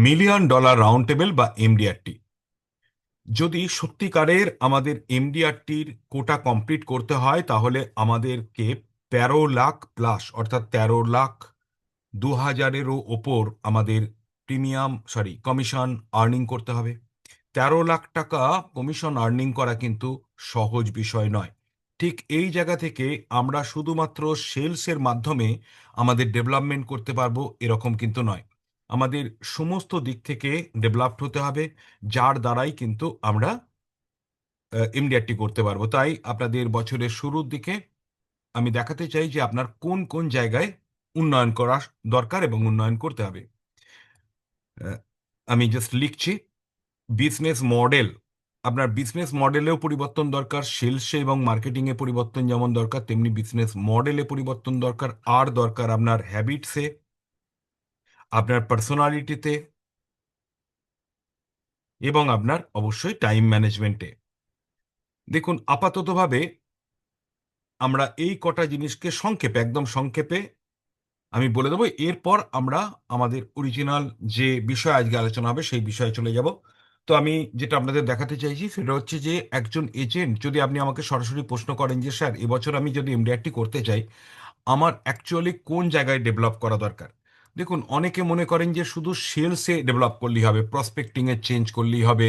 Million dollar round table বা এমডিআরটি। যদি সত্যিকারের আমাদের এমডিআরটির কোটা কমপ্লিট করতে হয় তাহলে আমাদেরকে 13 লাখ প্লাস, অর্থাৎ 13 লাখ 2,000-এরও ওপর আমাদের কমিশন আর্নিং করতে হবে। 13 লাখ টাকা কমিশন আর্নিং করা কিন্তু সহজ বিষয় নয়। ঠিক এই জায়গা থেকে আমরা শুধুমাত্র সেলসের মাধ্যমে আমাদের ডেভেলপমেন্ট করতে পারবো এরকম কিন্তু নয়। আমাদের সমস্ত দিক থেকে ডেভেলপড হতে হবে, যার দ্বারাই কিন্তু আমরা এমডিআরটি করতে পারবো। তাই আপনাদের বছরের শুরুর দিকে আমি দেখাতে চাই যে আপনার কোন কোন জায়গায় উন্নয়ন করা দরকার এবং উন্নয়ন করতে হবে। আহ, আমি জাস্ট লিখছি। বিজনেস মডেল, আপনার বিজনেস মডেলেও পরিবর্তন দরকার। সেলসে এবং মার্কেটিংয়ে পরিবর্তন যেমন দরকার, তেমনি বিজনেস মডেলে পরিবর্তন দরকার। আর দরকার আপনার হ্যাবিটসে, আপনার পার্সোনালিটিতে, এবং আপনার অবশ্যই টাইম ম্যানেজমেন্টে। দেখুন, আপাততভাবে আমরা এই কটা জিনিসকে সংক্ষেপে, একদম সংক্ষেপে আমি বলে দেবো। এরপর আমরা আমাদের অরিজিনাল যে বিষয় আজকে আলোচনা হবে সেই বিষয়ে চলে যাব। তো আমি যেটা আপনাদের দেখাতে চাইছি সেটা হচ্ছে যে একজন এজেন্ট, যদি আপনি আমাকে সরাসরি প্রশ্ন করেন যে স্যার এবছর আমি যদি এমডিআরটি করতে চাই, আমার অ্যাকচুয়ালি কোন জায়গায় ডেভেলপ করা দরকার। দেখুন, অনেকে মনে করেন যে শুধু সেলসে ডেভেলপ করলেই হবে, প্রসপেক্টিংয়ে চেঞ্জ করলেই হবে,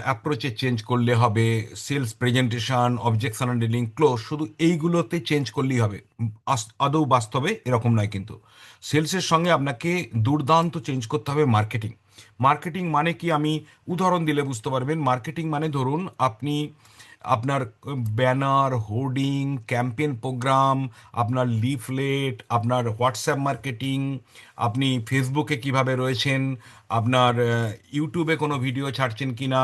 অ্যাপ্রোচে চেঞ্জ করলে হবে, sales presentation, objection handling, close, শুধু এইগুলোতে চেঞ্জ করলেই হবে। আদৌ বাস্তবে এরকম নয় কিন্তু। সেলসের সঙ্গে আপনাকে দুর্দান্ত চেঞ্জ করতে হবে মার্কেটিং। মার্কেটিং মানে কি, আমি উদাহরণ দিলে বুঝতে পারবেন। মার্কেটিং মানে ধরুন আপনি আপনার ব্যানার, হোর্ডিং, ক্যাম্পেইন প্রোগ্রাম, আপনার লিফলেট, আপনার হোয়াটসঅ্যাপ মার্কেটিং, আপনি ফেসবুকে কিভাবে রয়েছেন, আপনার ইউটিউবে কোনো ভিডিও ছাড়ছেন কিনা,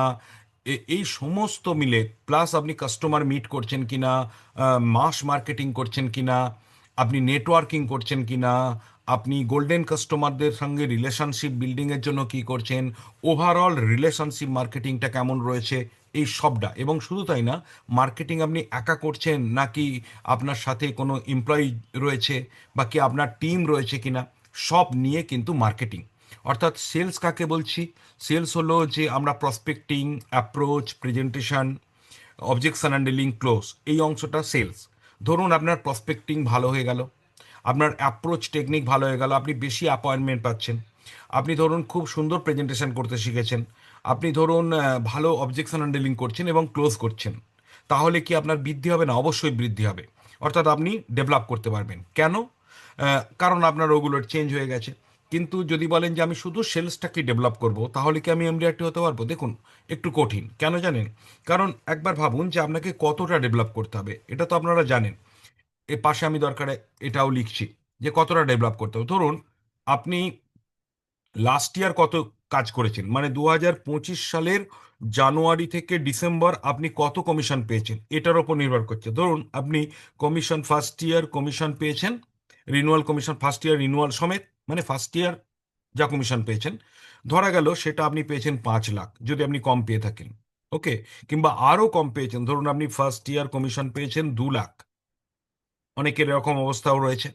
এই সমস্ত মিলে, প্লাস আপনি কাস্টমার মিট করছেন কিনা, মাস মার্কেটিং করছেন কিনা, আপনি নেটওয়ার্কিং করছেন কিনা, আপনি গোল্ডেন কাস্টমারদের সঙ্গে রিলেশনশিপ বিল্ডিংয়ের জন্য কি করছেন, ওভারঅল রিলেশনশিপ মার্কেটিংটা কেমন রয়েছে, এই সবটা। এবং শুধু তাই না, মার্কেটিং আপনি একা করছেন নাকি আপনার সাথে কোনো এমপ্লয়ি রয়েছে, বা কি আপনার টিম রয়েছে কিনা, সব নিয়ে কিন্তু মার্কেটিং। অর্থাৎ সেলস কাকে বলছি? সেলস হলো যে আমরা prospecting, approach, presentation, objection handling, close, এই অংশটা সেলস। ধরুন আপনার প্রসপেক্টিং ভালো হয়ে গেল, আপনার অ্যাপ্রোচ টেকনিক ভালো হয়ে গেল, আপনি বেশি অ্যাপয়েন্টমেন্ট পাচ্ছেন, আপনি ধরুন খুব সুন্দর প্রেজেন্টেশন করতে শিখেছেন, আপনি ধরুন ভালো অবজেকশন হ্যান্ডলিং করছেন এবং ক্লোজ করছেন, তাহলে কি আপনার বৃদ্ধি হবে না? অবশ্যই বৃদ্ধি হবে। অর্থাৎ আপনি ডেভেলপ করতে পারবেন। কেন? কারণ আপনার ওগুলোর চেঞ্জ হয়ে গেছে। কিন্তু যদি বলেন যে আমি শুধু সেলসটাকে ডেভেলপ করব, তাহলে কি আমি এমডিআরটি হতে পারবো? দেখুন, একটু কঠিন। কেন জানেন? কারণ একবার ভাবুন যে আপনাকে কতটা ডেভেলপ করতে হবে, এটা তো আপনারা জানেন। এর পাশে আমি দরকারে এটাও লিখছি যে কতটা ডেভেলপ করতে হবে। ধরুন আপনি লাস্ট ইয়ার কত কাজ করেছেন, মানে 2025 সালের জানুয়ারি থেকে ডিসেম্বর আপনি কত কমিশন পেয়েছেন, এটার ওপর নির্ভর করছে। ধরুন আপনি কমিশন ফার্স্ট ইয়ার কমিশন পেয়েছেন, renewal commission first year renewal সমেত, মানে ফার্স্ট ইয়ার যা কমিশন পেয়েছেন, ধরা গেল সেটা আপনি পেয়েছেন 5 লাখ, যদি আপনি কম পেয়ে থাকেন। ওকে। কিংবা আরও কম পেয়েছেন, ধরুন আপনি ফার্স্ট ইয়ার কমিশন পেয়েছেন 2 লাখ, অনেকের এরকম অবস্থাও রয়েছে।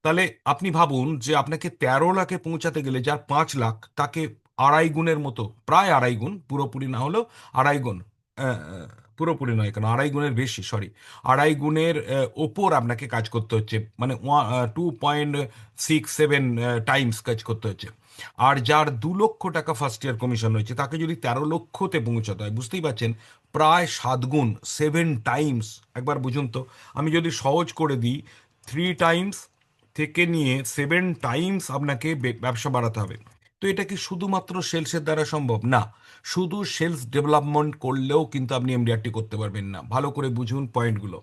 তাহলে আপনি ভাবুন যে আপনাকে 13 লাখে পৌঁছাতে গেলে যার 5 লাখ, তাকে আড়াই গুণের মতো, প্রায় আড়াই গুণ, পুরোপুরি না হলেও আড়াই গুণ, আহ, আহ, পুরোপুরি নয় কেন, আড়াই গুণের বেশি, সরি, আড়াই গুণের ওপর আপনাকে কাজ করতে হচ্ছে, মানে 2.67 টাইমস কাজ করতে হচ্ছে। আর যার 2 লক্ষ টাকা ফার্স্ট ইয়ার কমিশন হয়েছে, তাকে যদি 13 লক্ষতে পৌঁছাতে হয়, বুঝতেই পারছেন, প্রায় 7 গুণ, 7 টাইমস। একবার বুঝুন তো, আমি যদি সহজ করে দিই, 3 টাইমস থেকে নিয়ে 7 টাইমস আপনাকে ব্যবসা বাড়াতে হবে। তো এটা কি শুধুমাত্র সেলসের দ্বারা সম্ভব? না। শুধু সেলস ডেভেলপমেন্ট করলেও কিন্তু আপনি এমডিআরটি করতে পারবেন না। ভালো করে বুঝুন পয়েন্টগুলো।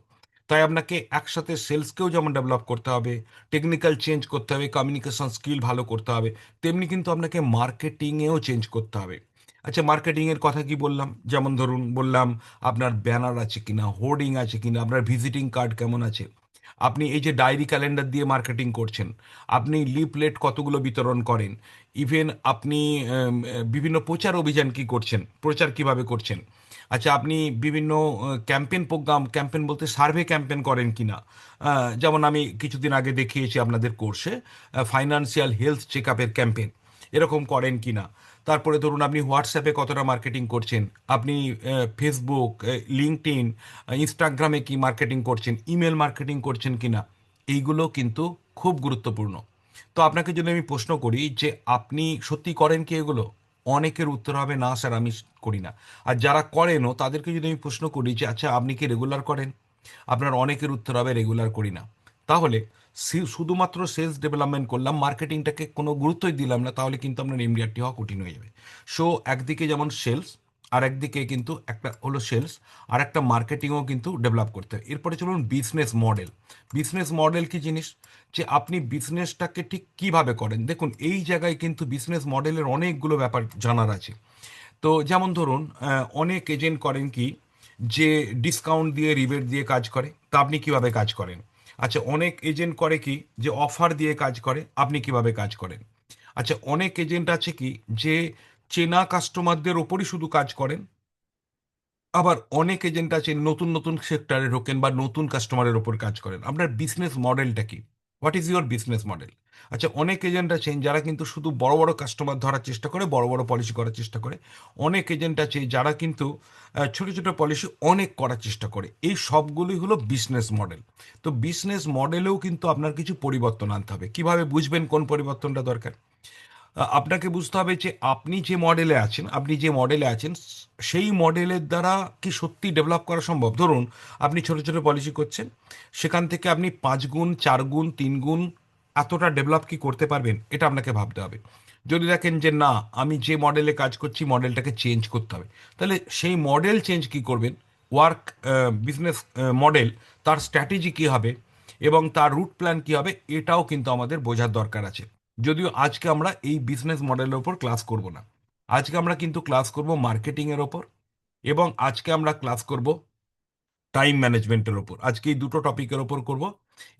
তাই আপনাকে একসাথে সেলসকেও যেমন ডেভেলপ করতে হবে, টেকনিক্যাল চেঞ্জ করতে হবে, কমিউনিকেশন স্কিল ভালো করতে হবে, তেমনি কিন্তু আপনাকে মার্কেটিংয়েও চেঞ্জ করতে হবে। আচ্ছা, মার্কেটিংয়ের কথা কি বললাম? যেমন ধরুন বললাম, আপনার ব্যানার আছে কিনা, হোর্ডিং আছে কিনা, আপনার ভিজিটিং কার্ড কেমন আছে, আপনি এই যে ডায়েরি ক্যালেন্ডার দিয়ে মার্কেটিং করছেন, আপনি লিফলেট কতগুলো বিতরণ করেন, ইভেন আপনি বিভিন্ন প্রচার অভিযান কি করছেন, প্রচার কিভাবে করছেন। আচ্ছা, আপনি বিভিন্ন ক্যাম্পেন প্রোগ্রাম, ক্যাম্পেন বলতে সার্ভে ক্যাম্পেন করেন কিনা। যেমন আমি কিছুদিন আগে দেখিয়েছি আপনাদের কোর্সে ফাইন্যান্সিয়াল হেলথ চেক আপের ক্যাম্পেন। এরকম করেন কি না। তারপরে ধরুন আপনি হোয়াটসঅ্যাপে কতটা মার্কেটিং করছেন, আপনি ফেসবুক, লিঙ্কডইন, ইনস্টাগ্রামে কি মার্কেটিং করছেন, ইমেল মার্কেটিং করছেন কি না, এইগুলো কিন্তু খুব গুরুত্বপূর্ণ। তো আপনাকে যদি আমি প্রশ্ন করি যে আপনি সত্যি করেন কি এগুলো, অনেকের উত্তর হবে না স্যার আমি করি না। আর যারা করেনও তাদেরকে যদি আমি প্রশ্ন করি যে আচ্ছা আপনি কি রেগুলার করেন, আপনার অনেকের উত্তর হবে রেগুলার করি না। তাহলে শুধুমাত্র সেলস ডেভেলপমেন্ট করলাম, মার্কেটিংটাকে কোনো গুরুত্বই দিলাম না, তাহলে কিন্তু আপনার এমডিআরটি হওয়া কঠিন হয়ে যাবে। সো একদিকে যেমন সেলস, আর একদিকে কিন্তু একটা হলো সেলস, আর একটা মার্কেটিংও কিন্তু ডেভেলপ করতে হয়। এরপরে চলুন বিজনেস মডেল। বিজনেস মডেল কি জিনিস, যে আপনি বিজনেসটাকে ঠিক কিভাবে করেন। দেখুন এই জায়গায় কিন্তু বিজনেস মডেলের অনেকগুলো ব্যাপার জানার আছে। তো যেমন ধরুন অনেক এজেন্ট করেন কি, যে ডিসকাউন্ট দিয়ে রিবেট দিয়ে কাজ করে, তা আপনি কিভাবে কাজ করেন। আচ্ছা অনেক এজেন্ট করে কি, যে অফার দিয়ে কাজ করে, আপনি কিভাবে কাজ করেন। আচ্ছা অনেক এজেন্ট আছে কি, যে চেনা কাস্টমারদের ওপরই শুধু কাজ করেন। আবার অনেক এজেন্ট আছে নতুন নতুন সেক্টরে ঢোকেন বা নতুন কাস্টমারের ওপর কাজ করেন। আপনার বিজনেস মডেলটা কি, what is your business model. আচ্ছা অনেক এজেন্ট আছেন যারা কিন্তু শুধু বড় বড় কাস্টমার ধরার চেষ্টা করে, বড় বড় পলিসি করার চেষ্টা করে। অনেক এজেন্ট আছে যারা কিন্তু ছোট ছোট পলিসি অনেক করার চেষ্টা করে। এই সবগুলোই হলো বিজনেস মডেল। তো বিজনেস মডেলেও কিন্তু আপনার কিছু পরিবর্তন আনতে হবে। কিভাবে বুঝবেন কোন পরিবর্তনটা দরকার, আপনাকে বুঝতে হবে যে আপনি যে মডেলে আছেন সেই মডেলের দ্বারা কি সত্যি ডেভেলপ করা সম্ভব। ধরুন আপনি ছোট ছোট পলিসি করছেন, সেখান থেকে আপনি 5 গুণ, 4 গুণ, 3 গুণ এতটা ডেভেলপ কি করতে পারবেন, এটা আপনাকে ভাবতে হবে। যদি দেখেন যে না, আমি যে মডেলে কাজ করছি মডেলটাকে চেঞ্জ করতে হবে, তাহলে সেই মডেল চেঞ্জ কি করবেন, ওয়ার্ক বিজনেস মডেল, তার স্ট্র্যাটেজি কী হবে এবং তার রুট প্ল্যান কী হবে, এটাও কিন্তু আমাদের বোঝার দরকার আছে। যদিও আজকে আমরা এই বিজনেস মডেলের ওপর ক্লাস করব না, আজকে আমরা কিন্তু ক্লাস করব মার্কেটিংয়ের ওপর, এবং আজকে আমরা ক্লাস করব টাইম ম্যানেজমেন্টের ওপর। আজকে এই দুটো টপিকের ওপর করব,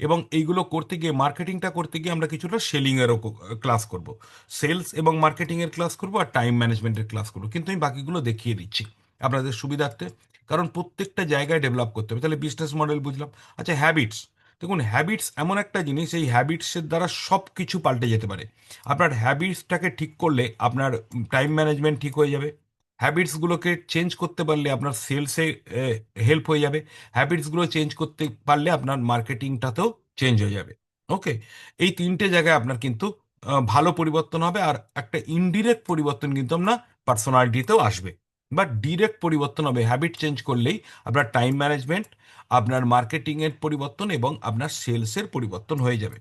এবং এইগুলো করতে গিয়ে, মার্কেটিংটা করতে গিয়ে আমরা কিছুটা সেলিংয়ের ওপর ক্লাস করব। সেলস এবং মার্কেটিংয়ের ক্লাস করব আর টাইম ম্যানেজমেন্টের ক্লাস করব, কিন্তু আমি বাকিগুলো দেখিয়ে দিচ্ছি আপনাদের সুবিধার্থে, কারণ প্রত্যেকটা জায়গায় ডেভেলপ করতে হবে। তাহলে বিজনেস মডেল বুঝলাম। আচ্ছা হ্যাবিটস, দেখুন হ্যাবিটস এমন একটা জিনিস, এই হ্যাবিটসের দ্বারা সব কিছু পাল্টে যেতে পারে। আপনার হ্যাবিটসটাকে ঠিক করলে আপনার টাইম ম্যানেজমেন্ট ঠিক হয়ে যাবে, হ্যাবিটসগুলোকে চেঞ্জ করতে পারলে আপনার সেলসে হেল্প হয়ে যাবে, হ্যাবিটসগুলো চেঞ্জ করতে পারলে আপনার মার্কেটিংটাতেও চেঞ্জ হয়ে যাবে। ওকে, এই তিনটে জায়গায় আপনার কিন্তু ভালো পরিবর্তন হবে, আর একটা ইনডিরেক্ট পরিবর্তন কিন্তু আপনার পার্সোনালিটিতেও আসবে। বাট ডিরেক্ট পরিবর্তন হবে হ্যাবিট চেঞ্জ করলেই, আপনার টাইম ম্যানেজমেন্ট, আপনার মার্কেটিংয়ের পরিবর্তন এবং আপনার সেলসের পরিবর্তন হয়ে যাবে।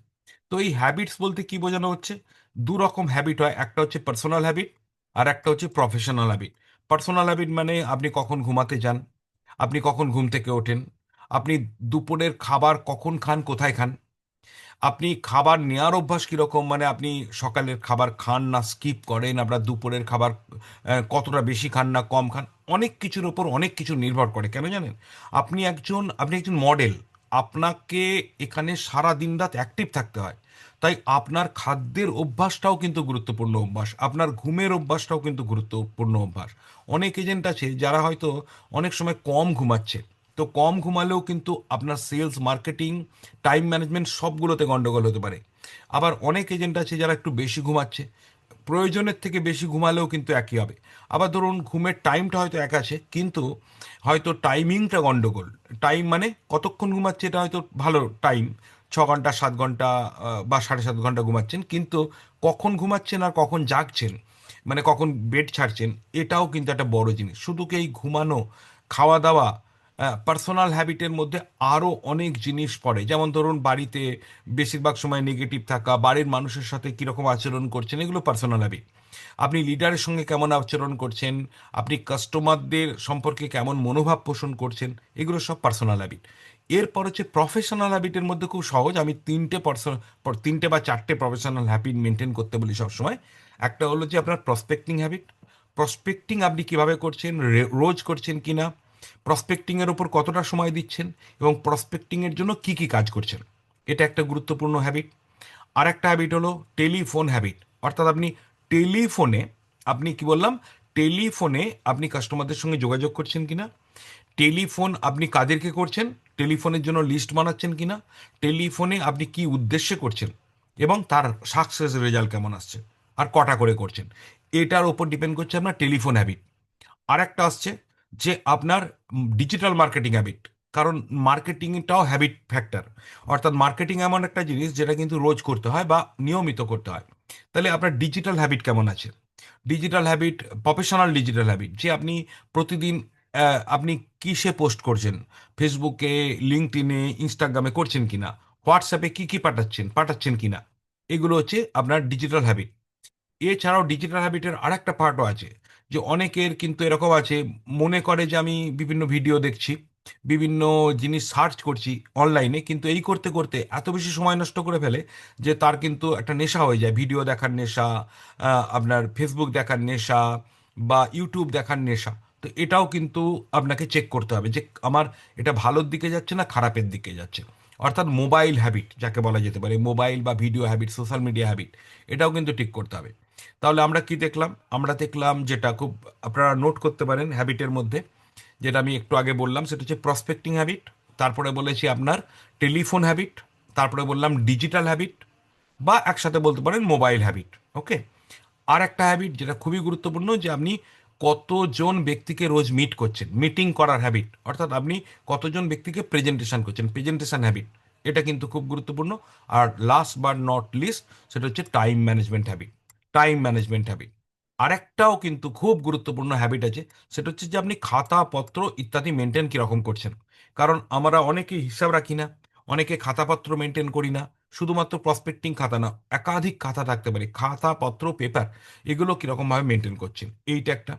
তো এই হ্যাবিটস বলতে কি বোঝানো হচ্ছে, দু রকম হ্যাবিট হয়, একটা হচ্ছে পার্সোনাল হ্যাবিট, আর একটা হচ্ছে প্রফেশনাল হ্যাবিট। পার্সোনাল হ্যাবিট মানে আপনি কখন ঘুমাতে যান, আপনি কখন ঘুম থেকে ওঠেন, আপনি দুপুরের খাবার কখন খান, কোথায় খান, আপনি খাবার নেওয়ার অভ্যাস কীরকম, মানে আপনি সকালের খাবার খান না স্কিপ করেন, আপনার দুপুরের খাবার কতটা বেশি খান না কম খান, অনেক কিছুর ওপর অনেক কিছু নির্ভর করে। কেন জানেন, আপনি একজন মডেল, আপনাকে এখানে সারা দিন রাত অ্যাক্টিভ থাকতে হয়। তাই আপনার খাদ্যের অভ্যাসটাও কিন্তু গুরুত্বপূর্ণ অভ্যাস, আপনার ঘুমের অভ্যাসটাও কিন্তু গুরুত্বপূর্ণ অভ্যাস। অনেক এজেন্ট আছে যারা হয়তো অনেক সময় কম ঘুমাচ্ছে, তো কম ঘুমালেও কিন্তু আপনার সেলস, মার্কেটিং, টাইম ম্যানেজমেন্ট সবগুলোতে গন্ডগোল হতে পারে। আবার অনেক এজেন্ট আছে যারা একটু বেশি ঘুমাচ্ছে, প্রয়োজনের থেকে বেশি ঘুমালেও কিন্তু একই হবে। আবার ধরুন ঘুমের টাইমটা হয়তো এক আছে, কিন্তু হয়তো টাইমিংটা গন্ডগোল। টাইম মানে কতক্ষণ ঘুমাচ্ছে এটা হয়তো ভালো টাইম, 6 ঘন্টা, 7 ঘন্টা বা 7.5 ঘন্টা ঘুমাচ্ছেন, কিন্তু কখন ঘুমাচ্ছেন আর কখন জাগছেন, মানে কখন বেড ছাড়ছেন, এটাও কিন্তু একটা বড় জিনিস। শুধু কি এই ঘুমানো, খাওয়া দাওয়া, পার্সোনাল হ্যাবিটের মধ্যে আরও অনেক জিনিস পড়ে। যেমন ধরুন বাড়িতে বেশিরভাগ সময় নেগেটিভ থাকা, বাড়ির মানুষের সাথে কীরকম আচরণ করছেন, এগুলো পার্সোনাল হ্যাবিট। আপনি লিডারের সঙ্গে কেমন আচরণ করছেন, আপনি কাস্টমারদের সম্পর্কে কেমন মনোভাব পোষণ করছেন, এগুলো সব পার্সোনাল হ্যাবিট। এরপর হচ্ছে প্রফেশনাল হ্যাবিটের মধ্যে খুব সহজ, আমি তিনটে বা চারটে প্রফেশনাল হ্যাবিট মেনটেন করতে বলি সবসময়। একটা হলো যে আপনার প্রসপেক্টিং হ্যাবিট। প্রসপেক্টিং আপনি কিভাবে করছেন, রোজ করছেন কিনা, প্রসপেক্টিংয়ের ওপর কতটা সময় দিচ্ছেন, এবং প্রসপেক্টিংয়ের জন্য কি কি কাজ করছেন, এটা একটা গুরুত্বপূর্ণ হ্যাবিট। আর একটা হ্যাবিট হলো টেলিফোন হ্যাবিট, অর্থাৎ টেলিফোনে আপনি কি বললাম, টেলিফোনে আপনি কাস্টমারদের সঙ্গে যোগাযোগ করছেন কিনা, টেলিফোন আপনি কাদেরকে করছেন, টেলিফোনের জন্য লিস্ট বানাচ্ছেন কিনা, টেলিফোনে আপনি কি উদ্দেশ্যে করছেন, এবং তার সাকসেস রেজাল্ট কেমন আসছে। আর কটা করে করছেন, এটার ওপর ডিপেন্ড করছে আপনার টেলিফোন হ্যাবিট। আর একটা আসছে যে আপনার ডিজিটাল মার্কেটিং হ্যাবিট, কারণ মার্কেটিংটাও হ্যাবিট ফ্যাক্টর। অর্থাৎ মার্কেটিং এমন একটা জিনিস যেটা কিন্তু রোজ করতে হয় বা নিয়মিত করতে হয়। তাহলে আপনার ডিজিটাল হ্যাবিট কেমন আছে? Digital habit, professional digital habit, যে আপনি প্রতিদিন আপনি কিসে পোস্ট করছেন, ফেসবুকে, লিঙ্কডইনে, ইনস্টাগ্রামে করছেন কিনা, হোয়াটসঅ্যাপে কি কি পাঠাচ্ছেন পাঠাচ্ছেন কিনা, এগুলো হচ্ছে আপনার ডিজিটাল হ্যাবিট। এছাড়াও ডিজিটাল হ্যাবিটের আরেকটা পার্টও আছে, যে অনেকের কিন্তু এরকম আছে, মনে করে যে আমি বিভিন্ন ভিডিও দেখছি, বিভিন্ন জিনিস সার্চ করছি অনলাইনে, কিন্তু এই করতে করতে এত বেশি সময় নষ্ট করে ফেলে যে তার কিন্তু একটা নেশা হয়ে যায়, ভিডিও দেখার নেশা, আপনার ফেসবুক দেখার নেশা বা ইউটিউব দেখার নেশা। তো এটাও কিন্তু আপনাকে চেক করতে হবে যে আমার এটা ভালোর দিকে যাচ্ছে না খারাপের দিকে যাচ্ছে। অর্থাৎ মোবাইল হ্যাবিট যাকে বলা যেতে পারে, মোবাইল বা video habit, social media habit, এটাও কিন্তু ঠিক করতে হবে। তাহলে আমরা কি দেখলাম? আমরা দেখলাম যেটা খুব আপনারা নোট করতে পারেন হ্যাবিটের মধ্যে, যেটা আমি একটু আগে বললাম, সেটা হচ্ছে প্রসপেক্টিং হ্যাবিট, তারপরে বলেছি আপনার টেলিফোন হ্যাবিট, তারপরে বললাম ডিজিটাল হ্যাবিট, বা একসাথে বলতে পারেন মোবাইল হ্যাবিট। ওকে। আর একটা হ্যাবিট যেটা খুবই গুরুত্বপূর্ণ, যে আপনি কতজন ব্যক্তিকে রোজ মিট করছেন, মিটিং করার হ্যাবিট, অর্থাৎ আপনি কতজন ব্যক্তিকে প্রেজেন্টেশন করছেন, প্রেজেন্টেশন হ্যাবিট, এটা কিন্তু খুব গুরুত্বপূর্ণ। আর লাস্ট বাট নট লিস্ট, সেটা হচ্ছে time management habit. Time management habit আরেকটাও কিন্তু খুব গুরুত্বপূর্ণ হ্যাবিট আছে, সেটা হচ্ছে যে আপনি খাতা পত্র ইত্যাদি মেনটেন কিরকম করছেন। কারণ আমরা অনেকে হিসাব রাখি না, অনেকে খাতাপত্র মেনটেন করি না। শুধুমাত্র প্রসপেক্টিং খাতা না, একাধিক খাতা থাকতে পারে, খাতাপত্র, পেপার, এগুলো কিরকমভাবে মেনটেন করছেন, এইটা একটা।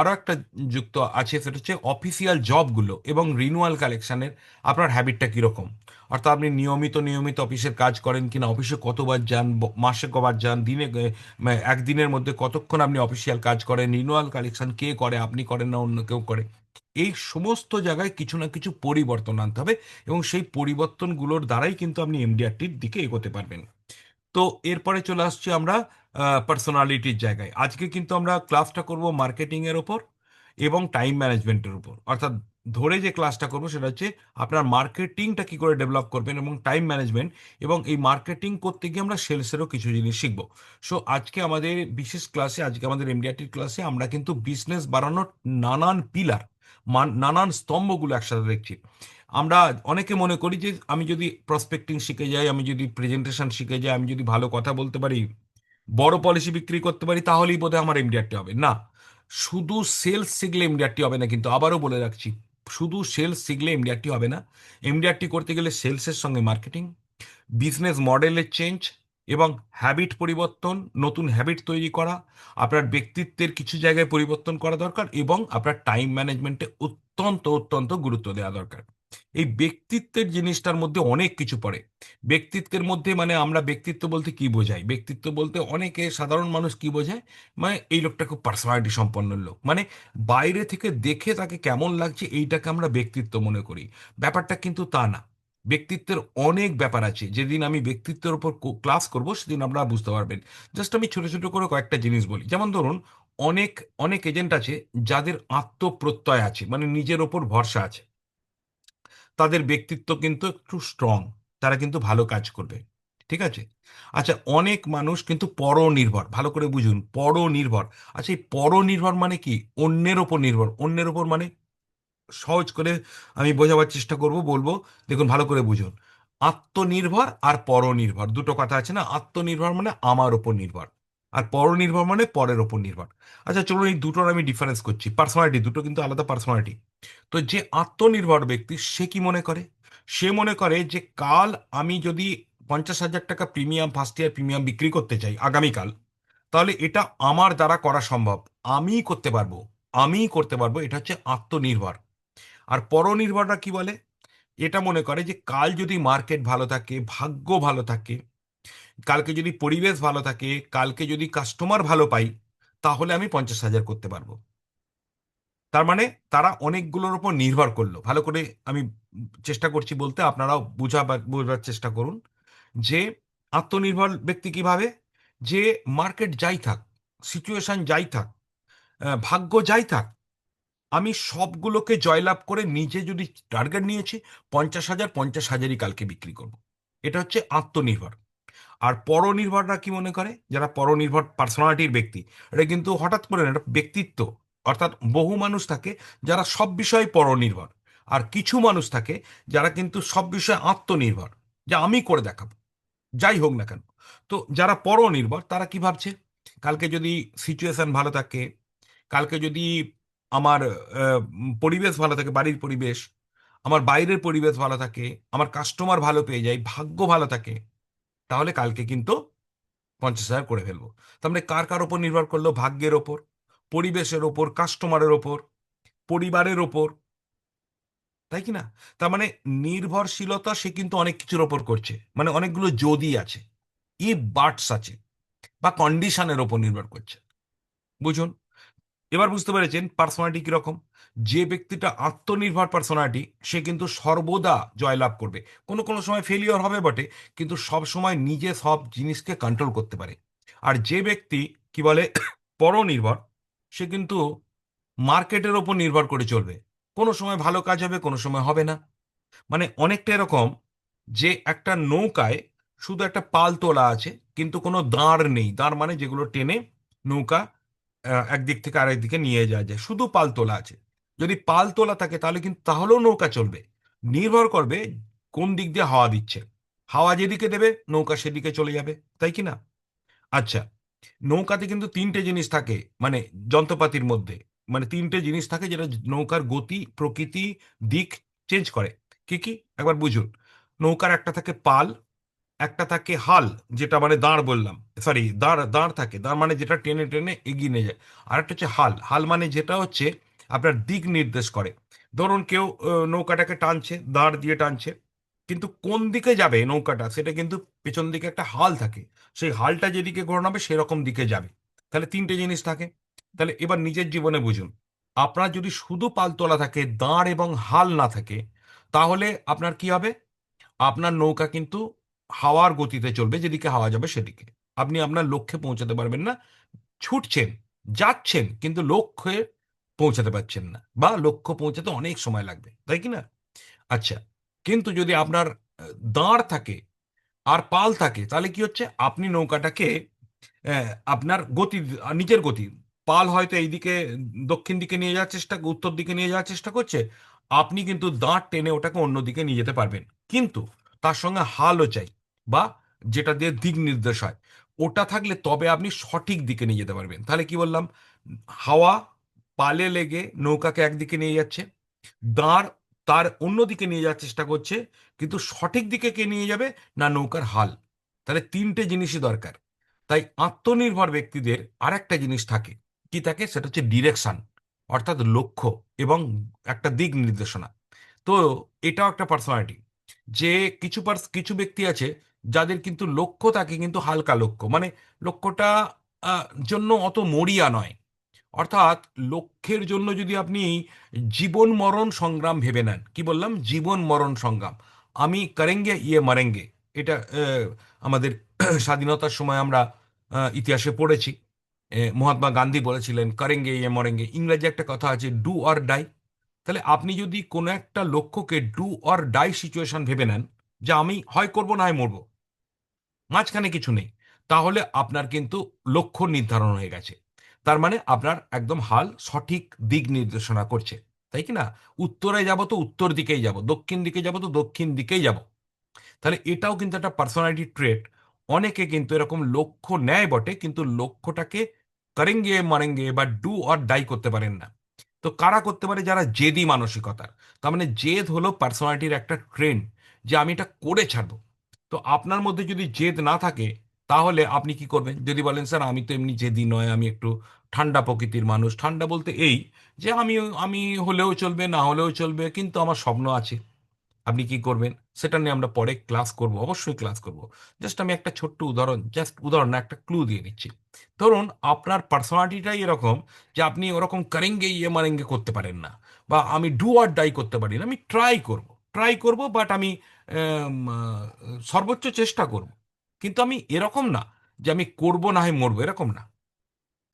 আরও একটা যুক্ত আছে, সেটা হচ্ছে অফিসিয়াল জবগুলো এবং রিনুয়াল কালেকশনের আপনার হ্যাবিটটা কীরকম। অর্থাৎ আপনি নিয়মিত নিয়মিত অফিসের কাজ করেন কিনা, অফিসে কতবার যান, মাসে কবার যান, দিনে একদিনের মধ্যে কতক্ষণ আপনি অফিসিয়াল কাজ করেন, রিনুয়াল কালেকশন কে করে, আপনি করেন না অন্য কেউ করে। এই সমস্ত জায়গায় কিছু না কিছু পরিবর্তন আনতে হবে, এবং সেই পরিবর্তনগুলোর দ্বারাই কিন্তু আপনি এমডিআরটির দিকে এগোতে পারবেন। তো এরপরে চলে আসছি আমরা পার্সোনালিটির জায়গায়। আজকে কিন্তু আমরা ক্লাসটা করব মার্কেটিংয়ের ওপর এবং টাইম ম্যানেজমেন্টের উপর। অর্থাৎ ধরে যে ক্লাসটা করব সেটা হচ্ছে আপনার মার্কেটিংটা কি করে ডেভেলপ করবেন এবং টাইম ম্যানেজমেন্ট, এবং এই মার্কেটিং করতে গিয়ে আমরা সেলসেরও কিছু জিনিস শিখব। সো আজকে আমাদের বিশেষ ক্লাসে, আজকে আমাদের এমডিআরটির ক্লাসে আমরা কিন্তু বিজনেস বাড়ানোর নানান পিলার, নানান স্তম্ভগুলো একসাথে দেখছি। আমরা অনেকে মনে করি যে আমি যদি প্রসপেক্টিং শিখে যাই, আমি যদি প্রেজেন্টেশন শিখে যাই, আমি যদি ভালো কথা বলতে পারি, বড় পলিসি বিক্রি করতে পারি, তাহলেই বোধহয় আমার এমডিআরটি হবে না। শুধু সেলস শিখলে এমডিআরটি হবে না, কিন্তু আবারও বলে রাখছি, শুধু সেলস শিখলে এমডিআরটি হবে না। এমডিআরটি করতে গেলে সেলসের সঙ্গে মার্কেটিং, বিজনেস মডেলের চেঞ্জ এবং হ্যাবিট পরিবর্তন, নতুন হ্যাবিট তৈরি করা, আপনার ব্যক্তিত্বের কিছু জায়গায় পরিবর্তন করা দরকার, এবং আপনার টাইম ম্যানেজমেন্টে অত্যন্ত অত্যন্ত গুরুত্ব দেওয়া দরকার। এই ব্যক্তিত্বের জিনিসটার মধ্যে অনেক কিছু পড়ে। ব্যক্তিত্বের মধ্যে মানে আমরা ব্যক্তিত্ব বলতে কি বোঝাই, ব্যক্তিত্ব বলতে অনেকে সাধারণ মানুষ কি বোঝায়, মানে এই লোকটা খুব পার্সোনালিটি সম্পন্ন লোক, মানে বাইরে থেকে দেখে তাকে কেমন লাগছে এইটাকে আমরা ব্যক্তিত্ব মনে করি। ব্যাপারটা কিন্তু তা না। ব্যক্তিত্বের অনেক ব্যাপার আছে, যেদিন আমি ব্যক্তিত্বের উপর ক্লাস করব সেদিন আপনারা বুঝতে পারবেন। জাস্ট আমি ছোট ছোট করে কয়েকটা জিনিস বলি, যেমন ধরুন, অনেক অনেক এজেন্ট আছে যাদের আত্মপ্রত্যয় আছে, মানে নিজের ওপর ভরসা আছে, তাদের ব্যক্তিত্ব কিন্তু একটু স্ট্রং, তারা কিন্তু ভালো কাজ করবে। ঠিক আছে। আচ্ছা, অনেক মানুষ কিন্তু পরনির্ভর, ভালো করে বুঝুন, পরনির্ভর। আচ্ছা, এই পরনির্ভর মানে কি? অন্যের ওপর নির্ভর। অন্যের ওপর মানে সহজ করে আমি বোঝাবার চেষ্টা করব, বলবো, দেখুন ভালো করে বুঝুন। আত্মনির্ভর আর পরনির্ভর দুটো কথা আছে না? আত্মনির্ভর মানে আমার ওপর নির্ভর, আর পরনির্ভর মানে পরের ওপর নির্ভর। আচ্ছা চলুন, এই দুটোর আমি ডিফারেন্স করছি। পার্সোনালিটি দুটো কিন্তু আলাদা পার্সোনালিটি। তো যে আত্মনির্ভর ব্যক্তি, সে কি মনে করে? সে মনে করে যে কাল আমি যদি 50,000 টাকা প্রিমিয়াম, ফার্স্ট ইয়ার প্রিমিয়াম বিক্রি করতে চাই আগামীকাল, তাহলে এটা আমার দ্বারা করা সম্ভব, আমিই করতে পারবো, আমিই করতে পারবো। এটা হচ্ছে আত্মনির্ভর। আর পরনির্ভররা কি বলে? এটা মনে করে যে কাল যদি মার্কেট ভালো থাকে, ভাগ্য ভালো থাকে, কালকে যদি পরিবেশ ভালো থাকে, কালকে যদি কাস্টমার ভালো পাই, তাহলে আমি 50,000 করতে পারবো। তার মানে তারা অনেকগুলোর উপর নির্ভর করলো। ভালো করে আমি চেষ্টা করছি বলতে, আপনারাও বোঝার চেষ্টা করুন যে আত্মনির্ভর ব্যক্তি কিভাবে, যে মার্কেট যাই থাক, সিচুয়েশন যাই থাক, ভাগ্য যাই থাক, আমি সবগুলোকে জয়লাভ করে নিজে যদি টার্গেট নিয়েছি 50,000, 50,000ই কালকে বিক্রি করব। এটা হচ্ছে আত্মনির্ভর। আর পরনির্ভররা কি মনে করে, যারা পরনির্ভর পার্সোনালিটির ব্যক্তি, এটা কিন্তু হঠাৎ করে না, এটা ব্যক্তিত্ব। অর্থাৎ বহু মানুষ থাকে যারা সব বিষয়ে পরনির্ভর, আর কিছু মানুষ থাকে যারা কিন্তু সব বিষয়ে আত্মনির্ভর, যা আমি করে দেখাবো যাই হোক না কেন। তো যারা পরনির্ভর তারা কি ভাবছে, কালকে যদি সিচুয়েশন ভালো থাকে, কালকে যদি আমার পরিবেশ ভালো থাকে, বাড়ির পরিবেশ, আমার বাইরের পরিবেশ ভালো থাকে, আমার কাস্টমার ভালো পেয়ে যায়, ভাগ্য ভালো থাকে, তাহলে কালকে কিন্তু 50,000 করে ফেলবো। তার মানে কার কার ওপর নির্ভর করলো? ভাগ্যের ওপর, পরিবেশের ওপর, কাস্টমারের ওপর, পরিবারের ওপর, তাই কি না? তার মানে নির্ভরশীলতা সে কিন্তু অনেক কিছুর ওপর করছে, মানে অনেকগুলো যদি আছে, ইফ বাটস আছে, বা কন্ডিশনের ওপর নির্ভর করছে। বুঝুন, এবার বুঝতে পেরেছেন পার্সোনালিটি কিরকম। যে ব্যক্তিটা আত্মনির্ভর পার্সোনালিটি, সে কিন্তু সর্বদা জয়লাভ করবে। কোনো কোনো সময় ফেলিওর হবে বটে, কিন্তু সব সময় নিজে সব জিনিসকে কন্ট্রোল করতে পারে। আর যে ব্যক্তি কি বলে পরনির্ভর, সে কিন্তু মার্কেটের ওপর নির্ভর করে চলবে। কোনো সময় ভালো কাজ হবে, কোনো সময় হবে না। মানে অনেকটা এরকম, যে একটা নৌকায় শুধু একটা পাল তোলা আছে, কিন্তু কোনো দাঁড় নেই। দাঁড় মানে যেগুলো টেনে নৌকা একদিক থেকে আরেক দিকে নিয়ে যাওয়া যায়, শুধু পাল তোলা আছে। যদি পাল তোলা থাকে তাহলে কিন্তু তাহলেও নৌকা চলবে। নির্ভর করবে কোন দিক দিয়ে হাওয়া দিচ্ছে। হাওয়া যেদিকে দেবে নৌকা সেদিকে চলে যাবে, তাই কি না? আচ্ছা, নৌকাতে কিন্তু তিনটে জিনিস থাকে, মানে যন্ত্রপাতির মধ্যে, মানে তিনটে জিনিস থাকে যেটা নৌকার গতি, প্রকৃতি, দিক চেঞ্জ করে। কি কি একবার বুঝুন। নৌকার একটা থাকে পাল, একটা থাকে হাল, যেটা মানে দাঁড় বললাম, সরি দাঁড়, দাঁড় থাকে, দাঁড় মানে যেটা টেনে টেনে এগিয়ে নিয়ে যায়। আর একটা হচ্ছে হাল, হাল মানে যেটা হচ্ছে আপনার দিক নির্দেশ করে। ধরুন কেউ নৌকাটাকে টানছে, দাঁড় দিয়ে টানছে, কিন্তু কোন দিকে যাবে নৌকাটা সেটা কিন্তু পেছন দিকে একটা হাল থাকে, সেই হালটা যেদিকে ঘোরানো সেরকম দিকে যাবে। তাহলে তিনটে জিনিস থাকে। তাহলে এবার নিজের জীবনে বুঝুন, আপনার যদি শুধু পালতোলা থাকে, দাঁড় এবং হাল না থাকে, তাহলে আপনার কি হবে? আপনার নৌকা কিন্তু হাওয়ার গতিতে চলবে, যেদিকে হাওয়া যাবে সেদিকে। আপনি আপনার লক্ষ্যে পৌঁছাতে পারবেন না। ছুটছেন, যাচ্ছেন, কিন্তু লক্ষ্যে পৌঁছাতে পারছেন না, বা লক্ষ্য পৌঁছাতে অনেক সময় লাগবে, তাই কি না? আচ্ছা, কিন্তু যদি আপনার দাঁড় থাকে আর পাল থাকে, তাহলে কি হচ্ছে? আপনি নৌকাটাকে আপনার গতি, নিজের গতি, পাল হয়তো এইদিকে দক্ষিণ দিকে নিয়ে যাওয়ার চেষ্টা, উত্তর দিকে নিয়ে যাওয়ার চেষ্টা করছে, আপনি কিন্তু দাঁড় টেনে ওটাকে অন্যদিকে নিয়ে যেতে পারবেন। কিন্তু তার সঙ্গে হালও চাই, বা যেটা দিয়ে দিক নির্দেশ হয়, ওটা থাকলে তবে আপনি সঠিক দিকে নিয়ে যেতে পারবেন। তাহলে কি বললাম? হাওয়া পালে লেগে নৌকাকে একদিকে নিয়ে যাচ্ছে, দাঁড় তার অন্যদিকে নিয়ে যাওয়ার চেষ্টা করছে, কিন্তু সঠিক দিকে কে নিয়ে যাবে? না নৌকার হাল। তাহলে তিনটে জিনিসই দরকার। তাই আত্মনির্ভর ব্যক্তিদের আর একটা জিনিস থাকে, কি থাকে? সেটা হচ্ছে ডিরেকশন, অর্থাৎ লক্ষ্য এবং একটা দিক নির্দেশনা। তো এটাও একটা পার্সোনালিটি, যে কিছু ব্যক্তি আছে যাদের কিন্তু লক্ষ্য থাকে, কিন্তু হালকা লক্ষ্য, মানে লক্ষ্যটা জন্য অত মরিয়া নয়। অর্থাৎ লক্ষ্যের জন্য যদি আপনি জীবন মরণ সংগ্রাম ভেবে নেন, কি বললাম? জীবন মরণ সংগ্রাম। আমি করেঙ্গে ইয়ে মরেঙ্গে, এটা আমাদের স্বাধীনতার সময় আমরা ইতিহাসে পড়েছি। মহাত্মা গান্ধী বলেছিলেন করেঙ্গে ইয়ে মরেঙ্গে। ইংরেজি একটা কথা আছে, ডু অর ডাই। তাহলে আপনি যদি কোনো একটা লক্ষ্যকে ডু অর ডাই সিচুয়েশন ভেবে নেন, যে আমি হয় করব না হয় মরবো, মাঝখানে কিছু নেই, তাহলে আপনার কিন্তু লক্ষ্য নির্ধারণ হয়ে গেছে। তার মানে আপনার একদম হাল সঠিক দিক নির্দেশনা করছে, তাই কি না? উত্তরে যাব তো উত্তর দিকেই যাব, দক্ষিণ দিকে যাব তো দক্ষিণ দিকেই যাব। তাহলে এটাও কিন্তু একটা পার্সোনালিটি ট্রেট। অনেকে কিন্তু এরকম লক্ষ্য নেয় বটে, কিন্তু লক্ষ্যটাকে করেঙ্গে মারেঙ্গে বা ডু অর ডাই করতে পারেন না। তো কারা করতে পারে? যারা জেদি মানসিকতার। তার মানে জেদ হলো পার্সোনালিটির একটা ট্রেন্ড, যে আমি এটা করে ছাড়বো। তো আপনার মধ্যে যদি জেদ না থাকে, তাহলে আপনি কি করবেন? যদি বলেন স্যার আমি তো এমনি জেদি নয়, আমি একটু ঠান্ডা প্রকৃতির মানুষ। ঠান্ডা বলতে এই, যে আমি আমি হলেও চলবে, না হলেও চলবে, কিন্তু আমার স্বপ্ন আছে। আপনি কি করবেন সেটা নিয়ে আমরা পরে ক্লাস করব, অবশ্যই ক্লাস করব। জাস্ট আমি একটা ছোট্ট উদাহরণ, জাস্ট উদাহরণ না, একটা ক্লু দিয়ে দিচ্ছি। ধরুন আপনার পার্সোনালিটিটাই এরকম, যে আপনি ওরকম কারেঙ্গে ইয়ে মারেঙ্গে করতে পারেন না, বা আমি ডু আর ডাই করতে পারি না। আমি ট্রাই করব, বাট আমি সর্বোচ্চ চেষ্টা করব। কিন্তু আমি এরকম না যে আমি করব না হয় মরবো, এরকম না।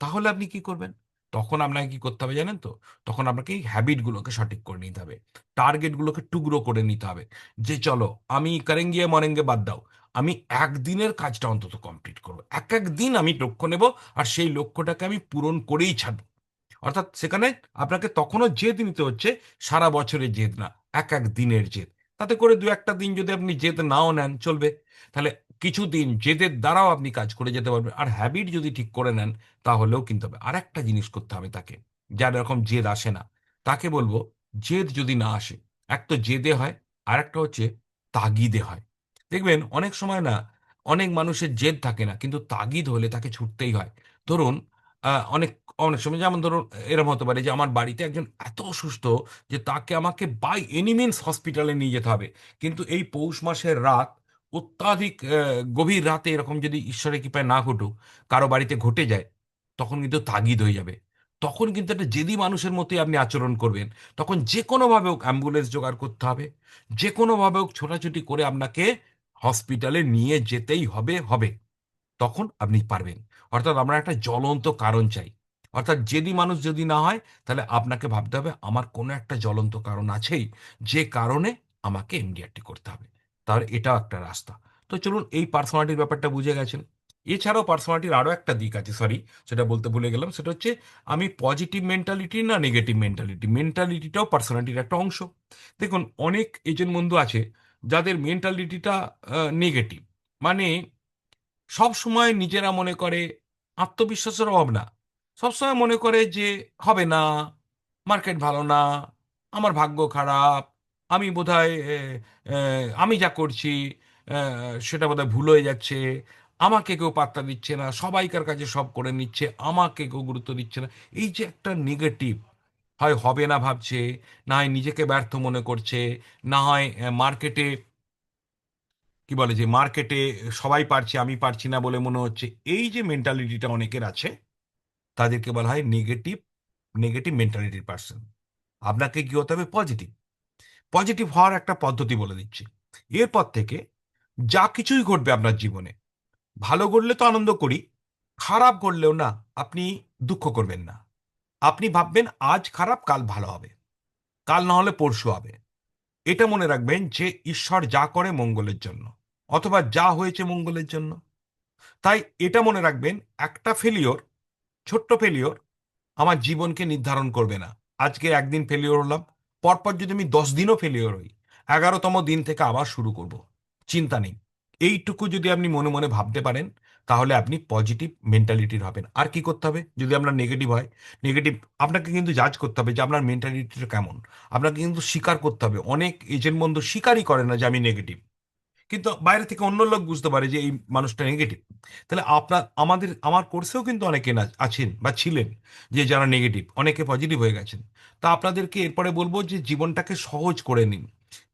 তাহলে আপনি কি করবেন? তখন আপনাকে কি করতে হবে জানেন তো? তখন আপনাকে এই হ্যাবিটগুলোকে সঠিক করে নিতে হবে, টার্গেটগুলোকে টুকরো করে নিতে হবে। যে চলো, আমি কারেঙ্গিয়ে মরেঙ্গে বাদ দাও, আমি একদিনের কাজটা অন্তত কমপ্লিট করবো, এক এক দিন আমি লক্ষ্য নেব, আর সেই লক্ষ্যটাকে আমি পূরণ করেই ছাড়বো। অর্থাৎ সেখানে আপনাকে তখনও জেদ নিতে হচ্ছে, সারা বছরের জেদ না, এক এক দিনের জেদ। তাতে করে দু একটা দিন যদি আপনি জেদ নাও নেন চলবে, তাহলে কিছু দিন জেদের দ্বারাও আপনি কাজ করে যেতে পারবেন। আর হ্যাবিট যদি ঠিক করে নেন তাহলেও কিন্তু হবে। আর একটা জিনিস করতে হবে তাকে, যার এরকম জেদ আসে না, তাকে বলবো, জেদ যদি না আসে, এক তো জেদে হয়, আর একটা হচ্ছে তাগিদে হয়। দেখবেন অনেক সময় না, অনেক মানুষের জেদ থাকে না, কিন্তু তাগিদ হলে তাকে ছুটতেই হয়। ধরুন অনেক অনেক সময় যেমন ধরুন এরকম হতে পারে যে আমার বাড়িতে একজন এত অসুস্থ যে তাকে আমাকে বাই এনি মিনস হসপিটালে নিয়ে যেতে হবে। কিন্তু এই পৌষ মাসের রাত, অত্যাধিক গভীর রাতে এরকম যদি ঈশ্বরের কৃপায় না ঘটুক, কারো বাড়িতে ঘটে যায়, তখন কিন্তু তাগিদ হয়ে যাবে। তখন কিন্তু একটা জেদি মানুষের মতোই আপনি আচরণ করবেন। তখন যে কোনোভাবে হোক অ্যাম্বুলেন্স জোগাড় করতে হবে, যে কোনোভাবে হোক ছোটাছুটি করে আপনাকে হসপিটালে নিয়ে যেতেই হবে হবে। তখন আপনি পারবেন। অর্থাৎ আমরা একটা জ্বলন্ত কারণ চাই। অর্থাৎ জেদি মানুষ যদি না হয়, তাহলে আপনাকে ভাবতে হবে আমার কোনো একটা জ্বলন্ত কারণ আছেই, যে কারণে আমাকে এমডিআরটি করতে হবে। তাহলে এটাও একটা রাস্তা। তো চলুন, এই পার্সোনালিটির ব্যাপারটা বুঝে গেছেন। এছাড়াও পার্সোনালিটির আরও একটা দিক আছে, সরি, সেটা বলতে ভুলে গেলাম। সেটা হচ্ছে আমি পজিটিভ মেন্টালিটি না নেগেটিভ মেন্টালিটি, মেন্টালিটিটাও পার্সোনালিটির একটা অংশ। দেখুন অনেক এজেন্ট বন্ধু আছে যাদের মেন্টালিটিটা নেগেটিভ, মানে সব সময় নিজেরা মনে করে, আত্মবিশ্বাসের অভাব না, সবসময় মনে করে যে হবে না, মার্কেট ভালো না, আমার ভাগ্য খারাপ, আমি বোধহয় আমি যা করছি সেটা বোধহয় ভুল হয়ে যাচ্ছে, আমাকে কেউ পাত্তা দিচ্ছে না, সবাইকার কাছে সব করে নিচ্ছে, আমাকে কেউ গুরুত্ব দিচ্ছে না। এই যে একটা নেগেটিভ, হয় হবে না ভাবছে, না হয় নিজেকে ব্যর্থ মনে করছে, না হয় মার্কেটে, কি বলে যে মার্কেটে সবাই পারছে আমি পারছি না বলে মনে হচ্ছে, এই যে মেন্টালিটিটা অনেকের আছে, তাদেরকে বলা হয় নেগেটিভ, নেগেটিভ মেন্টালিটির পার্সন। আপনাকে কি হতে হবে? পজিটিভ। পজিটিভ হওয়ার একটা পদ্ধতি বলে দিচ্ছি। এরপর থেকে যা কিছুই ঘটবে আপনার জীবনে, ভালো ঘটলে তো আনন্দ করি, খারাপ ঘটলেও না আপনি দুঃখ করবেন না। আপনি ভাববেন আজ খারাপ কাল ভালো হবে, কাল না হলে পরশু হবে। এটা মনে রাখবেন যে ঈশ্বর যা করে মঙ্গলের জন্য, অথবা যা হয়েছে মঙ্গলের জন্য। তাই এটা মনে রাখবেন, একটা ফেলিওর, ছোট্ট ফেলিওর আমার জীবনকে নির্ধারণ করবে না। আজকে একদিন ফেলিওর হলাম, পরপর যদি আমি 10 দিনও ফেলিওর হই, 11তম দিন থেকে আবার শুরু করব, চিন্তা নেই। এইটুকু যদি আপনি মনে মনে ভাবতে পারেন, তাহলে আপনি পজিটিভ মেন্টালিটির হবেন। আর কি করতে হবে যদি আপনার নেগেটিভ হয়? নেগেটিভ, আপনাকে কিন্তু জাজ করতে হবে যে আপনার মেন্টালিটিটা কেমন। আপনাকে কিন্তু স্বীকার করতে হবে, অনেক এজেন্ট বন্ধু স্বীকারই করে না যে আমি নেগেটিভ, কিন্তু বাইরে থেকে অন্য লোক বুঝতে পারে যে এই মানুষটা নেগেটিভ। তাহলে আমার কোর্সেও কিন্তু অনেকে না আছেন বা ছিলেন, যে যারা নেগেটিভ, অনেকে পজিটিভ হয়ে গেছেন। তা আপনাদেরকে এরপরে বলবো যে জীবনটাকে সহজ করে নিন,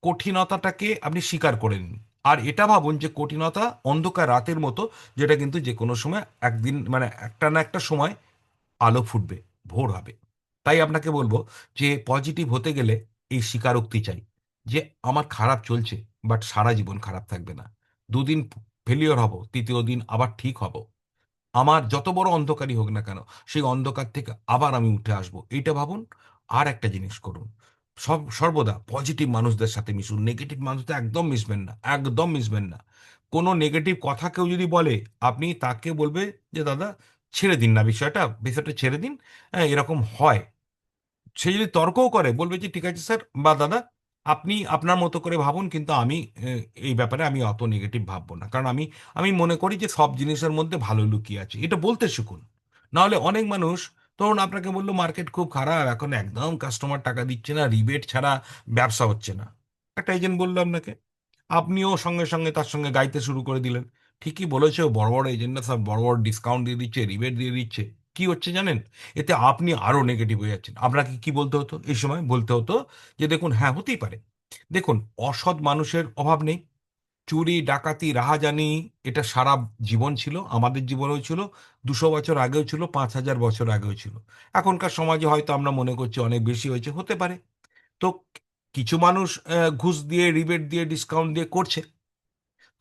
কঠিনতাটাকে আপনি স্বীকার করে নিন। আর এটা ভাবুন যে কঠিনতা অন্ধকার রাতের মতো, যেটা কিন্তু যে কোনো সময় একদিন, মানে একটা না একটা সময় আলো ফুটবে, ভোর হবে। তাই আপনাকে বলবো যে পজিটিভ হতে গেলে এই স্বীকারোক্তি চাই, যে আমার খারাপ চলছে, বাট সারা জীবন খারাপ থাকবে না। দুদিন ফেলিওর হব, তৃতীয় দিন আবার ঠিক হব। আমার যত বড় অন্ধকারই হোক না কেন, সেই অন্ধকার থেকে আবার আমি উঠে আসব, এইটা ভাবুন। আর একটা জিনিস করুন, সর্বদা পজিটিভ মানুষদের সাথে মিশুন, নেগেটিভ মানুষদের একদম মিশবেন না, একদম মিশবেন না। কোনো নেগেটিভ কথা কেউ যদি বলে, আপনি তাকে বলবে যে দাদা ছেড়ে দিন না বিষয়টা, বিষয়টা ছেড়ে দিন, হ্যাঁ এরকম হয়। সে যদি তর্কও করে, বলবে যে ঠিক আছে স্যার বা দাদা, আপনি আপনার মতো করে ভাবুন, কিন্তু আমি এই ব্যাপারে আমি অত নেগেটিভ ভাববো না, কারণ আমি আমি মনে করি যে সব জিনিসের মধ্যে ভালো লুকিয়ে আছে। এটা বলতে শিখুন। নাহলে অনেক মানুষ, ধরুন আপনাকে বললো মার্কেট খুব খারাপ, এখন একদম কাস্টমার টাকা দিচ্ছে না, রিবেট ছাড়া ব্যবসা হচ্ছে না। একটা এজেন্ট বললো আপনাকে, আপনিও সঙ্গে সঙ্গে তার সঙ্গে গাইতে শুরু করে দিলেন। ঠিকই বলেছে, বড় বড় এজেন্টরা সব বড় বড় ডিসকাউন্ট দিয়ে দিচ্ছে, রিবেট দিয়ে দিচ্ছে। কি হচ্ছে জানেন? এতে আপনি আরো নেগেটিভ হয়ে যাচ্ছেন। আপনাকে কি বলতে হতো এই সময়? বলতে হতো যে দেখুন, হ্যাঁ হতেই পারে, দেখুন অসৎ মানুষের অভাব নেই, চুরি ডাকাতি রাহাজানি এটা সারা জীবন ছিল, আমাদের জীবনেও ছিল, 200 বছর আগেও ছিল, 5,000 বছর আগেও ছিল। এখনকার সমাজে হয়তো আমরা মনে করছি অনেক বেশি হয়েছে, হতে পারে। তো কিছু মানুষ ঘুষ দিয়ে, রিবেট দিয়ে, ডিসকাউন্ট দিয়ে করছে,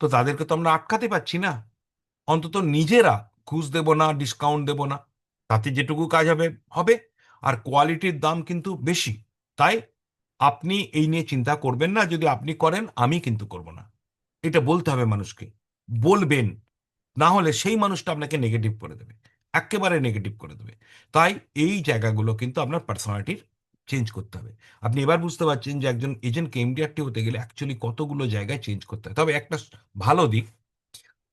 তো তাদেরকে তো আমরা আটকাতে পারছি না। অন্তত নিজেরা ঘুষ দেব না, ডিসকাউন্ট দেব না, তাতে যেটুকু কাজ হবে হবে, আর কোয়ালিটির দাম কিন্তু বেশি। তাই আপনি এই নিয়ে চিন্তা করবেন না, যদি আপনি করেন আমি কিন্তু করব না, এটা বলতে হবে মানুষকে, বলবেন। না হলে সেই মানুষটা আপনাকে নেগেটিভ করে দেবে, একেবারে নেগেটিভ করে দেবে। তাই এই জায়গাগুলো কিন্তু আপনার পার্সোনালিটির চেঞ্জ করতে হবে। আপনি এবার বুঝতে পারছেন যে একজন এজেন্টকে এমডিআরটি হতে গেলে অ্যাকচুয়ালি কতগুলো জায়গায় চেঞ্জ করতে হয়। তবে একটা ভালো দিক,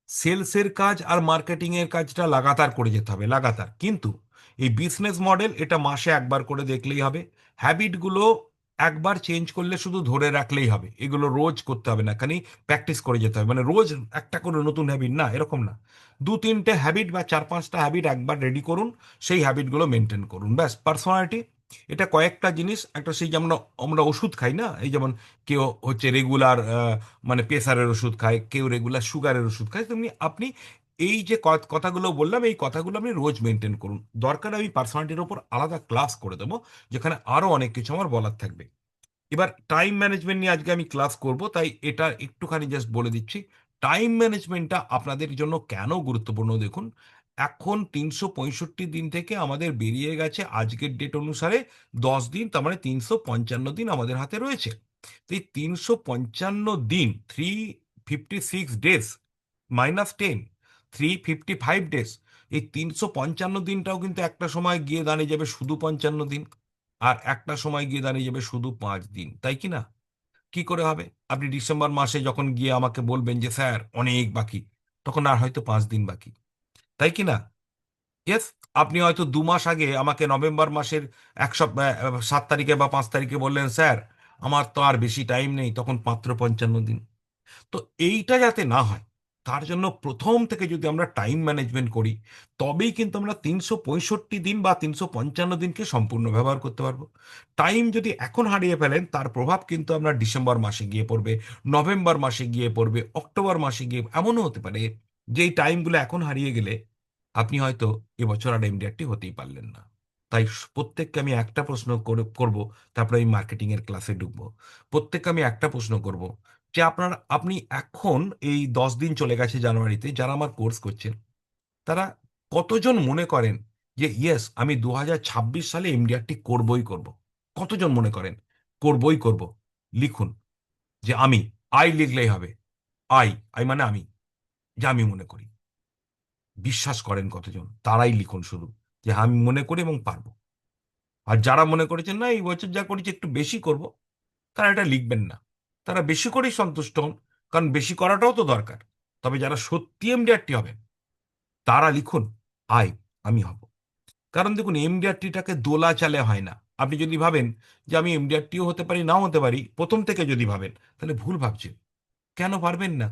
সেলসের কাজ আর মার্কেটিং এর কাজটা লাগাতার করে যেতে হবে, লাগাতার। কিন্তু এই বিজনেস মডেল এটা মাসে একবার করে দেখলেই হবে। হ্যাবিটগুলো একবার চেঞ্জ করলে শুধু ধরে রাখলেই হবে, এগুলো রোজ করতে হবে না, খালি প্র্যাকটিস করে যেতে হবে। মানে রোজ একটা করে নতুন হ্যাবিট না, এরকম না। দু তিনটে হ্যাবিট বা চার পাঁচটা হ্যাবিট একবার রেডি করুন, সেই হ্যাবিটগুলো মেনটেন করুন, ব্যাস। পার্সোনালিটি এটা কয়েকটা জিনিস, একটা সেই যেমন আমরা ওষুধ খাই না, এই যেমন কেউ হচ্ছে রেগুলার মানে প্রেসারের ওষুধ খায়, কেউ রেগুলার সুগারের ওষুধ খায়, তেমনি আপনি এই যে কথাগুলো বললাম এই কথাগুলো আপনি রোজ মেনটেন করুন। দরকার আমি পার্সোনালিটির ওপর আলাদা ক্লাস করে দেবো, যেখানে আরো অনেক কিছু আমার বলার থাকবে। এবার টাইম ম্যানেজমেন্ট নিয়ে আজকে আমি ক্লাস করব, তাই এটা একটুখানি জাস্ট বলে দিচ্ছি। টাইম ম্যানেজমেন্টটা আপনাদের জন্য কেন গুরুত্বপূর্ণ দেখুন। এখন 365 দিন থেকে আমাদের বেরিয়ে গেছে আজকের ডেট অনুসারে 10 দিন, তার মানে 355 দিন আমাদের হাতে রয়েছে। তো এই 355 দিন, 356 ডেজ -10, 355 ডেজ, এই 355 দিনটাও কিন্তু একটা সময় গিয়ে দাঁড়িয়ে যাবে শুধু 55 দিন, আর একটা সময় গিয়ে দাঁড়িয়ে যাবে শুধু 5 দিন, তাই কি না? কি করে হবে? আপনি ডিসেম্বর মাসে যখন গিয়ে আমাকে বলবেন যে স্যার অনেক বাকি, তখন আর হয়তো 5 দিন বাকি, তাই কি না? ইয়েস। আপনি হয়তো 2 মাস আগে আমাকে নভেম্বর মাসের 7 তারিখে বা 5 তারিখে বললেন স্যার আমার তো আর বেশি টাইম নেই, তখন মাত্র 55 দিন। তো এইটা যাতে না হয়, তার জন্য প্রথম থেকে যদি আমরা টাইম ম্যানেজমেন্ট করি, তবেই কিন্তু আমরা 365 দিন বা 355 দিনকে সম্পূর্ণ ব্যবহার করতে পারবো। টাইম যদি এখন হারিয়ে ফেলেন, তার প্রভাব কিন্তু আমরা ডিসেম্বর মাসে গিয়ে পড়বে, নভেম্বর মাসে গিয়ে পড়বে, অক্টোবর মাসে গিয়ে, এমনও হতে পারে যে এই টাইমগুলো এখন হারিয়ে গেলে আপনি হয়তো এবছর আর এমডিআরটি হতেই পারলেন না। তাই প্রত্যেককে আমি একটা প্রশ্ন করব, তারপরে আমি মার্কেটিং এর ক্লাসে ঢুকবো। প্রত্যেককে আমি একটা প্রশ্ন করব যে আপনি এখন এই 10 দিন চলে গেছে জানুয়ারিতে, যারা আমার কোর্স করছেন তারা কতজন মনে করেন যে ইয়েস আমি 2026 সালে এমডিআরটি করবই করব? কতজন মনে করেন করবই করব? লিখুন যে আমি, আই লিখলেই হবে। আই, আই মানে আমি, যে আমি মনে করি। বিশ্বাস করেন কতজন, তারাই লিখুন শুধু যে হ্যাঁ, আমি মনে করি এবং পারবো। আর যারা মনে করেছেন না এই বছর যা করেছি একটু বেশি করব, তারা এটা লিখবেন না। তারা বেশি করেই সন্তুষ্ট হন, কারণ বেশি করাটাও তো দরকার। তবে যারা সত্যি এমডিআরটি হবেন তারা লিখুন আই, আমি হব। কারণ দেখুন এমডিআরটিটাকে দোলা চালে হয় না। আপনি যদি ভাবেন যে আমি এমডিআরটিও হতে পারি নাও হতে পারি, প্রথম থেকে যদি ভাবেন, তাহলে ভুল ভাবছেন। কেন পারবেন না?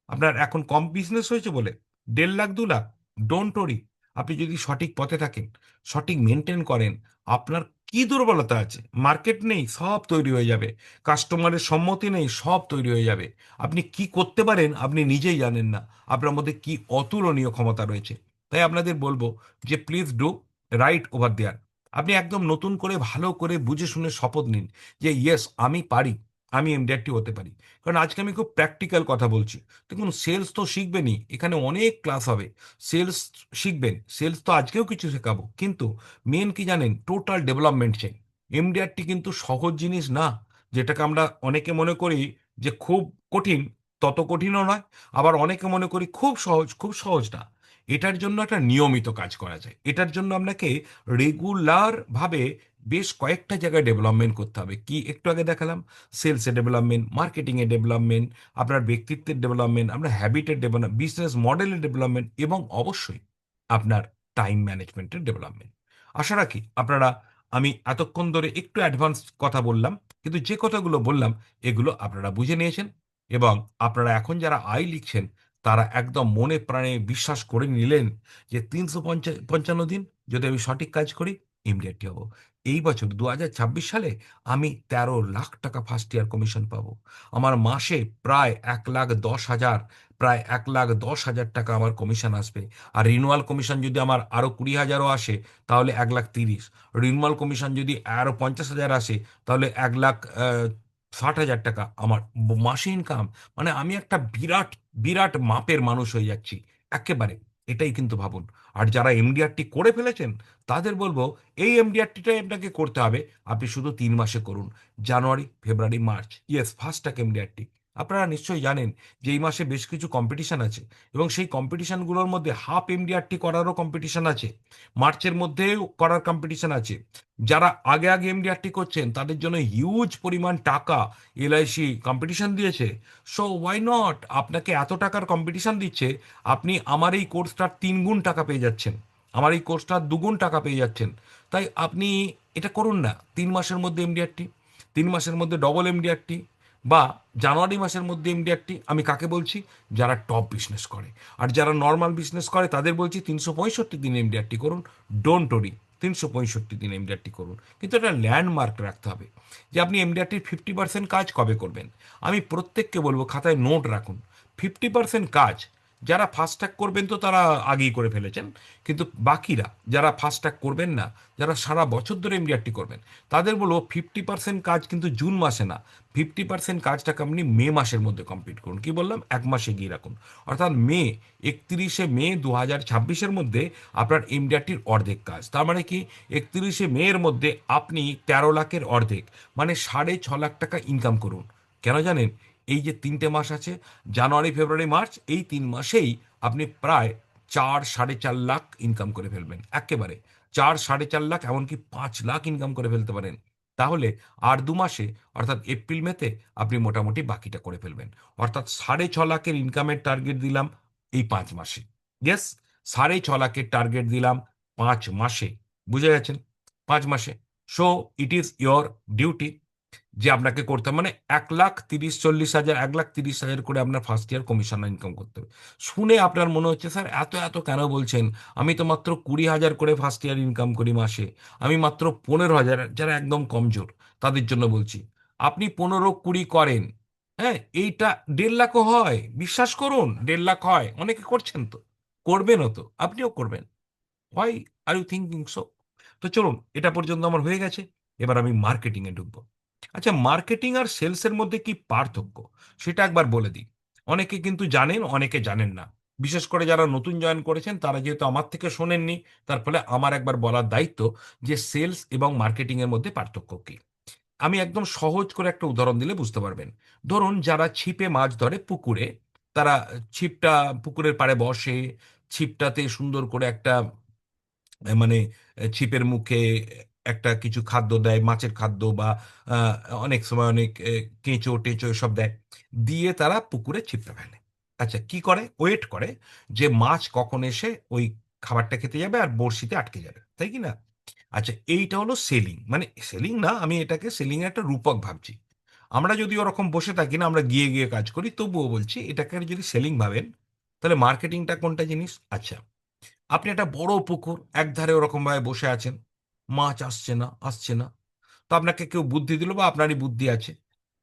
আপনার এখন কম বিজনেস হয়েছে বলে 1.5 লাখ 2 লাখ, ডোন্ট ওরি। আপনি যদি সঠিক পথে থাকেন, সঠিক মেনটেন করেন, আপনার কি দুর্বলতা আছে? মার্কেট নেই, সব তৈরি হয়ে যাবে। কাস্টমারের সম্মতি নেই, সব তৈরি হয়ে যাবে। আপনি কি করতে পারেন আপনি নিজেই জানেন না, আপনার মধ্যে কি অতুলনীয় ক্ষমতা রয়েছে। তাই আপনাদের বলবো যে please do write over there. আপনি একদম নতুন করে ভালো করে বুঝে শুনে শপথ নিন যে ইয়েস আমি পারি, আমি এমডিআরটি হতে পারি। কারণ আজকে আমি খুব প্র্যাকটিক্যাল কথা বলছি। দেখুন সেলস তো শিখবেনই, এখানে অনেক ক্লাস হবে। সেলস শিখবেন, সেলস তো আজকেও কিছু শেখাবো, কিন্তু মেন কি জানেন, টোটাল ডেভেলপমেন্ট চাই। এমডিআরটি কিন্তু সহজ জিনিস না, যেটাকে আমরা অনেকে মনে করি যে খুব কঠিন, তত কঠিনও নয়। আবার অনেকে মনে করি খুব সহজ, খুব সহজ না। এটার জন্য একটা নিয়মিত কাজ করা যায়, এটার জন্য আপনাকে রেগুলার ভাবে বেশ কয়েকটা জায়গায় ডেভেলপমেন্ট করতে হবে। কি একটু আগে দেখালাম, সেলসে ডেভেলপমেন্ট, মার্কেটিংয়ে ডেভেলপমেন্ট, আপনার ব্যক্তিত্বের ডেভেলপমেন্ট, আপনার হ্যাবিটের ডেভেলপমেন্ট, বিজনেস মডেলের ডেভেলপমেন্ট, এবং অবশ্যই আপনার টাইম ম্যানেজমেন্টের ডেভেলপমেন্ট। আশা রাখি আপনারা, আমি এতক্ষণ ধরে একটু অ্যাডভান্স কথা বললাম, কিন্তু যে কথাগুলো বললাম এগুলো আপনারা বুঝে নিয়েছেন, এবং আপনারা এখন যারা আই লিখছেন তারা একদম মনে প্রাণে বিশ্বাস করে নিলেন যে 355 দিন যদি আমি সঠিক কাজ করি ইমিডিয়েটলি হব। এই বছর 2026 সালে আমি 13 লাখ টাকা ফার্স্ট ইয়ার কমিশন পাবো। আমার মাসে প্রায় 1,10,000, প্রায় 1,10,000 টাকা আমার কমিশন আসবে। আর রিনুয়াল কমিশন যদি আমার আরো 20,000ও আসে, তাহলে 1,30,000। রিনুয়াল কমিশন যদি আরো 50,000 আসে, তাহলে 1,60,000 টাকা আমার মাসে ইনকাম। মানে আমি একটা বিরাট বিরাট মাপের মানুষ হয়ে যাচ্ছি একেবারে। এটাই কিন্তু ভাবুন। আর যারা এমডিআরটি করে ফেলেছেন তাদের বলবো এই এমডিআরটিটাই আপনাকে করতে হবে। আপনি শুধু 3 মাসে করুন, জানুয়ারি, ফেব্রুয়ারি, মার্চ। Yes, fast track MDRT. আপনারা নিশ্চয়ই জানেন যে এই মাসে বেশ কিছু কম্পিটিশন আছে, এবং সেই কম্পিটিশনগুলোর মধ্যে হাফ এমডিআরটি করারও কম্পিটিশন আছে, মার্চের মধ্যেও করার কম্পিটিশন আছে। যারা আগে আগে এমডিআরটি করছেন তাদের জন্য হিউজ পরিমাণ টাকা এলআইসি কম্পিটিশন দিয়েছে। সো ওয়াই নট, আপনাকে এত টাকার কম্পিটিশন দিচ্ছে, আপনি আমার এই কোর্সটার 3 গুণ টাকা পেয়ে যাচ্ছেন, আমার এই কোর্সটার 2 গুণ টাকা পেয়ে যাচ্ছেন। তাই আপনি এটা করুন না, 3 মাসের মধ্যে এমডিআরটি, 3 মাসের মধ্যে ডবল এমডিআরটি, বা জানুয়ারি মাসের মধ্যে এমডিআরটি। আমি কাকে বলছি? যারা টপ বিজনেস করে। আর যারা নর্মাল বিজনেস করে তাদের বলছি 365 দিন এমডিআরটি করুন। ডোন্ট ওরি, 365 দিন এমডিআরটি করুন, কিন্তু একটা ল্যান্ডমার্ক রাখতে হবে যে আপনি এমডিআরটির 50% কাজ কবে করবেন। আমি প্রত্যেককে বলবো খাতায় নোট রাখুন। 50% কাজ যারা ফাস্ট্যাগ করবেন তো তারা আগেই করে ফেলেছেন, কিন্তু বাকিরা যারা ফাস্ট্যাগ করবেন না, যারা সারা বছর ধরে এমডিআরটি করবেন, তাদের বলবো 50% কাজ কিন্তু জুন মাসে না, 50% কাজটাকে আপনি মে মাসের মধ্যে কমপ্লিট করুন। কি বললাম? 1 মাসে গিয়ে রাখুন। অর্থাৎ 31শে মে 2026-এর মধ্যে আপনার এমডিআরটির অর্ধেক কাজ। তার মানে কি, 31শে মে এর মধ্যে আপনি 13 লাখের অর্ধেক, মানে 6.5 লাখ টাকা ইনকাম করুন। কেন জানেন? এই যে 3টে মাস আছে, জানুয়ারি, ফেব্রুয়ারি, মার্চ, এই 3 মাসেই আপনি প্রায় 4-4.5 লাখ ইনকাম করে ফেলবেন একেবারে। 4-4.5 লাখ, এমনকি 5 লাখ ইনকাম করে ফেলতে পারেন। তাহলে আর 2 মাসে, অর্থাৎ এপ্রিল মেতে আপনি মোটামুটি বাকিটা করে ফেলবেন। অর্থাৎ 6.5 লাখের ইনকামের টার্গেট দিলাম এই 5 মাসে। ইয়েস, 6.5 লাখের টার্গেট দিলাম 5 মাসে। বুঝে গেছেন? 5 মাসে। So it is your duty যে আপনাকে করতে হবে, মানে 1,30,40,000, 1,30,000 করে আপনার ফার্স্ট ইয়ার কমিশন ইনকাম করতে হবে। শুনে আপনার মনে হচ্ছে স্যার এত এত কেন বলছেন, আমি তো মাত্র 20,000 করে ফার্স্ট ইয়ার ইনকাম করি মাসে, আমি মাত্র 15,000, যারা একদম কমজোর তাদের জন্য বলছি। আপনি 15-20 করেন, হ্যাঁ, এইটা 1.5 লাখও হয়, বিশ্বাস করুন, 1.5 লাখ হয়, অনেকে করছেন তো, করবেনও তো, আপনিও করবেন। Why are you thinking so? তো চলুন, এটা পর্যন্ত আমার হয়ে গেছে। এবার আমি মার্কেটিংয়ে ঢুকবো। আচ্ছা, মার্কেটিং আর সেলসের মধ্যে কি পার্থক্য সেটা একবার বলে দিই। অনেকে কিন্তু জানেন, অনেকে জানেন না। বিশেষ করে যারা নতুন জয়েন করেছেন তারা যেহেতু আমার থেকে শোনেননি, তার ফলে আমার একবার বলার দায়িত্ব যে সেলস এবং মার্কেটিং এর মধ্যে পার্থক্য কি। আমি একদম সহজ করে একটা উদাহরণ দিলে বুঝতে পারবেন। ধরুন যারা ছিপে মাছ ধরে পুকুরে, তারা ছিপটা পুকুরের পাড়ে বসে, ছিপটাতে সুন্দর করে একটা মানে ছিপের মুখে একটা কিছু খাদ্য দেয়, মাছের খাদ্য বা আহ, অনেক সময় অনেক কেঁচো টেঁচো এসব দেয়, দিয়ে তারা পুকুরে ছিপটা ফেলে। আচ্ছা, কি করে? ওয়েট করে যে মাছ কখন এসে ওই খাবারটা খেতে যাবে আর বড়শিতে আটকে যাবে, তাই কি না? আচ্ছা, এইটা হলো সেলিং। মানে সেলিং না, আমি এটাকে সেলিং এর একটা রূপক ভাবছি। আমরা যদি ওরকম বসে থাকি না, আমরা গিয়ে গিয়ে কাজ করি, তবুও বলছি এটাকে যদি সেলিং ভাবেন, তাহলে মার্কেটিংটা কোনটা জিনিস? আচ্ছা, আপনি একটা বড় পুকুর একধারে ওরকম ভাবে বসে আছেন, মাছ আসছে না আসছে না, তো আপনাকে কেউ বুদ্ধি দিল বা আপনারই বুদ্ধি আছে,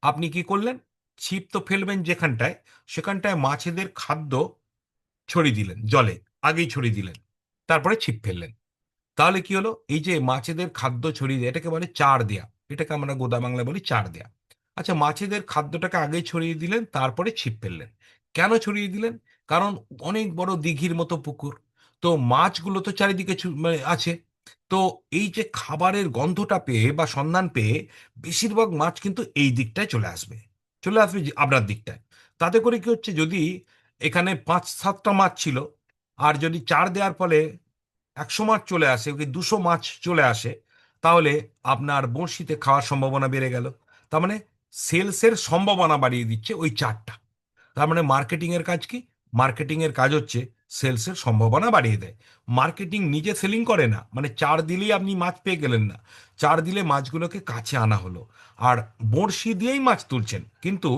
আপনি কি করলেন? ছিপ তো ফেলবেন যেখানটায়, সেখানটায় মাছেদের খাদ্য ছড়িয়ে দিলেন জলে, আগেই ছড়িয়ে দিলেন, তারপরে ছিপ ফেললেন। তাহলে কি হলো? এই যে মাছেদের খাদ্য ছড়িয়ে দেয়, এটাকে বলে চার দেয়া, এটাকে আমরা গোদা বাংলায় বলি চার দেয়া। আচ্ছা, মাছেদের খাদ্যটাকে আগেই ছড়িয়ে দিলেন, তারপরে ছিপ ফেললেন। কেন ছড়িয়ে দিলেন? কারণ অনেক বড় দিঘির মতো পুকুর, তো মাছগুলো তো চারিদিকে মানে আছে। তো এই যে খাবারের গন্ধটা পেয়ে বা সন্ধান পেয়ে বেশিরভাগ মাছ কিন্তু এই দিকটায় চলে আসবে, চলে আসবে যে আপনার দিকটায়। তাতে করে কি হচ্ছে, যদি এখানে 5-7টা মাছ ছিল, আর যদি চার দেওয়ার ফলে 100 মাছ চলে আসে, ওকে 200 মাছ চলে আসে, তাহলে আপনার বড়শিতে খাওয়ার সম্ভাবনা বেড়ে গেল। তার মানে সেলসের সম্ভাবনা বাড়িয়ে দিচ্ছে ওই চারটা। তার মানে মার্কেটিং এর কাজ কি? মার্কেটিং এর কাজ হচ্ছে সেলসের সম্ভাবনা বাড়িয়ে দেয়। মার্কেটিং নিজে সেলিং করে না, মানে চার দিলেই আপনি মাছ পেয়ে গেলেন না, চার দিলে মাছগুলোকে কাছে আনা হলো। আর বড়শি দিয়েই মাছ তুলছেন, কিন্তু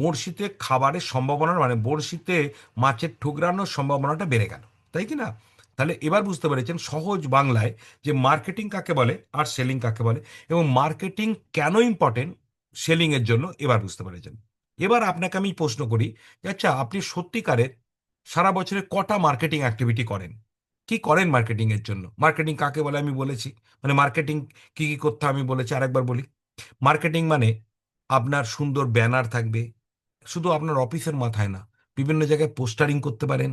বড়শিতে খাবারের সম্ভাবনা, মানে বড়শিতে মাছের ঠুকরানোর সম্ভাবনাটা বেড়ে গেল, তাই কি না? তাহলে এবার বুঝতে পেরেছেন সহজ বাংলায় যে মার্কেটিং কাকে বলে আর সেলিং কাকে বলে, এবং মার্কেটিং কেন ইম্পর্টেন্ট সেলিং এর জন্য এবার বুঝতে পেরেছেন। এবার আপনাকে আমি প্রশ্ন করি যে আচ্ছা, আপনি সত্যিকারের সারা বছরে কটা মার্কেটিং অ্যাক্টিভিটি করেন? কি করেন মার্কেটিং এর জন্য? মার্কেটিং কাকে বলে আমি বলেছি, মানে মার্কেটিং কি কি করতে হয় আমি বলেছি, আরেকবার বলি। মার্কেটিং মানে আপনার সুন্দর ব্যানার থাকবে, শুধু আপনার অফিসের মাথায় না, বিভিন্ন জায়গায় পোস্টারিং করতে পারেন,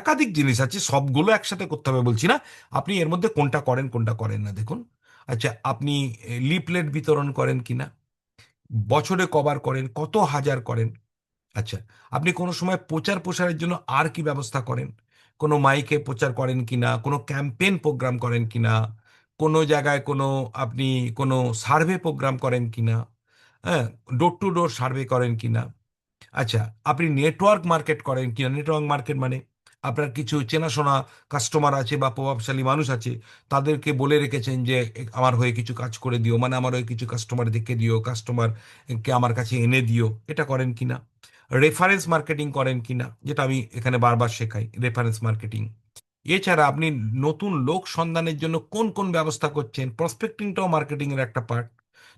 একাধিক জিনিস আছে, সবগুলো একসাথে করতে হবে বলছি না। আপনি এর মধ্যে কোনটা করেন কোনটা করেন না দেখুন। আচ্ছা, আপনি লিফলেট বিতরণ করেন কিনা, বছরে কবার করেন, কত হাজার করেন। আচ্ছা, আপনি কোনো সময় প্রচার প্রসারের জন্য আর কি ব্যবস্থা করেন, কোনো মাইকে প্রচার করেন কিনা, কোনো ক্যাম্পেইন প্রোগ্রাম করেন কিনা, কোনো জায়গায় কোনো আপনি কোনো সার্ভে প্রোগ্রাম করেন কিনা, হ্যাঁ, ডোর টু ডোর সার্ভে করেন কিনা। আচ্ছা, আপনি নেটওয়ার্ক মার্কেট করেন কিনা। নেটওয়ার্ক মার্কেট মানে আপনার কিছু চেনাশোনা কাস্টমার আছে বা প্রভাবশালী মানুষ আছে, তাদেরকে বলে রেখেছেন যে আমার হয়ে কিছু কাজ করে দিও, মানে আমার হয়ে কিছু কাস্টমার দেখে দিও, কাস্টমারকে আমার কাছে এনে দিও, এটা করেন কিনা। রেফারেন্স মার্কেটিং করেন কিনা, যেটা আমি এখানে বারবার শেখাই, রেফারেন্স মার্কেটিং। এছাড়া আপনি নতুন লোক সন্ধানের জন্য কোন কোন ব্যবস্থা করছেন, প্রসপেক্টিংটাও মার্কেটিং এর একটা পার্ট।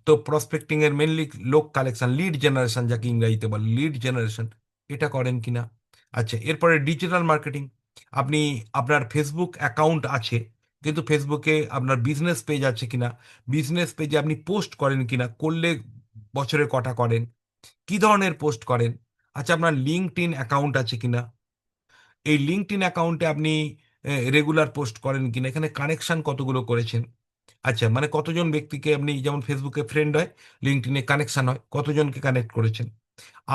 তো প্রসপেক্টিং এর মেনলি লোক কালেকশন, লিড জেনারেশন যাকে ইংরেজিতে বলে, লিড জেনারেশন, এটা করেন কিনা। আচ্ছা, এরপরে ডিজিটাল মার্কেটিং। আপনি, আপনার ফেসবুক অ্যাকাউন্ট আছে, কিন্তু ফেসবুকে আপনার বিজনেস পেজ আছে কিনা, বিজনেস পেজে আপনি পোস্ট করেন কিনা, করলে বছরে কটা করেন, কি ধরনের পোস্ট করেন। আচ্ছা, আপনার লিঙ্কড ইন অ্যাকাউন্ট আছে কিনা, এই লিঙ্কড ইন অ্যাকাউন্টে আপনি রেগুলার পোস্ট করেন কিনা, এখানে কানেকশন কতগুলো করেছেন। আচ্ছা, মানে কতজন ব্যক্তিকে আপনি, যেমন ফেসবুকে ফ্রেন্ড হয়, লিঙ্কড ইনে কানেকশন হয়, কতজনকে কানেক্ট করেছেন,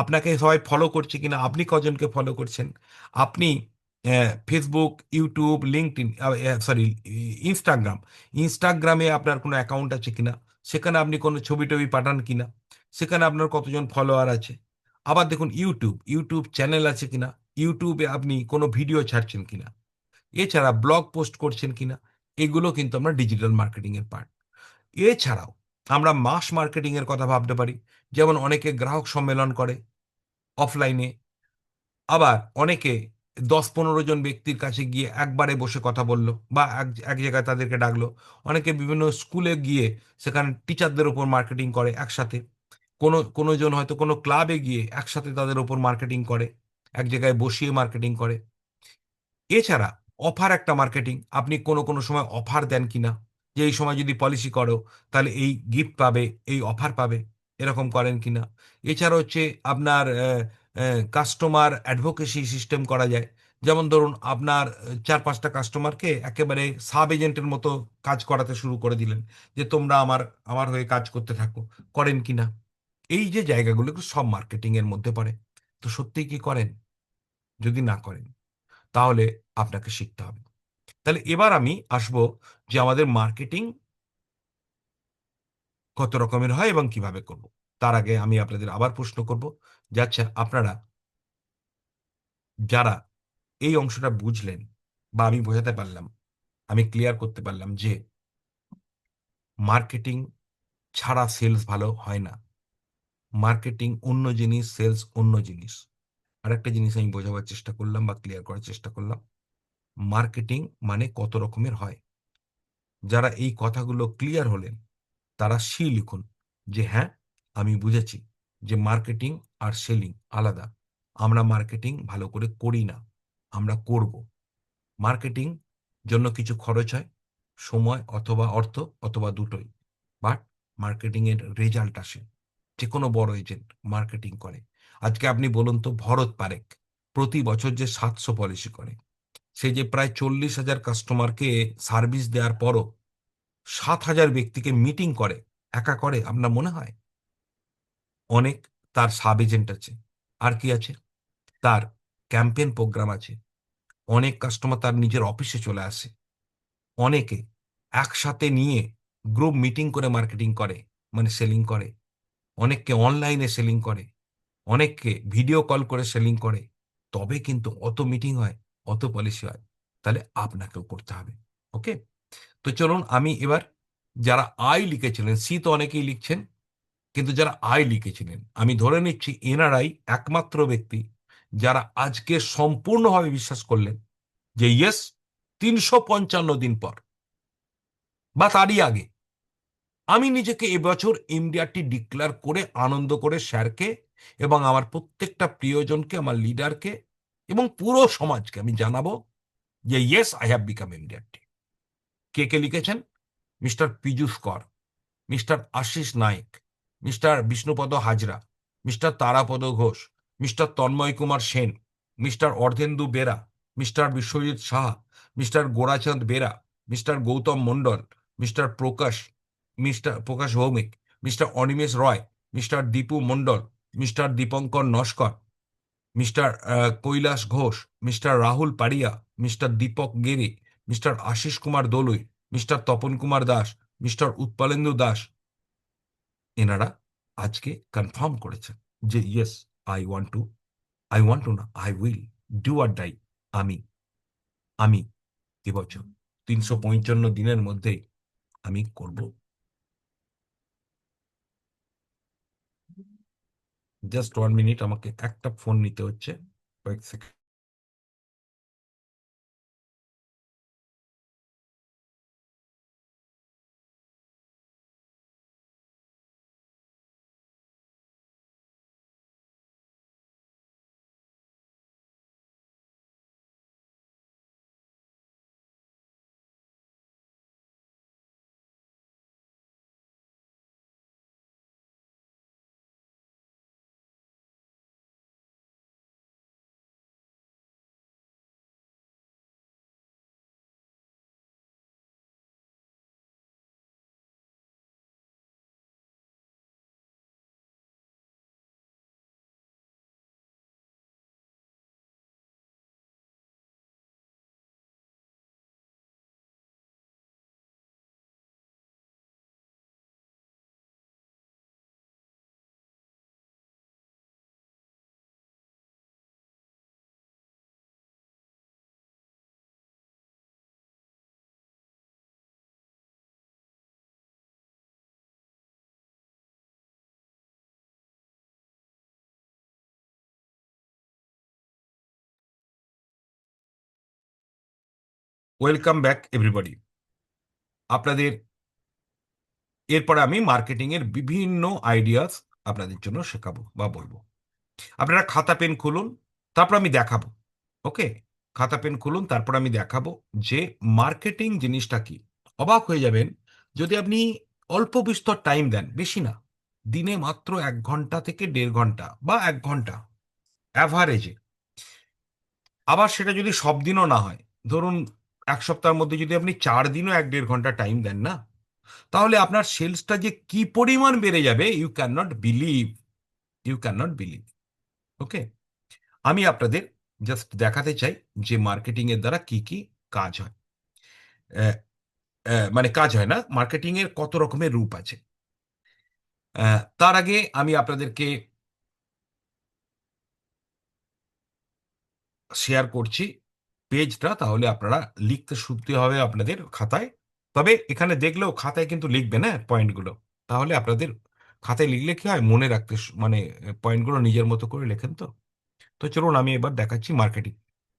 আপনাকে সবাই ফলো করছে কিনা, আপনি কজনকে ফলো করছেন। আপনি Facebook, YouTube, linked in, sorry, Instagram, ইনস্টাগ্রামে আপনার কোনো অ্যাকাউন্ট আছে কিনা, সেখানে আপনি কোনো ছবি টবি পাঠান কিনা, সেখানে আপনার কতজন ফলোয়ার আছে। আবার দেখুন ইউটিউব, ইউটিউব চ্যানেল আছে কিনা, ইউটিউবে আপনি কোনো ভিডিও ছাড়ছেন কিনা, এছাড়া ব্লগ পোস্ট করছেন কিনা। এগুলো কিন্তু আমরা ডিজিটাল মার্কেটিং এর পার্ট। এছাড়াও আমরা মাস মার্কেটিং এর কথা ভাবতে পারি। যেমন অনেকে গ্রাহক সম্মেলন করে অফলাইনে, আবার অনেকে 10-15 জন ব্যক্তির কাছে গিয়ে একবারে বসে কথা বললো, বা এক এক জায়গায় তাদেরকে ডাকলো। অনেকে বিভিন্ন স্কুলে গিয়ে সেখানে টিচারদের ওপর মার্কেটিং করে একসাথে। কোনো কোনো জন হয়তো কোনো ক্লাবে গিয়ে একসাথে তাদের ওপর মার্কেটিং করে, এক জায়গায় বসিয়ে মার্কেটিং করে। এছাড়া অফার একটা মার্কেটিং, আপনি কোনো কোনো সময় অফার দেন কিনা, যে এই সময় যদি পলিসি করো তাহলে এই গিফট পাবে, এই অফার পাবে, এরকম করেন কিনা। এছাড়া হচ্ছে আপনার কাস্টমার অ্যাডভোকেসি সিস্টেম করা যায়। যেমন ধরুন আপনার 4-5টা কাস্টমারকে একেবারে সাব এজেন্টের মতো কাজ করাতে শুরু করে দিলেন, যে তোমরা আমার আমার হয়ে কাজ করতে থাকো, করেন কিনা। এই যে জায়গাগুলো এগুলো সব মার্কেটিং এর মধ্যে পড়ে। তো সত্যিই কি করেন? যদি না করেন, তাহলে আপনাকে শিখতে হবে। তাহলে এবার আমি আসব যে আমাদের মার্কেটিং কত রকমের হয় এবং কিভাবে করব। তার আগে আমি আপনাদের আবার প্রশ্ন করব যে আচ্ছা, আপনারা যারা এই অংশটা বুঝলেন, বা আমি বোঝাতে পারলাম, আমি ক্লিয়ার করতে পারলাম যে মার্কেটিং ছাড়া সেলস ভালো হয় না। মার্কেটিং অন্য জিনিস, সেলস অন্য জিনিস। আরেকটা জিনিস আমি বোঝাবার চেষ্টা করলাম বা ক্লিয়ার করার চেষ্টা করলাম, মার্কেটিং মানে কত রকমের হয়। যারা এই কথাগুলো ক্লিয়ার হলেন, তারা সি লিখুন যে হ্যাঁ, আমি বুঝেছি যে মার্কেটিং আর সেলিং আলাদা। আমরা মার্কেটিং ভালো করে করি না, আমরা করব। মার্কেটিং জন্য কিছু খরচ হয়, সময় অথবা অর্থ অথবা দুটোই। বাট মার্কেটিং এর রেজাল্ট আসে। যে কোনো বড় এজেন্ট মার্কেটিং করে। আজকে আপনি বলুন তো, ভরত পারেখ প্রতি বছর যে 700 পলিসি করে, সে যে প্রায় 40,000 কাস্টমারকে সার্ভিস দেওয়ার পরও 7,000 ব্যক্তিকে মিটিং করে, একা করে আপনার মনে হয়? অনেক তার সাব এজেন্ট আছে, আর কি আছে, তার ক্যাম্পেইন প্রোগ্রাম আছে, অনেক কাস্টমার তার নিজের অফিসে চলে আসে, অনেকে একসাথে নিয়ে গ্রুপ মিটিং করে মার্কেটিং করে, মানে সেলিং করে, অনেককে অনলাইনে সেলিং করে, অনেককে ভিডিও কল করে সেলিং করে। তবে কিন্তু অত মিটিং হয়, অত পলিসি হয়। তাহলে আপনাকেও করতে হবে। ওকে। তো চলুন আমি এবার, যারা আই লিখেছিলেন, সি তো অনেকেই লিখছেন, কিন্তু যারা আই লিখেছিলেন, আমি ধরে নিচ্ছি এনারাই একমাত্র ব্যক্তি যারা আজকে সম্পূর্ণভাবে বিশ্বাস করলেন যে ইয়েস, 355 দিন পর বা তারই আগে আমি নিজেকে এবছর এমডিআরটি ডিক্লেয়ার করে আনন্দ করে স্যারকে এবং আমার প্রত্যেকটা প্রিয়জনকে, আমার লিডারকে এবং পুরো সমাজকে আমি জানাবো যে yes, I have become MDRT. কে কে লিখেছেন? Mister Piyush Kar, mister Ashis Nayek, mister Bishnupada Hazra, mister Tarapada Ghosh, mister Tanmay Kumar Sen, mister Ardhendu Bera, mister Biswajit Saha, mister Gorachand Bera, mister Gautam Mondal, mister Prakash Bhowmik, mister Animesh Roy, mister Dipu Mondal, mister Dipankar Naskar, mister Kailash Ghosh, mister Rahul Paria, mister Dipak Gere, mister Ashis Kumar Dalui, mister Tapan Kumar Das, mister Utpalendu Das, এনারা আজকে কনফার্ম করেছেন যে ইয়েস, আই ওয়ান্ট টু, না, I will do R die. আমি আমি এবছর 355 দিনের মধ্যে আমি করব। জাস্ট 1 মিনিট, আমাকে একটা ফোন নিতে হচ্ছে, কয়েক সেকেন্ড। Welcome back everybody. আপনাদের এরপরে আমি মার্কেটিং এর বিভিন্ন আইডিয়াস আপনাদের জন্য শেখাবো বা বলবো। আপনারা খাতা পেন খুলুন, তারপর আমি দেখাবো। ওকে, খাতা পেন খুলুন, তারপর আমি দেখাবো যে মার্কেটিং জিনিসটা কি। অবাক হয়ে যাবেন যদি আপনি অল্প বিস্তর টাইম দেন, বেশি না, দিনে মাত্র 1 ঘন্টা থেকে 1.5 ঘন্টা বা 1 ঘন্টা অ্যাভারেজে। আবার সেটা যদি সব দিনও না হয়, ধরুন 1 সপ্তাহের মধ্যে যদি আপনি 4 দিনও 1-1.5 ঘন্টা টাইম দেন না, তাহলে আপনার সেলসটা যে কি পরিমাণ বেড়ে যাবে, you can not believe, you can not believe. Okay, আমি আপনাদের জাস্ট দেখাতে চাই যে মার্কেটিং এর দ্বারা কি কি কাজ হয়। আহ, মানে কাজ হয় না, মার্কেটিং এর কত রকমের রূপ আছে। তার আগে আমি আপনাদেরকে শেয়ার করছি পেজটা, তাহলে আপনারা লিখতে সুবিধে হবে আপনাদের খাতায়। তবে এখানে দেখলেও খাতায় কিন্তু লিখবে না পয়েন্টগুলো, তাহলে আপনাদের খাতায় লিখলে কি হয়, মনে রাখতে মানে পয়েন্টগুলো নিজের মতো করে লেখেন তো। তো চলুন আমি এবার দেখাচ্ছি মার্কেটিং।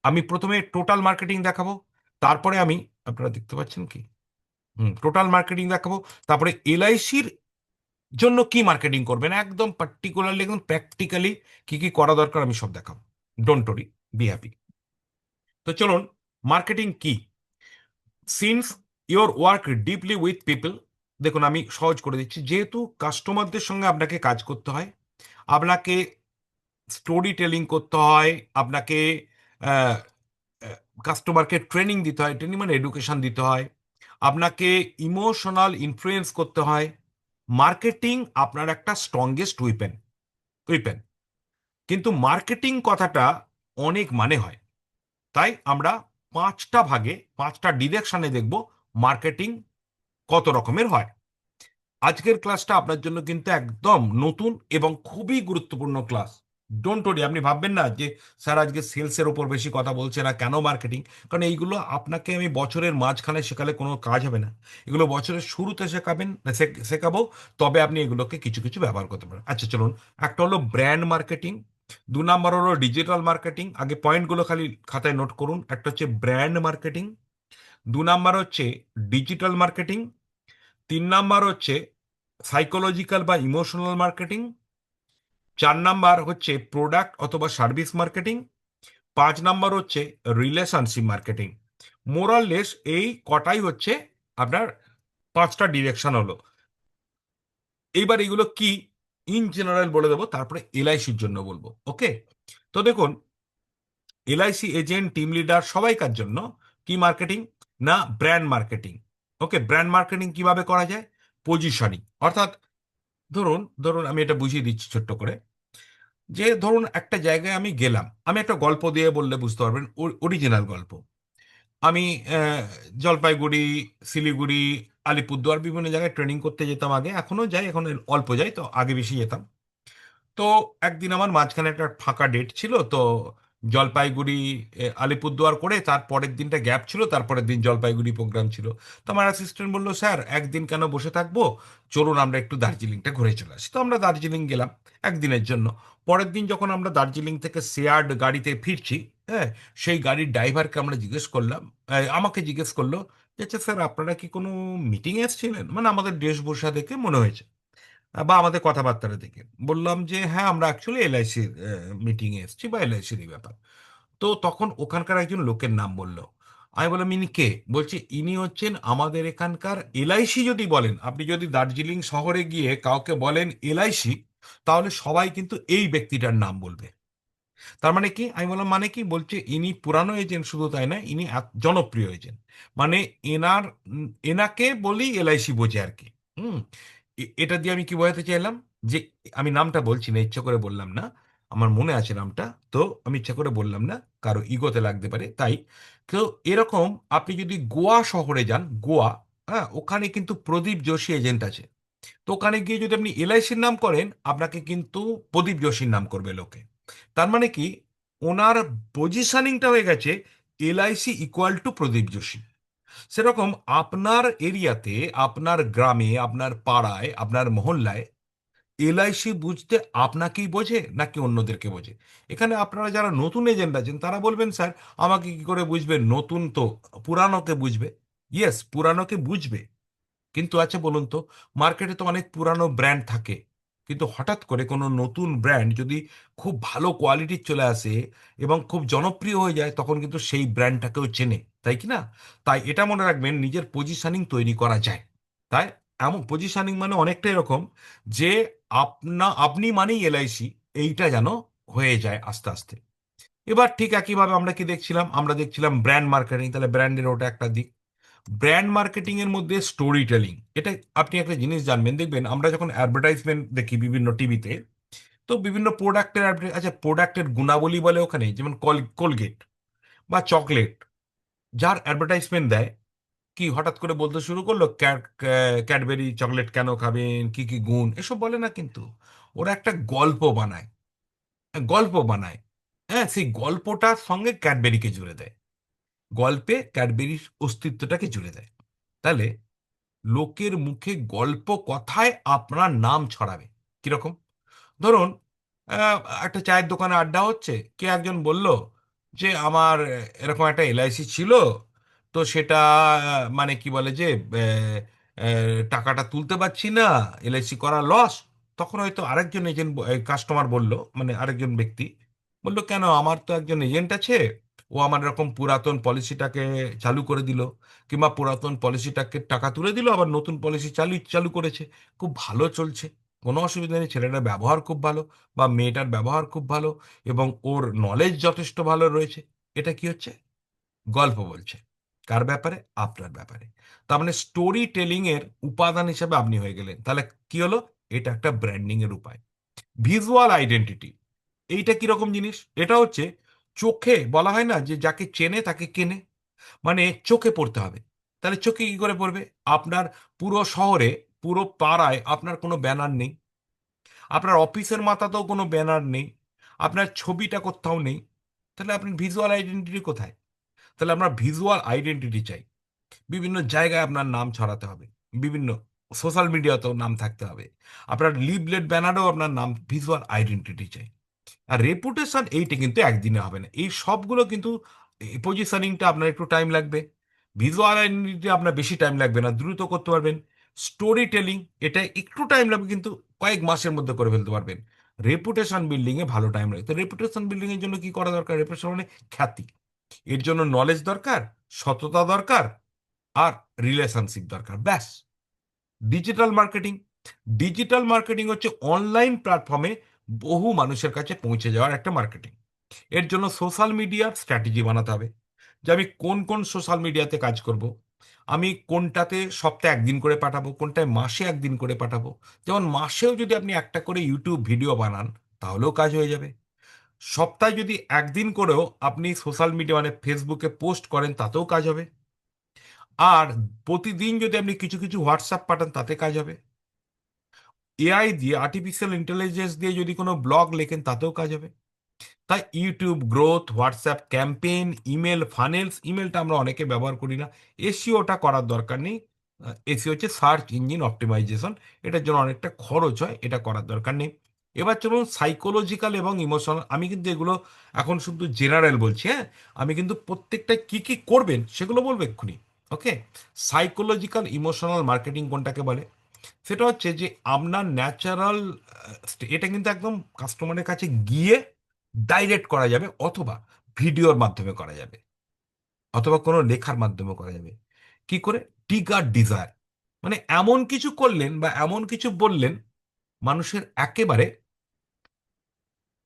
আমি প্রথমে টোটাল মার্কেটিং দেখাবো, তারপরে আমি, আপনারা দেখতে পাচ্ছেন কি, টোটাল মার্কেটিং দেখাবো, তারপরে এলআইসির জন্য কি মার্কেটিং করবেন একদম পার্টিকুলারলি, একদম প্র্যাকটিক্যালি কি কি করা দরকার আমি সব দেখাবো। Don't worry, be happy. তো চলুন, মার্কেটিং কি। Since your work deeply with people, দেখুন আমি সহজ করে দিচ্ছি, যেহেতু কাস্টমারদের সঙ্গে আপনাকে কাজ করতে হয়, আপনাকে স্টোরি টেলিং করতে হয়, আপনাকে কাস্টমারকে ট্রেনিং দিতে হয়, ট্রেনিং মানে এডুকেশন দিতে হয়, আপনাকে ইমোশনাল ইনফ্লুয়েন্স করতে হয়। মার্কেটিং আপনার একটা স্ট্রংগেস্ট উইপেন। কিন্তু মার্কেটিং কথাটা অনেক মানে হয়, তাই আমরা 5টা ভাগে, 5টা ডিরেকশনে দেখব মার্কেটিং কত রকমের হয়। আজকের ক্লাসটা আপনার জন্য কিন্তু একদম নতুন এবং খুবই গুরুত্বপূর্ণ ক্লাস। ডোন্ট ওরি, আপনি ভাববেন না যে স্যার আজকে সেলসের ওপর বেশি কথা বলছে না কেন, মার্কেটিং। কারণ এইগুলো আপনাকে আমি বছরের মাঝখানে শেখালে কোনো কাজ হবে না, এগুলো বছরের শুরুতে শেখাবো, তবে আপনি এগুলোকে কিছু কিছু ব্যবহার করতে পারেন। আচ্ছা চলুন, একটা হলো ব্র্যান্ড মার্কেটিং, 2 নম্বর হলো ডিজিটাল মার্কেটিং। আগে পয়েন্টগুলো খালি খাতায় নোট করুন। একটা হচ্ছে ব্র্যান্ড মার্কেটিং, 2 নম্বর হচ্ছে ডিজিটাল মার্কেটিং, 3 নম্বর হচ্ছে সাইকোলজিক্যাল বা ইমোশনাল মার্কেটিং, 4 নম্বর হচ্ছে প্রোডাক্ট অথবা সার্ভিস মার্কেটিং, 5 নম্বর হচ্ছে রিলেশনশিপ মার্কেটিং। মোরাললেস এই কটাই হচ্ছে আপনার 5টা ডিরেকশন হলো। এইবার এগুলো কি ইন জেনারেল বলে দেবো, তারপরে এলআইসির জন্য বলবো। ওকে, তো দেখুন, এলআইসি এজেন্ট, টিম লিডার সবাইকার জন্য কি মার্কেটিং? না ব্র্যান্ড মার্কেটিং। ওকে, ব্র্যান্ড মার্কেটিং কিভাবে করা যায়? পজিশনিং। অর্থাৎ ধরুন ধরুন আমি এটা বুঝিয়ে দিচ্ছি ছোট্ট করে, যে ধরুন একটা জায়গায় আমি গেলাম, আমি একটা গল্প দিয়ে বললে বুঝতে পারবেন, অরিজিনাল গল্প। আমি জলপাইগুড়ি, শিলিগুড়ি, আলিপুরদুয়ার বিভিন্ন জায়গায় ট্রেনিং করতে যেতাম আগে, এখনো যাই, এখন অল্প যাই, তো আগে বেশি যেতাম। তো একদিন আমার মাঝখানে একটা ফাঁকা ডেট ছিল, তো জলপাইগুড়ি আলিপুরদুয়ার করে তার পরের দিনটা গ্যাপ ছিল, তারপরের দিন জলপাইগুড়ি প্রোগ্রাম ছিল। তো আমার অ্যাসিস্ট্যান্ট বললো, স্যার একদিন কেন বসে থাকবো, চলুন আমরা একটু দার্জিলিংটা ঘুরে চলে আসি। তো আমরা দার্জিলিং গেলাম একদিনের জন্য। পরের দিন যখন আমরা দার্জিলিং থেকে শেয়ার্ড গাড়িতে ফিরছি, হ্যাঁ, সেই গাড়ির ড্রাইভারকে আমরা জিজ্ঞেস করলাম, আমাকে জিজ্ঞেস করলো যে আচ্ছা স্যার আপনারা কি কোনো মিটিং এসেছিলেন, মানে আমাদের বেশভূষা দেখে মনে হয়েছে বা আমাদের কথাবার্তা দেখে। বললাম যে হ্যাঁ আমরা অ্যাকচুয়ালি এলআইসির মিটিংয়ে এসেছি বা এলআইসির এই ব্যাপার। তো তখন ওখানকার একজন লোকের নাম বললো। আমি বললাম ইনি কে? বলছে ইনি হচ্ছেন আমাদের এখানকার এলআইসি। যদি বলেন, আপনি যদি দার্জিলিং শহরে গিয়ে কাউকে বলেন এলআইসি, তাহলে সবাই কিন্তু এই ব্যক্তিটার নাম বলবে। তার মানে কি? আমি বললাম মানে কি? বলছে ইনি পুরানো এজেন্ট, শুধু তাই না, ইনি জনপ্রিয় এজেন্ট। মানে এনার এনাকে বলি এলআইসি বোঝে আর কি। হুম। এটা দিয়ে আমি কি বোঝাতে চাইলাম, যে আমি নামটা বলছি না, ইচ্ছা করে বললাম না, আমার মনে আছে নামটা, তো আমি ইচ্ছা করে বললাম না, কারো ইগোতে লাগতে পারে তাই। তো এরকম আপনি যদি গোয়া শহরে যান, গোয়া, হ্যাঁ, ওখানে কিন্তু প্রদীপ যোশী এজেন্ট আছে। তো ওখানে গিয়ে যদি আপনি এলআইসির নাম করেন, আপনাকে কিন্তু প্রদীপ যোশীর নাম করবে লোকে। তার মানে কি? ওনার পজিশনিংটা হয়ে গেছে এলআইসি ইকুয়াল টু প্রদীপ যোশী। সেরকম আপনার এরিয়াতে, আপনার গ্রামে, আপনার পাড়ায়, আপনার মহল্লায় এলআইসি বুঝতে আপনাকেই বোঝে নাকি অন্যদেরকে বোঝে? এখানে আপনারা যারা নতুন এজেন্ট আছেন তারা বলবেন, স্যার আমাকে কি করে বুঝবে? নতুন তো পুরানোকে বুঝবে। ইয়েস, পুরানোকে বুঝবে। কিন্তু আচ্ছা বলুন তো, মার্কেটে তো অনেক পুরানো ব্র্যান্ড থাকে, কিন্তু হঠাৎ করে কোনো নতুন ব্র্যান্ড যদি খুব ভালো কোয়ালিটির চলে আসে এবং খুব জনপ্রিয় হয়ে যায়, তখন কিন্তু সেই ব্র্যান্ডটাকেও চেনে, তাই কি না? তাই এটা মনে রাখবেন, নিজের পজিশনিং তৈরি করা যায়। তাই এমন পজিশনিং মানে অনেকটা এরকম, যে আপনি মানেই এলআইসি, এইটা যেন হয়ে যায় আস্তে আস্তে। এবার ঠিক একইভাবে আমরা কি দেখছিলাম? আমরা দেখছিলাম ব্র্যান্ড মার্কেটিং, তাহলে ব্র্যান্ডের ওটা একটা দিক। ব্র্যান্ড মার্কেটিং এর মধ্যে স্টোরি টেলিং, এটা আপনি একটা জিনিস জানবেন, দেখবেন আমরা যখন অ্যাডভার্টাইজমেন্ট দেখি বিভিন্ন টিভিতে, তো বিভিন্ন প্রোডাক্টের আচ্ছা প্রোডাক্টের গুণাবলী বলে ওখানে, যেমন কোলগেট বা চকলেট, যার অ্যাডভার্টাইজমেন্ট দেয়, কি হঠাৎ করে বলতে শুরু করলো ক্যাডবেরি চকলেট কেন খাবেন, কি কি গুণ, এসব বলে না কিন্তু। ওরা একটা গল্প বানায়, গল্প বানায়। হ্যাঁ, সেই গল্পটার সঙ্গে ক্যাডবেরিকে জুড়ে দেয়, গল্পে ক্যাডবেরির অস্তিত্বটাকে জুড়ে দেয়। তাহলে লোকের মুখে গল্প কথায় আপনার নাম ছড়াবে। কিরকম? ধরুন আহ, একটা চায়ের দোকানে আড্ডা হচ্ছে, কে একজন বলল যে আমার এরকম একটা এলআইসি ছিল, তো সেটা মানে কি বলে যে টাকাটা তুলতে পারছি না, এলআইসি করা লস। তখন হয়তো আরেকজন এজেন্ট, কাস্টমার বলল, মানে আরেকজন ব্যক্তি বলল, কেন, আমার তো একজন এজেন্ট আছে, ও আমার এরকম পুরাতন পলিসিটাকে চালু করে দিল, কিংবা পুরাতন পলিসিটাকে টাকা তুলে দিল, আবার নতুন পলিসি চালু চালু করেছে, খুব ভালো চলছে, কোনো অসুবিধা নেই, ছেলেটার ব্যবহার খুব ভালো বা মেয়েটার ব্যবহার খুব ভালো, এবং ওর নলেজ যথেষ্ট ভালো রয়েছে। এটা কি হচ্ছে? গল্প বলছে। কার ব্যাপারে? আপনার ব্যাপারে। তার মানে স্টোরি টেলিং এর উপাদান হিসেবে আপনি হয়ে গেলেন। তাহলে কি হলো? এটা একটা ব্র্যান্ডিং এর উপায়। ভিজুয়াল আইডেন্টিটি, এইটা কিরকম জিনিস? এটা হচ্ছে চোখে, বলা হয় না যে যাকে চেনে তাকে কেনে, মানে চোখে পড়তে হবে। তাহলে চোখে কি করে পড়বে? আপনার পুরো শহরে, পুরো পাড়ায় আপনার কোনো ব্যানার নেই, আপনার অফিসের মাথাতেও কোনো ব্যানার নেই, আপনার ছবিটা কোথাও নেই, তাহলে আপনার ভিজুয়াল আইডেন্টিটি কোথায়? তাহলে আমরা ভিজুয়াল আইডেন্টিটি চাই। বিভিন্ন জায়গায় আপনার নাম ছড়াতে হবে, বিভিন্ন সোশ্যাল মিডিয়াতেও নাম থাকতে হবে, আপনার লিভলেট ব্যানারেও আপনার নাম, ভিজুয়াল আইডেন্টিটি চাই। আর রেপুটেশন, এইটা কিন্তু একদিনে হবে না, এই সবগুলো কিন্তু, পজিশনিংটা আপনার একটু টাইম লাগবে, ভিজুয়াল আইডেন্টিটি আপনার বেশি টাইম লাগবে না, দ্রুত করতে পারবেন। স্টোরি টেলিং, এটা একটু টাইম লাগবে, কিন্তু কয়েক মাসের মধ্যে করে ফেলতে পারবেন। রেপুটেশন বিল্ডিং এ ভালো টাইম লাগে। তো রেপুটেশন বিল্ডিং এর জন্য কি করা দরকার? রেপুটেশন মানে খ্যাতি, এর জন্য নলেজ দরকার, সততা দরকার, আর রিলেশনশিপ দরকার, ব্যাস। ডিজিটাল মার্কেটিং, ডিজিটাল মার্কেটিং হচ্ছে অনলাইন প্ল্যাটফর্মে বহু মানুষের কাছে পৌঁছে যাওয়ার একটা মার্কেটিং। এর জন্য সোশ্যাল মিডিয়ার স্ট্র্যাটেজি বানাতে হবে, যে আমি কোন কোন সোশ্যাল মিডিয়াতে কাজ করব, আমি কোনটাতে সপ্তাহে একদিন করে পাঠাবো, কোনটায় মাসে একদিন করে পাঠাবো। যেমন মাসেও যদি আপনি একটা করে ইউটিউব ভিডিও বানান, তাহলেও কাজ হয়ে যাবে। সপ্তাহে যদি একদিন করেও আপনি সোশ্যাল মিডিয়া মানে ফেসবুকে পোস্ট করেন, তাতেও কাজ হবে। আর প্রতিদিন যদি আপনি কিছু কিছু হোয়াটসঅ্যাপ পাঠান, তাতে কাজ হবে। এআই দিয়ে, আর্টিফিশিয়াল ইন্টেলিজেন্স দিয়ে যদি কোনো ব্লগ লেখেন, তাতেও কাজ হবে। তাই YouTube growth, WhatsApp campaign, email funnels, ইমেলটা আমরা অনেকে ব্যবহার করি না, এসিওটা করার দরকার নেই। এসিও হচ্ছে সার্চ ইঞ্জিন অপটিমাইজেশন, এটার জন্য অনেকটা খরচ হয়, এটা করার দরকার নেই। এবার চলুন সাইকোলজিক্যাল এবং ইমোশনাল, আমি কিন্তু এগুলো এখন শুধু জেনারেল বলছি, হ্যাঁ। আমি কিন্তু প্রত্যেকটা কি কি করবেন সেগুলো বলবো এক্ষুনি। ওকে। সাইকোলজিক্যাল ইমোশনাল মার্কেটিং কোনটাকে বলে? সেটা হচ্ছে যে আপনার ন্যাচারাল, এটা কিন্তু একদম কাস্টমারের কাছে গিয়ে ডাইরেক্ট করা যাবে, অথবা ভিডিওর মাধ্যমে করা যাবে, অথবা কোনো লেখার মাধ্যমে করা যাবে। কি করে? ট্রিগার ডিজায়ার, মানে এমন কিছু করলেন বা এমন কিছু বললেন, মানুষের একেবারে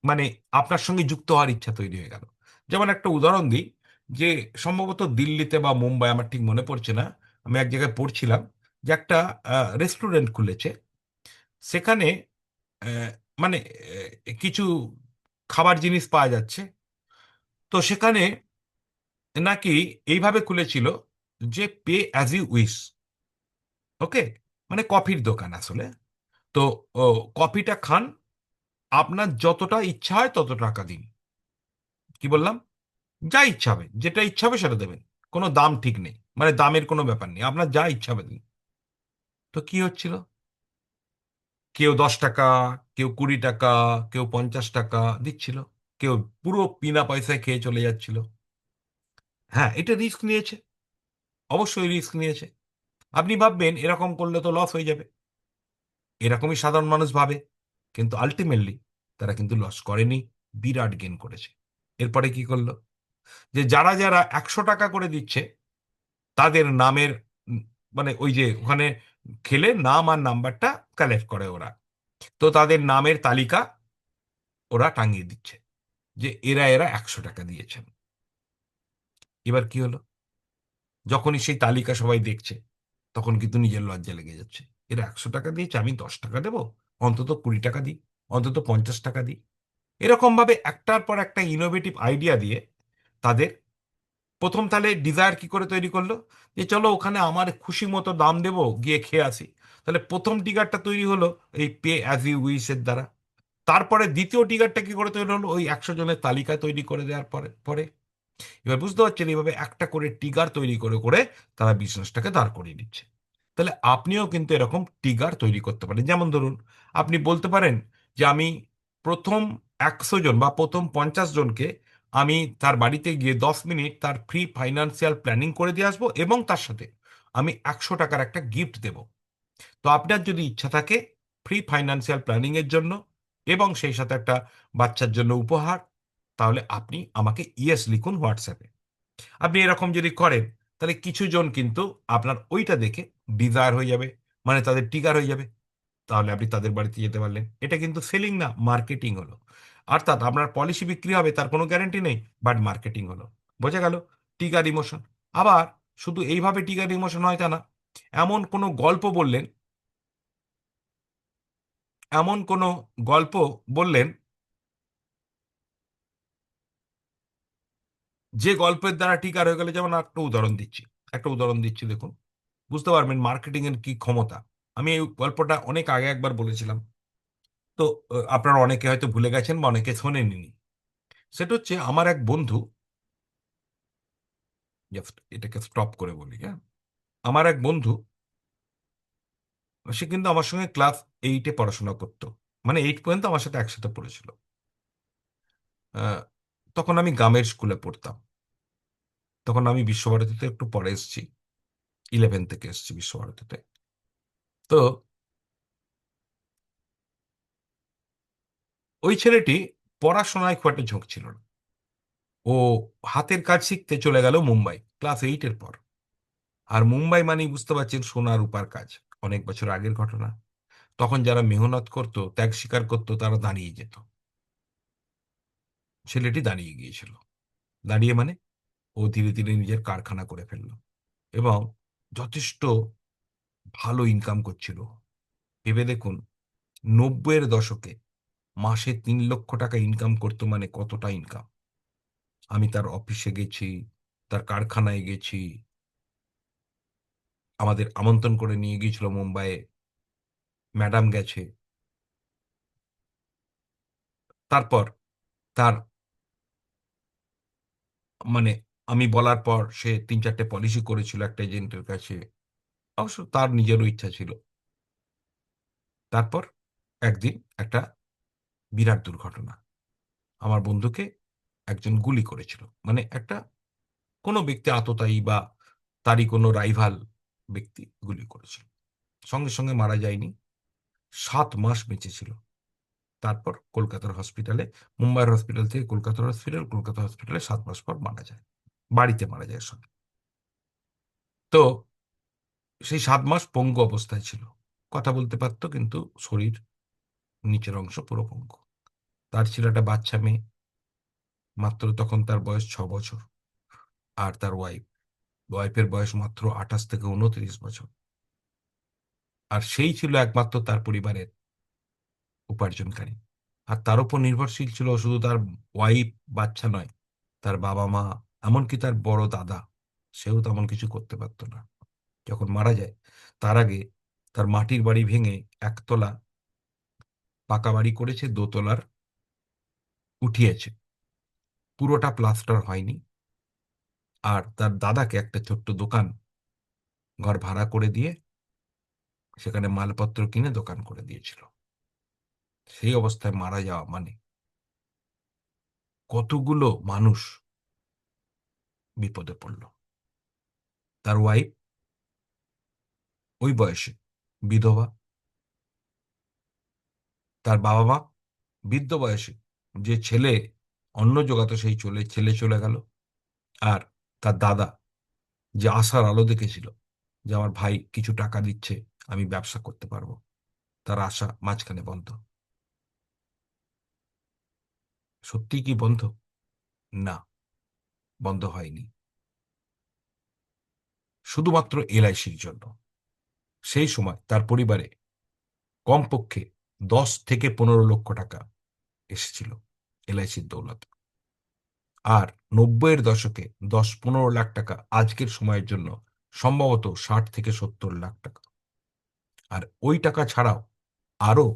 মানে আপনার সঙ্গে যুক্ত হওয়ার ইচ্ছা তৈরি হয়ে গেল। যেমন একটা উদাহরণ দিই, যে সম্ভবত দিল্লিতে বা মুম্বাই, আমার ঠিক মনে পড়ছে না, আমি এক জায়গায় পড়ছিলাম যে একটা রেস্টুরেন্ট খুলেছে। সেখানে আহ, মানে কিছু খাবার জিনিস পাওয়া যাচ্ছে। তো সেখানে নাকি এইভাবে খুলেছিল যে পে অ্যাজ ইউ উইশ। ওকে। মানে কফির দোকান আসলে। তো ও, কফিটা খান, আপনার যতটা ইচ্ছা হয় তত টাকা দিন। কি বললাম? যা ইচ্ছা হবে, যেটা ইচ্ছা হবে সেটা দেবেন। কোনো দাম ঠিক নেই, মানে দামের কোনো ব্যাপার নেই, আপনার যা ইচ্ছা হবে দিন। তো কি হচ্ছিল? কেউ 10 টাকা, কেউ 20 টাকা, কেউ 50 টাকা দিচ্ছিল, কেউ পুরো বিনা পয়সায় খেয়ে চলে যাচ্ছিল। হ্যাঁ, এটা রিস্ক নিয়েছে, অবশ্যই রিস্ক নিয়েছে। আপনি ভাববেন এরকম করলে তো লস হয়ে যাবে, এরকমই সাধারণ মানুষ ভাবে, কিন্তু আলটিমেটলি তারা কিন্তু লস করেনি, বিরাট গেন করেছে। এরপরে কি করলো? যে যারা যারা 100 টাকা করে দিচ্ছে, তাদের নামের উম, মানে ওই যে ওখানে খেলে নাম আর নাম্বারটা কালেক্ট করে ওরা, তো তাদের নামের তালিকা ওরা টাঙিয়ে দিচ্ছে যে এরা এরা 100 টাকা দিয়েছেন। এবার কি হলো? যখনই সেই তালিকা সবাই দেখছে, তখন কিন্তু নিজের লজ্জা লেগে যাচ্ছে। এরা 100 টাকা দিয়েছে, আমি 10 টাকা দেবো, অন্তত 20 টাকা দিই, অন্তত 50 টাকা দিই। এরকম ভাবে একটার পর একটা ইনোভেটিভ আইডিয়া দিয়ে তাদের প্রথম তাহলে ডিজায়ার কি করে তৈরি করলো, যে চলো ওখানে আমার খুশি মতো দাম দেবো, গিয়ে খেয়ে আসি। তাহলে প্রথম টিগারটা তৈরি হলো এই পে অ্যাজ ইউ উইশ এর দ্বারা। তারপরে দ্বিতীয় টিগারটা কি করে তৈরি হলো? ওই 100 জনের তালিকা তৈরি করে দেওয়ার পরে পরে এবার বুঝতে পারছেন, এইভাবে একটা করে টিগার তৈরি করে করে তারা বিজনেসটাকে দাঁড় করিয়ে দিচ্ছে। তাহলে আপনিও কিন্তু এরকম টিগার তৈরি করতে পারেন। যেমন ধরুন, আপনি বলতে পারেন যে আমি প্রথম 100 জন বা প্রথম 50 জনকে আমি তার বাড়িতে গিয়ে 10 মিনিট তার ফ্রি ফাইন্যান্সিয়াল প্ল্যানিং করে দিয়ে আসবো, এবং তার সাথে আমি 100 টাকার একটা গিফট দেব। তো আপনার যদি ইচ্ছা থাকে ফ্রি ফাইন্যান্সিয়াল প্ল্যানিং এর জন্য, এবং সেই সাথে একটা বাচ্চার জন্য উপহার, তাহলে আপনি আমাকে ইয়েস লিখুন হোয়াটসঅ্যাপে। আপনি এরকম যদি করেন, তাহলে কিছু জন কিন্তু আপনার ওইটা দেখে ডিজায়ার হয়ে যাবে, মানে তাদের টিগার হয়ে যাবে। তাহলে আপনি তাদের বাড়িতে যেতে পারলেন। এটা কিন্তু সেলিং না, মার্কেটিং হলো। অর্থাৎ আপনার পলিসি বিক্রি হবে তার কোনো গ্যারান্টি নেই, বাট মার্কেটিং হলো। বোঝা গেল? টিগার ইমোশন। আবার শুধু এইভাবে টিগার ইমোশন হয় তা না, এমন কোনো গল্প বললেন, এমন কোনো গল্প বললেন, যে গল্পের দ্বারা টিকার হয়ে গেলে। যেমন একটা উদাহরণ দিচ্ছি দেখুন, বুঝতে পারবেন মার্কেটিং এর কি ক্ষমতা। আমি এই গল্পটা অনেক আগে একবার বলেছিলাম, তো আপনারা অনেকে হয়তো ভুলে গেছেন বা অনেকে শোনেননি। সেটা হচ্ছে আমার এক বন্ধু, জাস্ট এটাকে স্টপ করে বলি, হ্যাঁ। আমার এক বন্ধু, সে কিন্তু আমার সঙ্গে ক্লাস 8-এ পড়াশোনা করতো, মানে 8 পর্যন্ত আমার সাথে একসাথে পড়েছিল। আহ, তখন আমি গ্রামের স্কুলে পড়তাম। তখন আমি বিশ্বভারতীতে একটু পরে এসেছি, 11 থেকে এসেছি বিশ্বভারতীতে। তো ওই ছেলেটি পড়াশোনায় খুব একটা ঝোঁক ছিল না। ও হাতের কাজ শিখতে চলে গেল মুম্বাই ক্লাস 8-এর পর। আর মুম্বাই মানেই বুঝতে পারছেন সোনা রূপার কাজ। অনেক বছর আগের ঘটনা। তখন যারা মেহনত করত, ত্যাগ স্বীকার করতো, তারা দাঁড়িয়ে যেত। ছেলেটি দাঁড়িয়ে গিয়েছিল। দাঁড়িয়ে মানে ও ধীরে ধীরে নিজের কারখানা করে ফেলল এবং যথেষ্ট ভালো ইনকাম করছিল। ভেবে দেখুন, ৯০-এর দশকে মাসে ৩ লক্ষ টাকা ইনকাম করতো, মানে কতটা ইনকাম! আমি তার অফিসে গেছি, তার কারখানায় গেছি, আমাদের আমন্ত্রণ করে নিয়ে গিয়েছিল মুম্বাইয়ে, ম্যাডাম গেছে। তারপর তার মানে আমি বলার পর সে ৩-৪টে পলিসি করেছিল একটা এজেন্টের কাছে। অবশ্য তার নিজেরও ইচ্ছা ছিল। তারপর একদিন একটা বিরাট দুর্ঘটনা। আমার বন্ধুকে একজন গুলি করেছিল। মানে একটা কোনো ব্যক্তি আততায়ী বা তারই কোনো রাইভাল ব্যক্তি গুলি করেছিল। সঙ্গে সঙ্গে মারা যায়নি। ৭ মাস বেঁচে ছিল। তারপর কলকাতার হসপিটালে, মুম্বাইয়ের হসপিটাল থেকে কলকাতার হসপিটাল, কলকাতা হসপিটালে ৭ মাস পর মারা যায়। বাড়িতে মারা যায় সঙ্গে। তো সেই ৭ মাস পঙ্গু অবস্থায় ছিল। কথা বলতে পারত কিন্তু শরীর নিচের অংশ পুরো পঙ্গু। তার ছিল একটা বাচ্চা মেয়ে। মাত্র তখন তার বয়স ৬ বছর। আর তার ওয়াইফের বয়স মাত্র ২৮ থেকে ২৯ বছর। আর সেই ছিল একমাত্র তার পরিবারের উপার্জনকারী। আর তার উপর নির্ভরশীল ছিল শুধু তার ওয়াইফ, বাচ্চা নয়, তার বাবা-মা, এমনকি তার বড় দাদা। সেও তেমন কিছু করতে পারত না। যখন মারা যায়, তার আগে তার মাটির বাড়ি ভেঙে একতলা পাকা বাড়ি করেছে, দোতলার উঠিয়েছে। পুরোটা প্লাস্টার হয়নি। আর তার দাদাকে একটা ছোট্ট দোকান ঘর ভাড়া করে দিয়ে সেখানে মালপত্র কিনে দোকান করে দিয়েছিল। সেই অবস্থায় মারা যাওয়া মানে কতগুলো মানুষ বিপদে পড়ল। তার ওয়াইফ ওই বয়সে বিধবা, তার বাবা-মা বৃদ্ধ বয়সে। যে ছেলে অন্ন জোগাতো সেই ছেলে চলে গেল। আর তার দাদা যে আশার আলো দেখেছিল যে আমার ভাই কিছু টাকা দিচ্ছে, আমি ব্যবসা করতে পারবো, তার আশা মাঝখানে বন্ধ। সত্যিই কি বন্ধ? না, বন্ধ হয়নি। শুধুমাত্র এলআইসির জন্য। সেই সময় তার পরিবারে কমপক্ষে ১০ থেকে ১৫ লক্ষ টাকা এসেছিল এলআইসির দৌলতে। আর ৯০-এর দশকে ১০-১৫ লাখ টাকা আজকের সময়ের জন্য সম্ভবত ৬০ থেকে ৭০ লাখ টাকা। আর ওই টাকা ছাড়াও আরো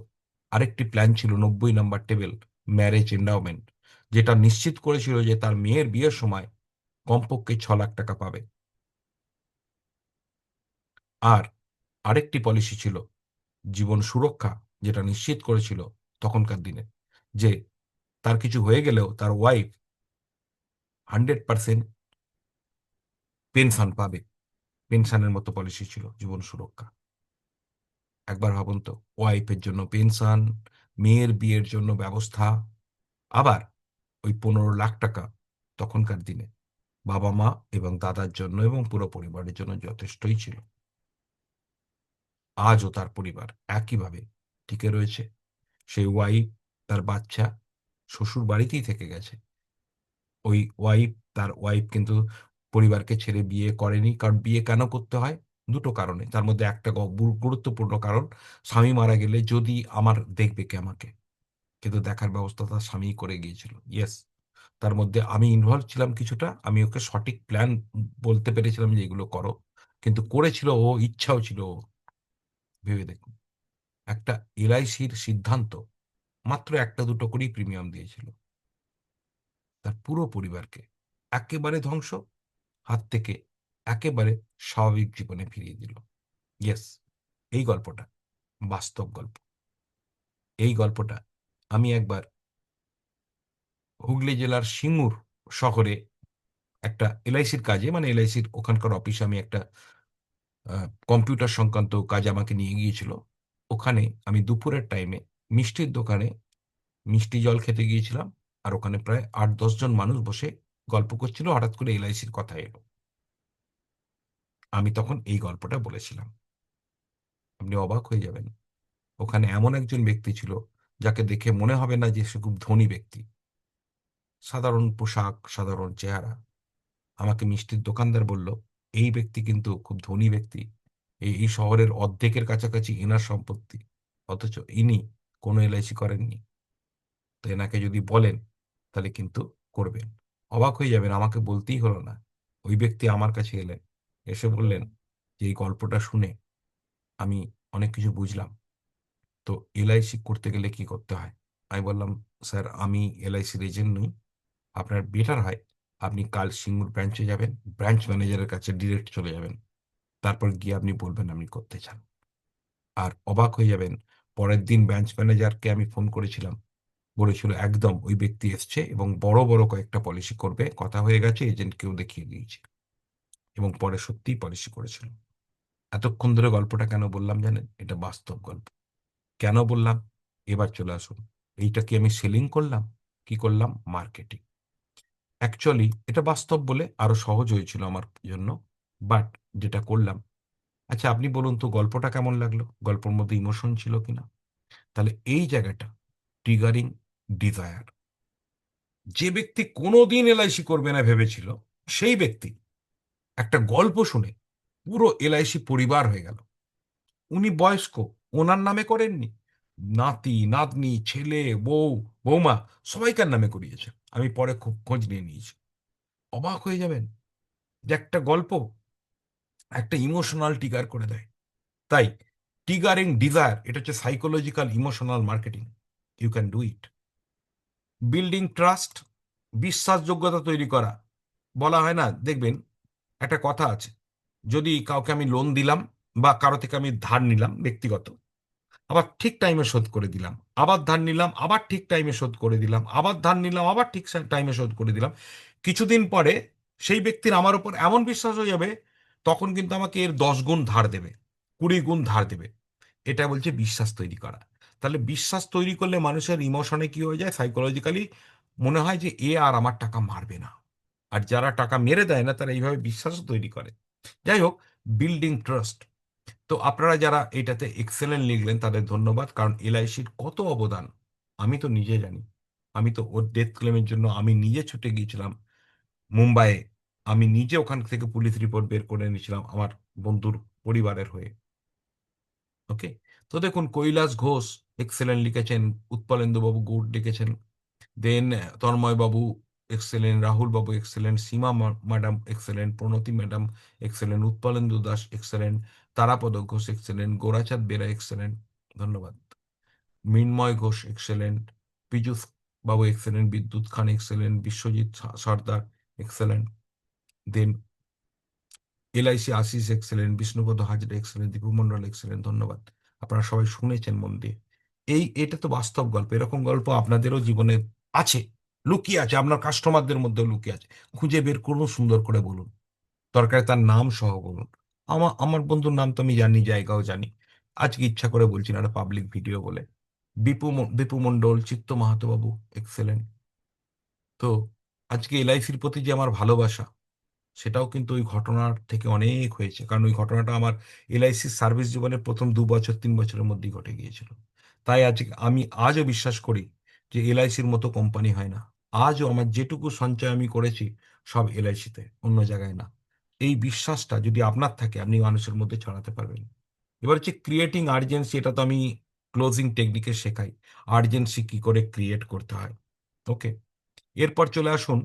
আরেকটি প্ল্যান ছিল, ৯০ নাম্বার টেবিল ম্যারেজ এন্ডাওমেন্ট, যেটা নিশ্চিত করেছিল যে তার মেয়ের বিয়ের সময় কমপক্ষে ৬ লাখ টাকা পাবে। আর আরেকটি পলিসি ছিল জীবন সুরক্ষা, যেটা নিশ্চিত করেছিল তখনকার দিনে যে তার কিছু হয়ে গেলেও তার ওয়াইফ 100% পেনশন পাবে। পেনশনের মতো পলিসি ছিল জীবন সুরক্ষা। একবার ভাবুন তো, ওয়াইফের জন্য পেনশন, মেয়ের বিয়ের জন্য ব্যবস্থা, আবার ওই ১৫ লাখ টাকা তখনকার দিনে বাবা-মা এবং দাদার জন্য এবং পুরো পরিবারের জন্য যথেষ্টই ছিল। আজও তার পরিবার একইভাবে টিকে রয়েছে। সেই ওয়াইফ, তার বাচ্চা শ্বশুর বাড়িতেই থেকে গেছে। ওই তার ওয়াইফ কিন্তু পরিবারকে ছেড়ে বিয়ে করেনি। কারণ বিয়ে কেন করতে হয়? ২ টো কারণে। তার মধ্যে একটা গুরুত্বপূর্ণ কারণ, স্বামী মারা গেলে যদি আমার দেখবে কে আমাকে? কিন্তু দেখার ব্যবস্থা তার স্বামীই করে গিয়েছিল। ইয়েস, তার মধ্যে আমি ইনভলভ ছিলাম কিছুটা। আমি ওকে সঠিক প্ল্যান বলতে পেরেছিলাম যে এগুলো করো। কিন্তু করেছিল ও, ইচ্ছাও ছিল ওর। ভেবে দেখুন। একটা এলআইসির সিদ্ধান্ত মাত্র ১ টা ২ টো করেই প্রিমিয়াম দিয়েছিল। তার পুরো পরিবারকে একেবারে ধ্বংস, হাত থেকে একেবারে স্বাভাবিক জীবনে ফিরিয়ে দিল। ইয়েস, এই গল্পটা বাস্তব গল্প। এই গল্পটা আমি একবার হুগলি জেলার সিঙ্গুর শহরে একটা এলআইসির কাজে, মানে এলআইসির ওখানকার অফিসে আমি একটা আ কম্পিউটার সংক্রান্ত কাজে আমাকে নিয়ে গিয়েছিল। ওখানে আমি দুপুরের টাইমে মিষ্টির দোকানে মিষ্টি জল খেতে গিয়েছিলাম। আর ওখানে প্রায় ৮-১০ জন মানুষ বসে গল্প করছিল। হঠাৎ করে এলআইসির কথা এলো। আমি তখন এই গল্পটা বলেছিলাম। আপনি অবাক হয়ে যাবেন। ওখানে এমন একজন ব্যক্তি ছিল, যাকে দেখে মনে হবে না যে সে খুব ধনী ব্যক্তি। সাধারণ পোশাক, সাধারণ চেহারা। আমাকে মিষ্টির দোকানদার বলল, এই ব্যক্তি কিন্তু খুব ধনী ব্যক্তি, এই শহরের অর্ধেকের কাছাকাছি এনার সম্পত্তি, অথচ ইনি কোনো এলআইসি করেননি। তো এনাকে যদি বলেন তাহলে কিন্তু করবেন। অবাক হয়ে যাবেন, আমাকে বলতেই হলো না, ওই ব্যক্তি আমার কাছে এলেন, এসে বললেন যে এই গল্পটা শুনে আমি অনেক কিছু বুঝলাম। তো এলআইসি করতে গেলে কি করতে হয়? আমি বললাম, স্যার আমি এলআইসির এজেন্ট নই, আপনার বেটার হয় আপনি কাল সিঙ্গুর ব্রাঞ্চে যাবেন, ব্রাঞ্চ ম্যানেজারের কাছে ডিরেক্ট চলে যাবেন, তারপর গিয়ে আপনি বলবেন আপনি করতে চান। আর অবাক হয়ে যাবেন, পরের দিন ব্রাঞ্চ ম্যানেজারকে আমি ফোন করেছিলাম, বলেছিল একদম ওই ব্যক্তি এসছে এবং বড় বড় কয়েকটা পলিসি করবে, কথা হয়ে গেছে, এজেন্টকেও দেখিয়ে দিয়েছে, এবং পরে সত্যিই পলিসি করেছিল। এতক্ষণ ধরে গল্পটা কেন বললাম জানেন? এটা বাস্তব গল্প। কেন বললাম? এবার চলে আসুন, এইটা কি আমি সেলিং করলাম? কি করলাম? মার্কেটিং। অ্যাকচুয়ালি এটা বাস্তব বলে আরো সহজ হয়েছিল আমার জন্য, বাট যেটা করলাম, আচ্ছা আপনি বলুন তো গল্পটা কেমন লাগলো, গল্পের মধ্যে ইমোশন ছিল কিনা? তাহলে এই জায়গাটা ট্রিগারিং ডিজায়ার, যে ব্যক্তি কোনোদিন এলআইসি করবে না ভেবেছিল, সেই ব্যক্তি একটা গল্প শুনে পুরো এলআইসি পরিবার হয়ে গেল। উনি বয়স্ক, ওনার নামে করেননি, নাতি নাতনি ছেলে বউ বৌমা সবাইকার নামে করিয়েছে। আমি পরে খুব খোঁজ নিয়ে নিয়েছি। অবাক হয়ে যাবেন যে একটা গল্প একটা ইমোশনাল ট্রিগার করে দেয়। তাই ট্রিগারিং ডিজায়ার এটা হচ্ছে psychological emotional marketing. You can do it. Building trust, বিশ্বাসযোগ্যতা তৈরি করা। বলা হয় না, দেখবেন একটা কথা আছে, যদি কাউকে আমি লোন দিলাম বা কারো থেকে আমি ধার নিলাম ব্যক্তিগত, আবার ঠিক টাইমে শোধ করে দিলাম, আবার ধার নিলাম আবার ঠিক টাইমে শোধ করে দিলাম, আবার ধার নিলাম আবার ঠিক টাইমে শোধ করে দিলাম, কিছুদিন পরে সেই ব্যক্তির আমার উপর এমন বিশ্বাস হয়ে যাবে, তখন কিন্তু আমাকে এর 10 গুণ ধার দেবে, 20 গুণ ধার দেবে। এটা বলছে বিশ্বাস তৈরি করা। তাহলে বিশ্বাস তৈরি করলে মানুষের ইমোশনে কি হয়ে যায়, সাইকোলজিক্যালি মনে হয় যে এ আর আমার টাকা মারবে না। আর যারা টাকা মেরে দেয় না তারা এইভাবে বিশ্বাসও তৈরি করে। যাই হোক, বিল্ডিং ট্রাস্ট। তো আপনারা যারা এটাতে এক্সেলেন্ট লিখলেন তাদের ধন্যবাদ, কারণ এলআইসির কত অবদান আমি তো নিজে জানি। আমি তো ওর ডেথ ক্লেমের জন্য আমি নিজে ছুটে গিয়েছিলাম মুম্বাইয়ে। আমি নিজে ওখান থেকে পুলিশ রিপোর্ট বের করে নিয়েছিলাম আমার বন্ধুর পরিবারের হয়ে। ওকে। তো দেখুন, কৈলাস ঘোষ এক্সেলেন্ট লিখেছেন, উৎপলেন্দু বাবু গুড লিখেছেন, দেন তন্ময় বাবু এক্সেলেন্ট, রাহুল বাবু excellent, Seema madam excellent, Pranati madam excellent, Utpalendu Das excellent, Tarapada Ghosh excellent, Gorachand Bera excellent, ধন্যবাদ। মৃন্ময় ঘোষ এক্সেলেন্ট, পীযূষ বাবু excellent, Bidyut Khan excellent, Biswajit Sardar excellent, then LIC Ashis excellent, Bishnupada Hazra excellent, Dipu Mondal excellent, ধন্যবাদ। আপনারা সবাই শুনেছেন মন দিয়ে। এটা তো বাস্তব গল্প, এরকম গল্প আপনাদেরও জীবনে আছে, লুকিয়ে আছে, আপনার কাস্টমারদের মধ্যেও লুকিয়ে আছে। খুঁজে বের করুন, সুন্দর করে বলুন, দরকারে তার নাম সহ বলুন। আমার বন্ধুর নাম তো আমি জানি, জায়গাও জানি, আজকে ইচ্ছা করে বলছি না, একটা পাবলিক ভিডিও বলে। দীপু মন্ডল, চিত্ত মাহাতো বাবু এক্সেলেন্ট। তো আজকে এলআইসির প্রতি যে আমার ভালোবাসা, সেটাও কিন্তু ওই ঘটনার থেকে অনেক হয়েছে, কারণ ওই ঘটনাটা আমার এলআইসির সার্ভিস জীবনের প্রথম 2 বছর 3 বছরের মধ্যেই ঘটে গিয়েছিল। তাই আজ আমি আজও বিশ্বাস করি যে এলআইসির মতো কোম্পানি হয় না। আজও আমার যেটুকু সঞ্চয় আমি করেছি সব এলআইসিতে, অন্য জায়গায় না। এই বিশ্বাসটা যদি আপনার থাকে আপনি মানুষের মধ্যে ছড়াতে পারবেন। এবার হচ্ছে ক্রিয়েটিং আর্জেন্সি, এটা তো আমি ক্লোজিং টেকনিকে শেখাই, আর্জেন্সি কি করে ক্রিয়েট করতে হয়। ওকে। এরপর চলে আসুন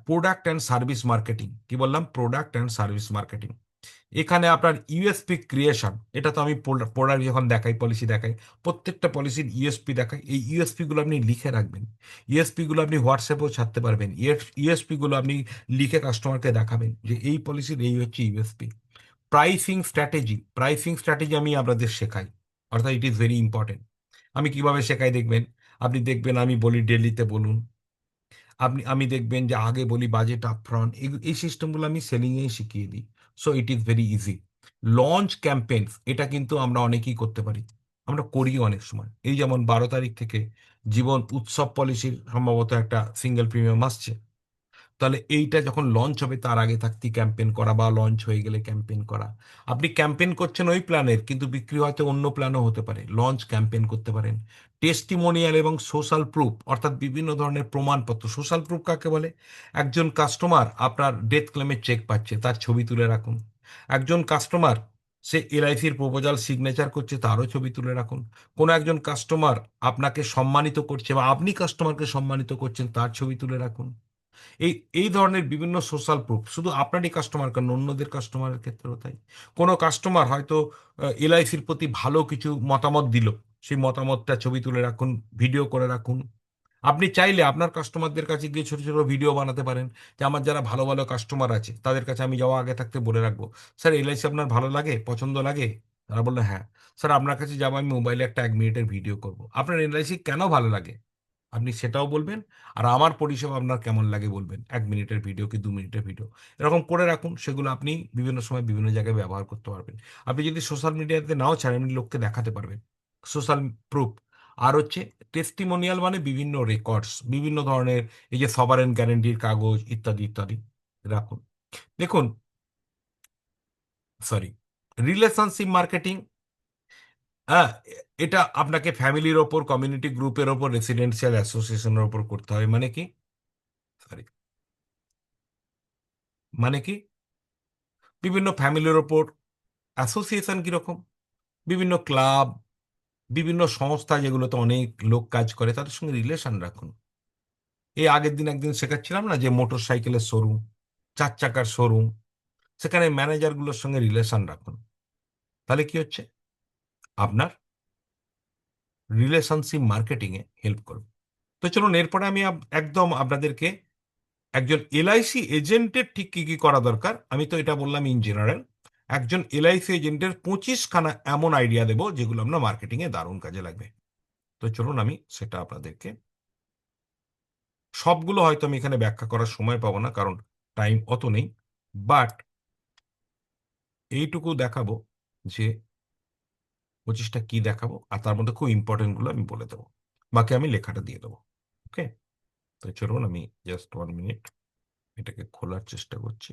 প্রোডাক্ট অ্যান্ড সার্ভিস মার্কেটিং। কি বললাম? Product and service marketing. এখানে আপনার ইউএসপি ক্রিয়েশন, এটা তো আমি প্রোডাক্ট যখন দেখাই, পলিসি দেখাই, প্রত্যেকটা পলিসির ইউএসপি দেখাই, এই ইউএসপি গুলো আপনি লিখে রাখবেন। ইউএসপি গুলো আপনি হোয়াটসঅ্যাপেও ছাড়তে পারবেন। ইউএসপি গুলো আপনি লিখে কাস্টমারকে দেখাবেন যে এই পলিসির এই হচ্ছে USP. Pricing strategy, pricing strategy আমি আপনাদের শেখাই, অর্থাৎ ইট ইজ ভেরি ইম্পর্টেন্ট। আমি কিভাবে শেখাই দেখবেন, আপনি দেখবেন আমি বলি ডেলিতে বলুন, আমি দেখবেন যে আগে বলি বাজেট আপফ্রন্ট, এই সিস্টেমগুলো আমি সেলিংয়েই শিখিয়ে দিই। So it is very easy. Launch campaigns, এটা কিন্তু আমরা অনেকেই করতে পারি, আমরা করি অনেক সময়। এই যেমন 12 তারিখ থেকে জীবন উৎসব পলিসির সম্ভবত একটা সিঙ্গেল প্রিমিয়াম আসছে। তাহলে এইটা যখন লঞ্চ হবে তার আগে থাকতেই ক্যাম্পেন করা, বা লঞ্চ হয়ে গেলে ক্যাম্পেন করা। আপনি ক্যাম্পেন করছেন ওই প্ল্যানের, কিন্তু বিক্রি হয়তো অন্য প্ল্যানও হতে পারে, লঞ্চ ক্যাম্পেন করতে পারেন। টেস্টিমোনিয়াল এবং সোশ্যাল প্রুফ, অর্থাৎ বিভিন্ন ধরনের প্রমাণপত্র। সোশ্যাল প্রুফ কাকে বলে? একজন কাস্টমার আপনার ডেথ ক্লেমের চেক পাচ্ছে, তার ছবি তুলে রাখুন। একজন কাস্টমার সে এলআইসির প্রপোজাল সিগনেচার করছে, তারও ছবি তুলে রাখুন। কোনো একজন কাস্টমার আপনাকে সম্মানিত করছে, বা আপনি কাস্টমারকে সম্মানিত করছেন, তার ছবি তুলে রাখুন। এই এই ধরনের বিভিন্ন সোশ্যাল প্রুফ, শুধু আপনারই কাস্টমার কেন, অন্যদের কাস্টমারের ক্ষেত্রেও তাই। কোনো কাস্টমার হয়তো এলআইসির প্রতি ভালো কিছু মতামত দিল, সেই মতামতটা ছবি তুলে রাখুন, ভিডিও করে রাখুন। আপনি চাইলে আপনার কাস্টমারদের কাছে গিয়ে ছোট ছোট ভিডিও বানাতে পারেন, যে আমার যারা ভালো ভালো কাস্টমার আছে তাদের কাছে আমি যাওয়া আগে থাকতে বলে রাখবো, স্যার এলআইসি আপনার ভালো লাগে, পছন্দ লাগে? তারা বললো হ্যাঁ। স্যার আপনার কাছে যাবো, আমি মোবাইলে একটা 1 মিনিটের ভিডিও করব, আপনার এলআইসি কেন ভালো লাগে আপনি সেটাও বলবেন। আর আমার পরিষেবা আপনার কেমন লাগে বলবেন, 1 মিনিটের ভিডিও কি 2 মিনিটের ভিডিও, এরকম করে রাখুন। সেগুলো আপনি বিভিন্ন সময় বিভিন্ন জায়গায় ব্যবহার করতে পারবেন। আপনি যদি সোশ্যাল মিডিয়াতে নাও চান, আপনি লোককে দেখাতে পারবেন সোশ্যাল প্রুফ। আর হচ্ছে টেস্টিমোনিয়াল, মানে বিভিন্ন রেকর্ডস, বিভিন্ন ধরনের, এই যে সভারেন গ্যারান্টির কাগজ ইত্যাদি ইত্যাদি রাখুন। দেখুন, সরি, রিলেশনশিপ মার্কেটিং, হ্যাঁ, এটা আপনাকে ফ্যামিলির ওপর, কমিউনিটি গ্রুপের ওপর, রেসিডেন্সিয়াল অ্যাসোসিয়েশনের ওপর করতে হবে। মানে কি? সরি, মানে কি? বিভিন্ন ফ্যামিলির ওপর। অ্যাসোসিয়েশন কিরকম? বিভিন্ন ক্লাব, বিভিন্ন সংস্থা যেগুলোতে অনেক লোক কাজ করে, তাদের সঙ্গে রিলেশন রাখুন। এই আগের দিন একদিন শেখাচ্ছিলাম না, যে মোটর সাইকেলের শোরুম, 4 চাকার শোরুম, সেখানে ম্যানেজারগুলোর সঙ্গে রিলেশন রাখুন। তাহলে কি হচ্ছে? আপনার রিলেশনশিপ মার্কেটিংয়ে হেল্প করবে। তো চলুন, এরপরে আমি একদম আপনাদেরকে একজন এলআইসি এজেন্টের ঠিক কি কি করা দরকার, আমি তো এটা বললাম ইন জেনারেল, একজন এলআইসি এজেন্টের 25খানা এমন আইডিয়া দেবো যেগুলো আপনার মার্কেটিংয়ে দারুণ কাজে লাগবে। তো চলুন, আমি সেটা আপনাদেরকে, সবগুলো হয়তো আমি এখানে ব্যাখ্যা করার সময় পাবো না, কারণ টাইম অত নেই, বাট এইটুকু দেখাবো যে 25টা কি দেখাবো, আর তার মধ্যে খুব ইম্পর্টেন্ট গুলো আমি বলে দেবো, বাকি আমি লেখাটা দিয়ে দেবো। ওকে, তো চলুন, আমি জাস্ট 1 মিনিট এটাকে খোলার চেষ্টা করছি।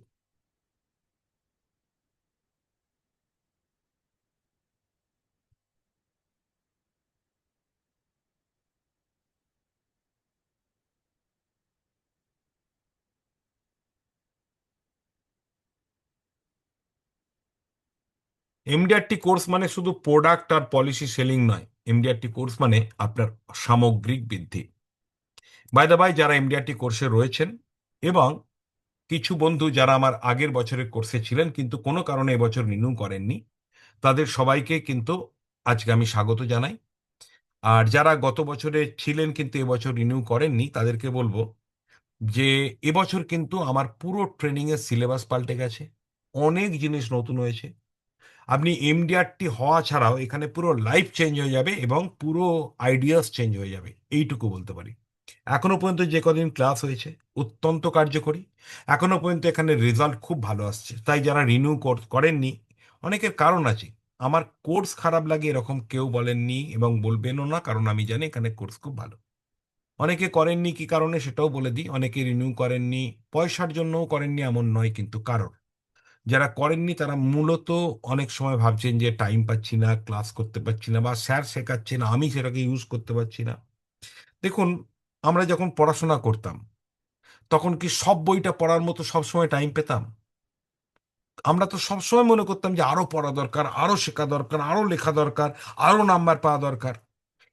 এমডিআরটি কোর্স মানে শুধু প্রোডাক্ট আর পলিসি সেলিং নয়। এমডিআরটি কোর্স মানে আপনার সামগ্রিক বৃদ্ধি। বাই দ্য বাই, যারা এমডিআরটি কোর্সে রয়েছেন এবং কিছু বন্ধু যারা আমার আগের বছরের কোর্সে ছিলেন কিন্তু কোনো কারণে এবছর রিনিউ করেননি, তাদের সবাইকে কিন্তু আজকে আমি স্বাগত জানাই। আর যারা গত বছরে ছিলেন কিন্তু এবছর রিনিউ করেননি, তাদেরকে বলবো যে এবছর কিন্তু আমার পুরো ট্রেনিংয়ের সিলেবাস পাল্টে গেছে, অনেক জিনিস নতুন হয়েছে। আপনি এমডিআরটি হওয়া ছাড়াও এখানে পুরো লাইফ চেঞ্জ হয়ে যাবে, এবং পুরো আইডিয়াস চেঞ্জ হয়ে যাবে, এইটুকু বলতে পারি। এখনো পর্যন্ত যে কদিন ক্লাস হয়েছে অত্যন্ত কার্যকরী। এখনো পর্যন্ত এখানে রেজাল্ট খুব ভালো আসছে, তাই যারা রিনিউ করেননি, অনেকের কারণ আছে। আমার কোর্স খারাপ লাগে এরকম কেউ বলেননি এবং বলবেনও না, কারণ আমি জানি এখানে কোর্স খুব ভালো। অনেকে করেননি কি কারণে সেটাও বলে দিই, অনেকে রিনিউ করেননি পয়সার জন্যও করেননি, এমন নয় কিন্তু কারণ। যারা করেননি তারা মূলত অনেক সময় ভাবছেন যে টাইম পাচ্ছি না, ক্লাস করতে পারছি না, বা স্যার শেখাচ্ছে না, আমি সেটাকে ইউজ করতে পারছি না। দেখুন, আমরা যখন পড়াশোনা করতাম তখন কি সব বইটা পড়ার মতো সবসময় টাইম পেতাম? আমরা তো সবসময় মনে করতাম যে আরো পড়া দরকার, আরো শেখা দরকার, আরো লেখা দরকার, আরো নাম্বার পাওয়া দরকার।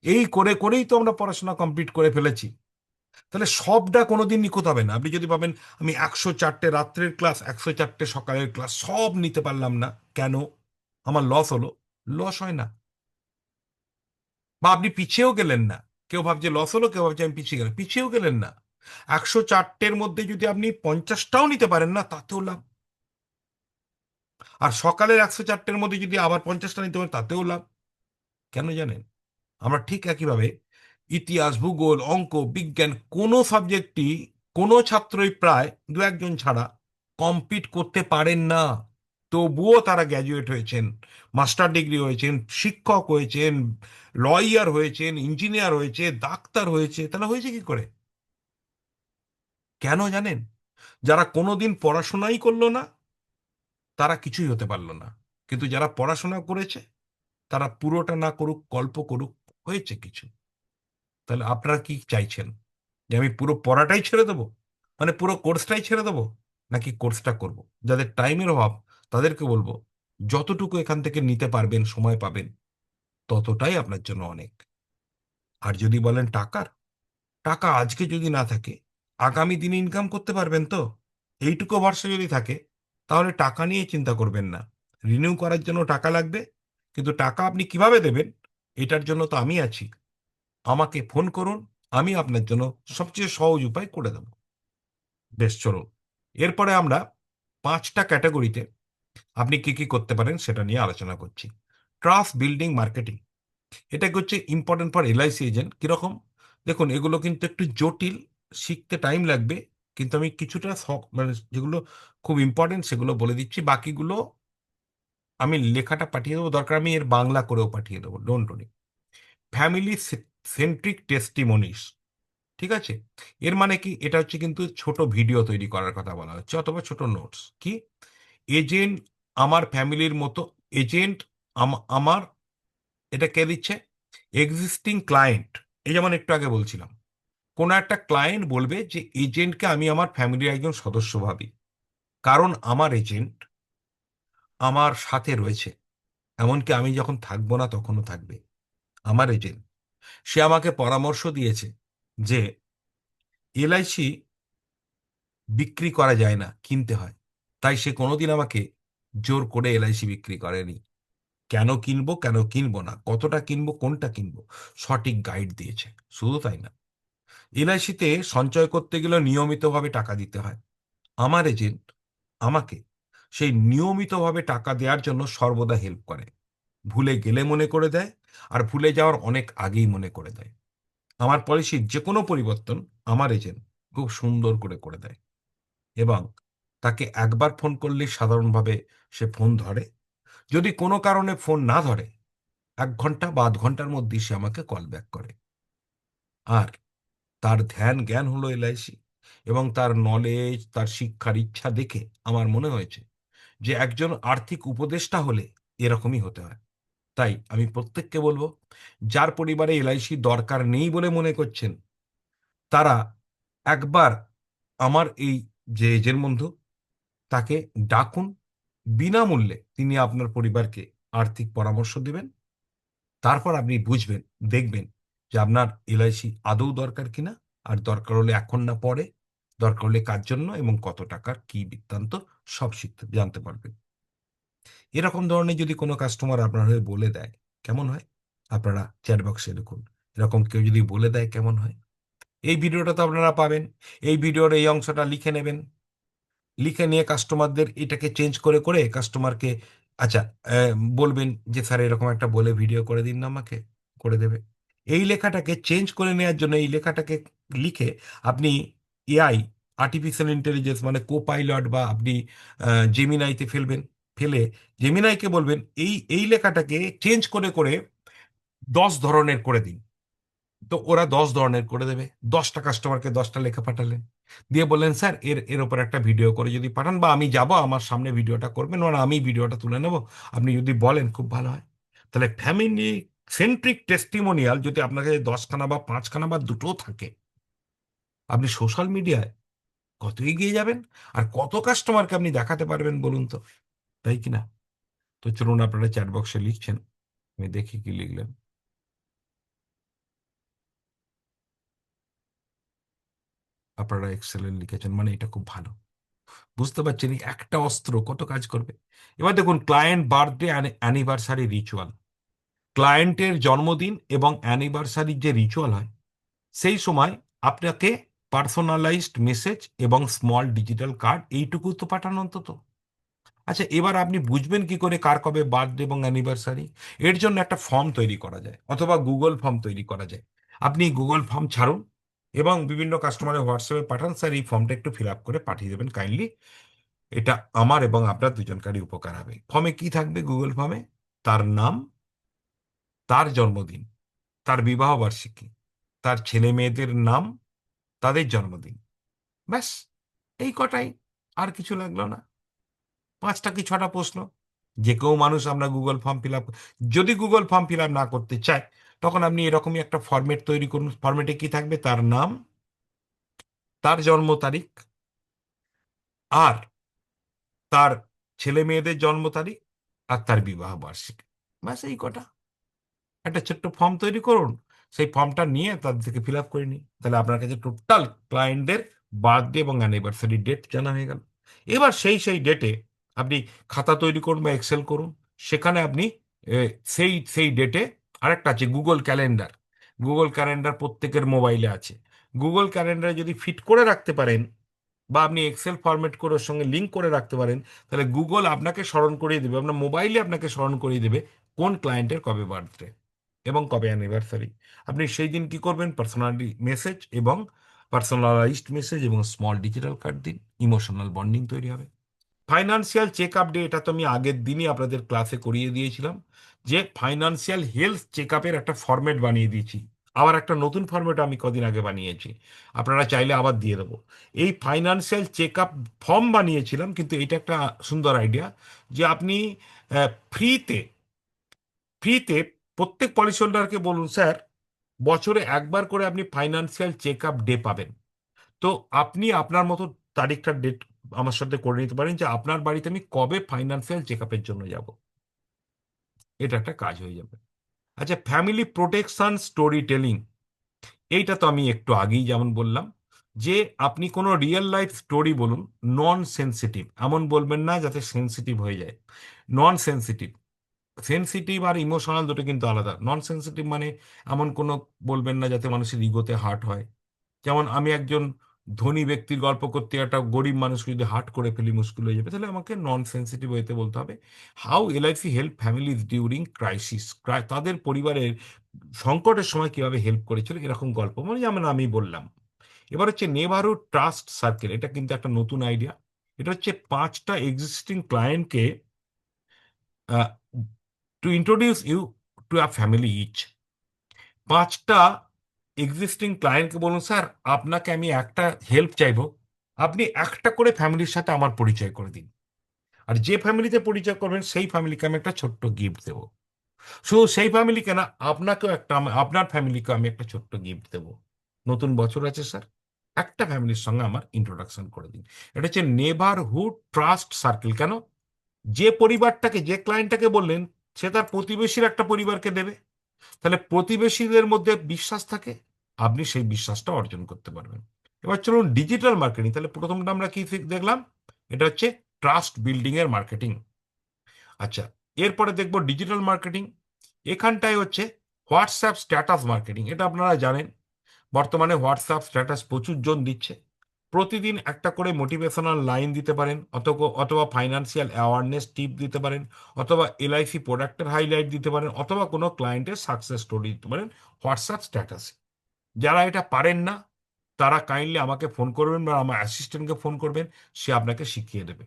এই করে করেই তো আমরা পড়াশোনা কমপ্লিট করে ফেলেছি। তাহলে সবটা কোনোদিন নিখুঁত হবে না। আপনি যদি ভাবেন আমি 104টে রাত্রের ক্লাস, 104টে সকালের ক্লাস সব নিতে পারলাম না, কেন? আমার লস হলো? লস হয় না। বা আপনি পিছিয়েও গেলেন না। কেউ ভাবছে লস হলো, কেউ ভাবছে আমি পিছিয়ে গেলাম, পিছিয়েও গেলেন না। 104টের মধ্যে যদি আপনি 50টাও নিতে পারেন না, তাতেও লাভ। আর সকালের 104টের মধ্যে যদি আবার 50টা নিতে পারেন, তাতেও লাভ। কেন জানেন? আমরা ঠিক একইভাবে ইতিহাস, ভূগোল, অঙ্ক, বিজ্ঞান, কোনো সাবজেক্টই কোনো ছাত্রই প্রায় 2-1 জন ছাড়া কমপ্লিট করতে পারেন না। তবুও তারা গ্র্যাজুয়েট হয়েছেন, মাস্টার ডিগ্রি হয়েছেন, শিক্ষক হয়েছেন, লয়ার হয়েছেন, ইঞ্জিনিয়ার হয়েছে, ডাক্তার হয়েছে। তাহলে হয়েছে কি করে? কেন জানেন? যারা কোনোদিন পড়াশোনাই করলো না তারা কিছুই হতে পারলো না, কিন্তু যারা পড়াশোনা করেছে তারা পুরোটা না করুক, গল্প করুক, হয়েছে কিছু। তাহলে আপনারা কি চাইছেন, যে আমি পুরো পড়াটাই ছেড়ে দেবো, মানে পুরো কোর্সটাই ছেড়ে দেবো, নাকি কোর্সটা করব? যাদের টাইমের অভাব তাদেরকে বলবো, যতটুকু এখান থেকে নিতে পারবেন, সময় পাবেন, ততটাই আপনার জন্য অনেক। আর যদি বলেন টাকার, টাকা আজকে যদি না থাকে, আগামী দিনে ইনকাম করতে পারবেন তো? এইটুকু ভরসা যদি থাকে, তাহলে টাকা নিয়ে চিন্তা করবেন না। রিনিউ করার জন্য টাকা লাগবে, কিন্তু টাকা আপনি কিভাবে দেবেন, এটার জন্য তো আমি আছি। আমাকে ফোন করুন, আমি আপনার জন্য সবচেয়ে সহজ উপায় করে দেব। বেশ, চলুন এরপরে আমরা 5টা ক্যাটাগরিতে আপনি কি কি করতে পারেন সেটা নিয়ে আলোচনা করছি। ট্রাস্ট বিল্ডিং মার্কেটিং, এটা হচ্ছে ইম্পর্টেন্ট ফর এলআইসি এজেন্ট। কিরকম? দেখুন, এগুলো কিন্তু একটু জটিল, শিখতে টাইম লাগবে, কিন্তু আমি কিছুটা মানে যেগুলো খুব ইম্পর্টেন্ট সেগুলো বলে দিচ্ছি, বাকিগুলো আমি লেখাটা পাঠিয়ে দেবো, দরকার আমি এর বাংলা করেও পাঠিয়ে দেবো, ডোন্ট ওরি। ফ্যামিলি সেন্ট্রিক টেস্টিমনিস, ঠিক আছে? এর মানে কি, এটা হচ্ছে কিন্তু ছোট ভিডিও তৈরি করার কথা বলা হচ্ছে, অথবা ছোট নোটস। কি? এজেন্ট আমার ফ্যামিলির মতো, এজেন্ট আমার, এটা কে দিচ্ছে? Existing client. এই যেমন একটু আগে বলছিলাম, কোনো একটা ক্লায়েন্ট বলবে যে এজেন্টকে আমি আমার ফ্যামিলির একজন সদস্য ভাবি, কারণ আমার এজেন্ট আমার সাথে রয়েছে, এমনকি আমি যখন থাকবো না তখনও থাকবে। আমার এজেন্ট, সে আমাকে পরামর্শ দিয়েছে যে এলআইসি বিক্রি করা যায় না, কিনতে হয়। তাই সে কোনোদিন আমাকে জোর করে এলআইসি বিক্রি করেনি। কেন কিনবো, কেন কিনবো না, কতটা কিনবো, কোনটা কিনবো, সঠিক গাইড দিয়েছে। শুধু তাই না, এলআইসিতে সঞ্চয় করতে গেলে নিয়মিতভাবে টাকা দিতে হয়। আমার এজেন্ট আমাকে সেই নিয়মিতভাবে টাকা দেওয়ার জন্য সর্বদা হেল্প করে। ভুলে গেলে মনে করে দেয়, আর ভুলে যাওয়ার অনেক আগেই মনে করে দেয়। আমার পলিসির যে কোনো পরিবর্তন আমার এজেন্ট খুব সুন্দর করে করে দেয়। এবং তাকে একবার ফোন করলে সাধারণভাবে সে ফোন ধরে। যদি কোনো কারণে ফোন না ধরে, 1 ঘন্টা বা আধ ঘন্টার মধ্যেই সে আমাকে কল ব্যাক করে। আর তার ধ্যান জ্ঞান হলো এলআইসি, এবং তার নলেজ, তার শিক্ষার ইচ্ছা দেখে আমার মনে হয়েছে যে একজন আর্থিক উপদেষ্টা হলে এরকমই হতে হয়। তাই আমি প্রত্যেককে বলবো, যার পরিবারে এলআইসি দরকার নেই বলে মনে করছেন, তারা একবার আমার এই যে এজেন্ট বন্ধু, তাকে ডাকুন। বিনামূল্যে তিনি আপনার পরিবারকে আর্থিক পরামর্শ দেবেন। তারপর আপনি বুঝবেন, দেখবেন যে আপনার এলআইসি আদৌ দরকার কিনা, আর দরকার হলে এখন না পরে, দরকার হলে কার জন্য এবং কত টাকার কি বৃত্তান্ত, সব শিখতে জানতে পারবেন। এরকম ধরনের যদি কোনো কাস্টমার আপনার হয়ে বলে দেয়, কেমন হয়? আপনারা চ্যাট বক্সে লিখুন, এরকম কেউ যদি বলে দেয় কেমন হয়। এই ভিডিওটা তো আপনারা পাবেন, এই ভিডিওর এই অংশটা লিখে নেবেন। লিখে নিয়ে কাস্টমারদের এটাকে চেঞ্জ করে করে কাস্টমারকে, আচ্ছা, বলবেন যে স্যার এরকম একটা বলে ভিডিও করে দিন না আমাকে, করে দেবে। এই লেখাটাকে চেঞ্জ করে নেওয়ার জন্য এই লেখাটাকে লিখে আপনি এআই, আর্টিফিশিয়াল ইন্টেলিজেন্স মানে কো পাইলট, বা আপনি জেমিনাইতে ফেলবেন। ফেলে জেমিনাইকে বলবেন এই এই লেখাটাকে চেঞ্জ করে করে 10 ধরনের করে দিন। তো ওরা 10 ধরনের করে দেবে। 10টা কাস্টমারকে 10টা লেখা পাঠালেন, দিয়ে বললেন স্যার এর এর ওপর একটা ভিডিও করে যদি পাঠান, বা আমি যাব আমার সামনে ভিডিওটা করবেন, মানে আমি ভিডিওটা তুলে নেব, আপনি যদি বলেন খুব ভালো হয়। তাহলে ফ্যামিলি সেন্ট্রিক টেস্টিমোনিয়াল যদি আপনার কাছে 10খানা বা 5খানা বা দুটোও থাকে, আপনি সোশ্যাল মিডিয়ায় কত এগিয়ে যাবেন, আর কত কাস্টমারকে আপনি দেখাতে পারবেন বলুন তো, তাই কি না? তো চলুন, আপনারা চ্যাট বক্সে লিখছেন, আমি দেখি কি লিখলেন। আপনারা এক্সেলেন্ট লিখেছেন, মানে এটা খুব ভালো। বুঝতে পারছেন এই একটা অস্ত্র কত কাজ করবে। এবার দেখুন, ক্লায়েন্ট বার্থডে অ্যানিভার্সারি রিচুয়াল। ক্লায়েন্টের জন্মদিন এবং অ্যানিভার্সারির যে রিচুয়াল হয়, সেই সময় আপনাকে পার্সোনালাইজড মেসেজ এবং স্মল ডিজিটাল কার্ড, এইটুকু তো পাঠানো অন্তত। আচ্ছা, এবার আপনি বুঝবেন কি করে কার কবে বার্থডে এবং অ্যানিভার্সারি? এর জন্য একটা ফর্ম তৈরি করা যায়, অথবা গুগল ফর্ম তৈরি করা যায়। আপনি গুগল ফর্ম ছাড়ুন এবং বিভিন্ন কাস্টমারের হোয়াটসঅ্যাপে পাঠান, স্যার এই ফর্মটা একটু ফিল আপ করে পাঠিয়ে দেবেন কাইন্ডলি, এটা আমার এবং আপনার দুজনকারই উপকার হবে। ফর্মে কি থাকবে? গুগল ফর্মে তার নাম, তার জন্মদিন, তার বিবাহ বার্ষিকী, তার ছেলে মেয়েদের নাম, তাদের জন্মদিন, ব্যাস। এই কটাই, আর কিছু লাগলো না। 5টা কি 6টা প্রশ্ন, যে কেউ মানুষ আমরা গুগল ফর্ম ফিল আপ, যদি গুগল ফর্ম ফিল আপ না করতে চায়, তখন আপনি এরকমই একটা ফরম্যাট তৈরি করুন। ফরম্যাটে কি থাকবে? তার নাম, তার জন্ম তারিখ, আর তার ছেলে মেয়েদের জন্ম তারিখ, আর তার বিবাহ বার্ষিকী। ব্যাস এই কটা। একটা ছোট্ট ফর্ম তৈরি করুন, সেই ফর্মটা নিয়ে তাদের থেকে ফিল আপ করে নিন, তাহলে আপনার কাছে টোটাল ক্লায়েন্টদের বার্থডে এবং অ্যানিভার্সারি ডেট জানা হয়ে গেল। এবার সেই ডেটে আপনি খাতা তৈরি করুন বা এক্সেল করুন। সেখানে আপনি এ, সেই ডেটে আরেকটা আছে গুগল ক্যালেন্ডার। গুগল ক্যালেন্ডার প্রত্যেকের মোবাইলে আছে। গুগল ক্যালেন্ডারে যদি ফিট করে রাখতে পারেন, বা আপনি এক্সেল ফরম্যাট করে ওর সঙ্গে লিঙ্ক করে রাখতে পারেন, তাহলে গুগল আপনাকে স্মরণ করিয়ে দেবে, আপনার মোবাইলে আপনাকে স্মরণ করিয়ে দেবে কোন ক্লায়েন্টের কবে বার্থডে এবং কবে অ্যানিভার্সারি। আপনি সেই দিন কি করবেন? পার্সোনালি মেসেজ এবং পার্সোনালাইজড মেসেজ এবং স্মল ডিজিটাল কার্ড দিন, ইমোশনাল বন্ডিং তৈরি হবে। ফাইনান্সিয়াল চেক আপ ডে, এটা তো আমি আগের দিনই আপনাদের ক্লাসে করিয়ে দিয়েছিলাম, যে ফাইনান্সিয়াল হেলথ চেক আপের একটা ফরম্যাট বানিয়ে দিয়েছি। আবার একটা নতুন ফরম্যাট আমি কদিন আগে বানিয়েছি, আপনারা চাইলে আবার দিয়ে দেবো। এই ফাইনান্সিয়াল চেক আপ ফর্ম বানিয়েছিলাম, কিন্তু এটা একটা সুন্দর আইডিয়া, যে আপনি ফ্রিতে ফ্রিতে প্রত্যেক পলিসি হোল্ডারকে বলুন, স্যার বছরে একবার করে আপনি ফাইনান্সিয়াল চেক আপ ডে পাবেন। তো আপনি আপনার মতো তারিখটা ডেট আমার সাথে করে নিতে পারেন, যে আপনার বাড়িতে আমি কবে ফাইন্যান্সিয়াল চেক আপের জন্য যাব। এটা একটা কাজ হয়ে যাবে। আচ্ছা, ফ্যামিলি প্রোটেকশন স্টোরি টেলিং, এইটা তো আমি একটু আগেই যেমন বললাম, যে আপনি কোনো রিয়েল লাইফ স্টোরি বলুন, নন সেন্সিটিভ, এমন বলবেন না যাতে সেন্সিটিভ হয়ে যায়। নন সেন্সিটিভ, সেন্সিটিভ আর ইমোশনাল দুটো কিন্তু আলাদা। নন সেন্সিটিভ মানে এমন কোনো বলবেন না যাতে মানুষের ইগোতে হার্ট হয়। যেমন আমি একজন ধনী ব্যক্তির গল্প করতে একটা গরিব মানুষকে যদি হার্ট করে ফেলি, মুশকিল হয়ে যাবে, তাহলে আমাকে নন সেন্সিটিভ ওয়েতে বলতে হবে। How LIC help families during crisis, তাদের পরিবারের সংকটের সময় কিভাবে হেল্প করেছিল, এরকম গল্প, মানে যেমন আমি বললাম। এবার হচ্ছে নেবারহুড ট্রাস্ট সার্কেল, এটা কিন্তু একটা নতুন আইডিয়া। এটা হচ্ছে 5টা এক্সিস্টিং ক্লায়েন্টকে to introduce you to a family each. 5টা এক্সিস্টিং ক্লায়েন্টকে বলুন, স্যার আপনাকে আমি একটা হেল্প চাইবো, আপনি একটা করে ফ্যামিলির সাথে আমার পরিচয় করে দিন। আর যে ফ্যামিলিতে পরিচয় করবেন সেই ফ্যামিলিকে আমি একটা ছোট্ট গিফট দেবো। শুধু সেই ফ্যামিলিকে না, আপনাকেও একটা, আপনার ফ্যামিলিকে আমি একটা ছোট্ট গিফট দেবো। নতুন বছর আছে স্যার, একটা ফ্যামিলির সঙ্গে আমার ইন্ট্রোডাকশন করে দিন। এটা হচ্ছে নেবারহুড ট্রাস্ট সার্কেল। কেন? যে পরিবারটাকে, যে ক্লায়েন্টটাকে বললেন, সে তার প্রতিবেশীর একটা পরিবারকে দেবে, তাহলে প্রতিবেশীদের মধ্যে বিশ্বাস থাকে, আপনি সেই বিশ্বাসটা অর্জন করতে পারবেন। এবার চলুন ডিজিটাল মার্কেটিং, তাহলে প্রথমটা আমরা কি দেখলাম, এটা হচ্ছে ট্রাস্ট বিল্ডিং এর মার্কেটিং। আচ্ছা, এরপরে দেখবো ডিজিটাল মার্কেটিং। এখানটায় হচ্ছে হোয়াটসঅ্যাপ স্ট্যাটাস মার্কেটিং। এটা আপনারা জানেন, বর্তমানে হোয়াটসঅ্যাপ স্ট্যাটাস প্রচুর জন দিচ্ছে। প্রতিদিন একটা করে মোটিভেশনাল লাইন দিতে পারেন, অথবা ফাইন্যান্সিয়াল অ্যাওয়ারনেস টিপ দিতে পারেন, অথবা এলআইসি প্রোডাক্টের হাইলাইট দিতে পারেন, অথবা কোনো ক্লায়েন্টের সাকসেস স্টোরি দিতে পারেন হোয়াটসঅ্যাপ স্ট্যাটাসে। যারা এটা পারেন না, তারা কাইন্ডলি আমাকে ফোন করবেন বা আমার অ্যাসিস্ট্যান্টকে ফোন করবেন, সে আপনাকে শিখিয়ে দেবে।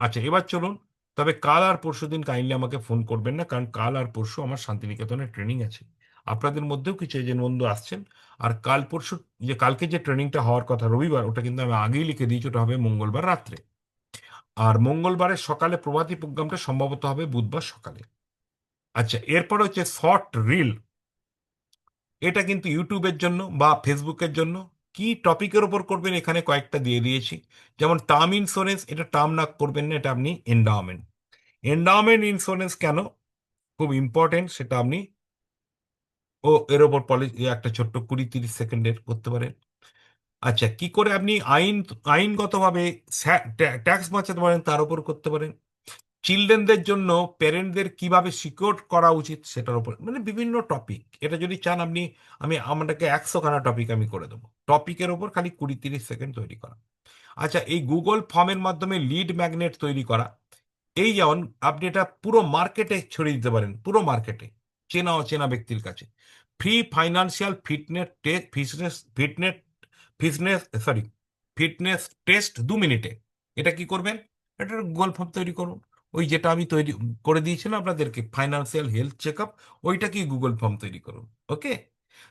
আচ্ছা, এবার চলুন, তবে কাল আর পরশু দিন কাইন্ডলি আমাকে ফোন করবেন না, কারণ কাল আর পরশু আমার শান্তিনিকেতনে ট্রেনিং আছে। আপনাদের মধ্যেও কিছু এজেন্ট বন্ধু আসছেন। আর কাল পরশু, যে কালকে যে ট্রেনিংটা হওয়ার কথা রবিবার, ওটা কিন্তু আমি আগেই লিখে দিয়েছি, ওটা হবে মঙ্গলবার রাত্রে। আর মঙ্গলবারের সকালে প্রভাতী প্রোগ্রামটা সম্ভবত হবে বুধবার সকালে। আচ্ছা, এরপর হচ্ছে শর্ট রিল। এটা কিন্তু ইউটিউবের জন্য বা ফেসবুকের জন্য। কি টপিকের ওপর করবেন এখানে কয়েকটা দিয়ে দিয়েছি। যেমন টার্ম ইন্স্যুরেন্স, এটা টার্ম না করবেন না, এটা আপনি এন্ডাওমেন্ট। এন্ডাওমেন্ট ইন্স্যুরেন্স কেন খুব ইম্পর্টেন্ট, সেটা আপনি এর ওপর পলিসি একটা ছোট্ট 20-30 সেকেন্ডের করতে পারেন। আচ্ছা, কি করে আপনি আইনগতভাবে ট্যাক্স বাঁচাতে পারেন, তার উপর করতে পারেন। চিলড্রেনদের জন্য প্যারেন্টদের কিভাবে সিকিউর করা উচিত, সেটার উপর, মানে বিভিন্ন টপিক। এটা যদি চান আপনি, আমি আপনাকে 100খানা টপিক আমি করে দেবো। টপিকের ওপর খালি 20-30 সেকেন্ড তৈরি করা। আচ্ছা, এই গুগল ফর্মের মাধ্যমে লিড ম্যাগনেট তৈরি করা। এই যেমন আপনি এটা পুরো মার্কেটে ছড়িয়ে দিতে পারেন, পুরো মার্কেটে, চেনা অচেনা ব্যক্তির কাছে। Free financial fitness fitness sorry fitness test 2 মিনিটে। এটা কি করবেন? এটা গুগল ফর্ম তৈরি করুন। ওই যেটা আমি তৈরি করে দিয়েছিলাম আপনাদেরকে, ফাইন্যান্সিয়াল হেলথ চেক আপ, ওইটা কি গুগল ফর্ম তৈরি করুন। ওকে,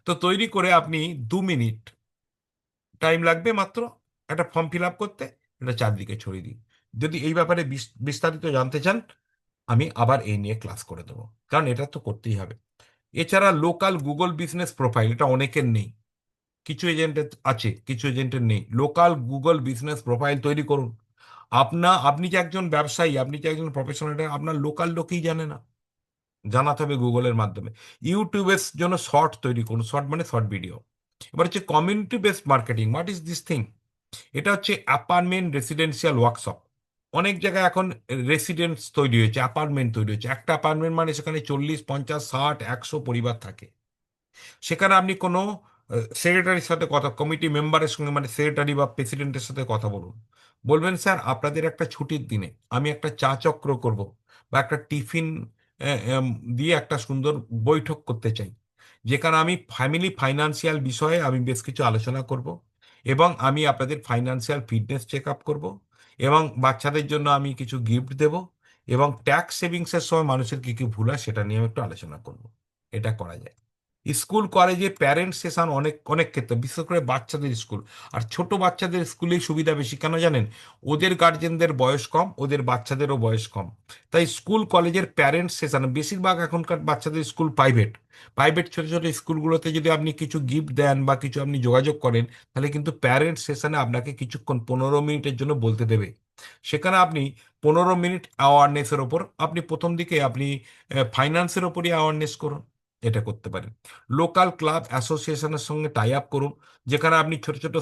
তো তৈরি করে আপনি 2 মিনিট টাইম লাগবে মাত্র একটা ফর্ম ফিল আপ করতে। এটা চারদিকে ছড়িয়ে দিই। যদি এই ব্যাপারে বিস্তারিত জানতে চান, আমি আবার এই নিয়ে ক্লাস করে দেবো, কারণ এটা তো করতেই হবে। এছাড়া লোকাল গুগল বিজনেস প্রোফাইল, এটা অনেকের নেই, কিছু এজেন্টের আছে, কিছু এজেন্টের নেই। লোকাল গুগল বিজনেস প্রোফাইল তৈরি করুন। আপনি যে একজন ব্যবসায়ী, আপনি যে একজন প্রফেশনাল, আপনার লোকাল লোকেই জানে না, জানাতে হবে গুগলের মাধ্যমে। ইউটিউবের জন্য শর্ট তৈরি করুন, শর্ট মানে শর্ট ভিডিও। এবার হচ্ছে community based marketing, what is this thing? এটা হচ্ছে অ্যাপার্টমেন্ট রেসিডেন্সিয়াল ওয়ার্কশপ। অনেক জায়গায় এখন রেসিডেন্স তৈরি হয়েছে, অ্যাপার্টমেন্ট তৈরি হয়েছে। একটা অ্যাপার্টমেন্ট মানে সেখানে 40, 50, 60, 100 পরিবার থাকে। সেখানে আপনি কোনো সেক্রেটারির সাথে কথা, কমিটি মেম্বারের সঙ্গে মানে সেক্রেটারি বা প্রেসিডেন্টের সাথে কথা বলুন। বলবেন, স্যার আপনাদের একটা ছুটির দিনে আমি একটা চা চক্র করব, বা একটা টিফিন দিয়ে একটা সুন্দর বৈঠক করতে চাই, যেখানে আমি ফ্যামিলি ফাইনান্সিয়াল বিষয়ে আমি বেশ কিছু আলোচনা করব, এবং আমি আপনাদের ফাইনান্সিয়াল ফিটনেস চেক আপ করবো, এবং বাচ্চাদের জন্য আমি কিছু গিফট দেব, এবং ট্যাক্স সেভিংসের সময় মানুষের কি কি ভুল হয় সেটা নিয়ে আমি একটু আলোচনা করব। এটা করা যায়। স্কুল কলেজে প্যারেন্ট সেশন, অনেক অনেক ক্ষেত্রে, বিশেষ করে বাচ্চাদের স্কুল। আর ছোট বাচ্চাদের স্কুলেই সুবিধা বেশি, কেন জানেন? ওদের গার্জেনদের বয়স কম, ওদের বাচ্চাদেরও বয়স কম। তাই স্কুল কলেজের প্যারেন্ট সেশন, বেশিরভাগ এখনকার বাচ্চাদের স্কুল প্রাইভেট, প্রাইভেট ছোট ছোট স্কুলগুলোতে যদি আপনি কিছু গিফট দেন বা কিছু আপনি যোগাযোগ করেন, তাহলে কিন্তু প্যারেন্ট সেশনে আপনাকে কিছুক্ষণ 15 মিনিটের জন্য বলতে দেবে। সেখানে আপনি 15 মিনিট অ্যাওয়ারনেসের ওপর, আপনি প্রথম দিকে আপনি ফাইন্যান্সের ওপরই অ্যাওয়ারনেস করুন। এটা করতে পারেন। লোকাল ক্লাব অ্যাসোসিয়েশনের সঙ্গে টাই আপ করুন, যেখানে আপনি ছোট ছোট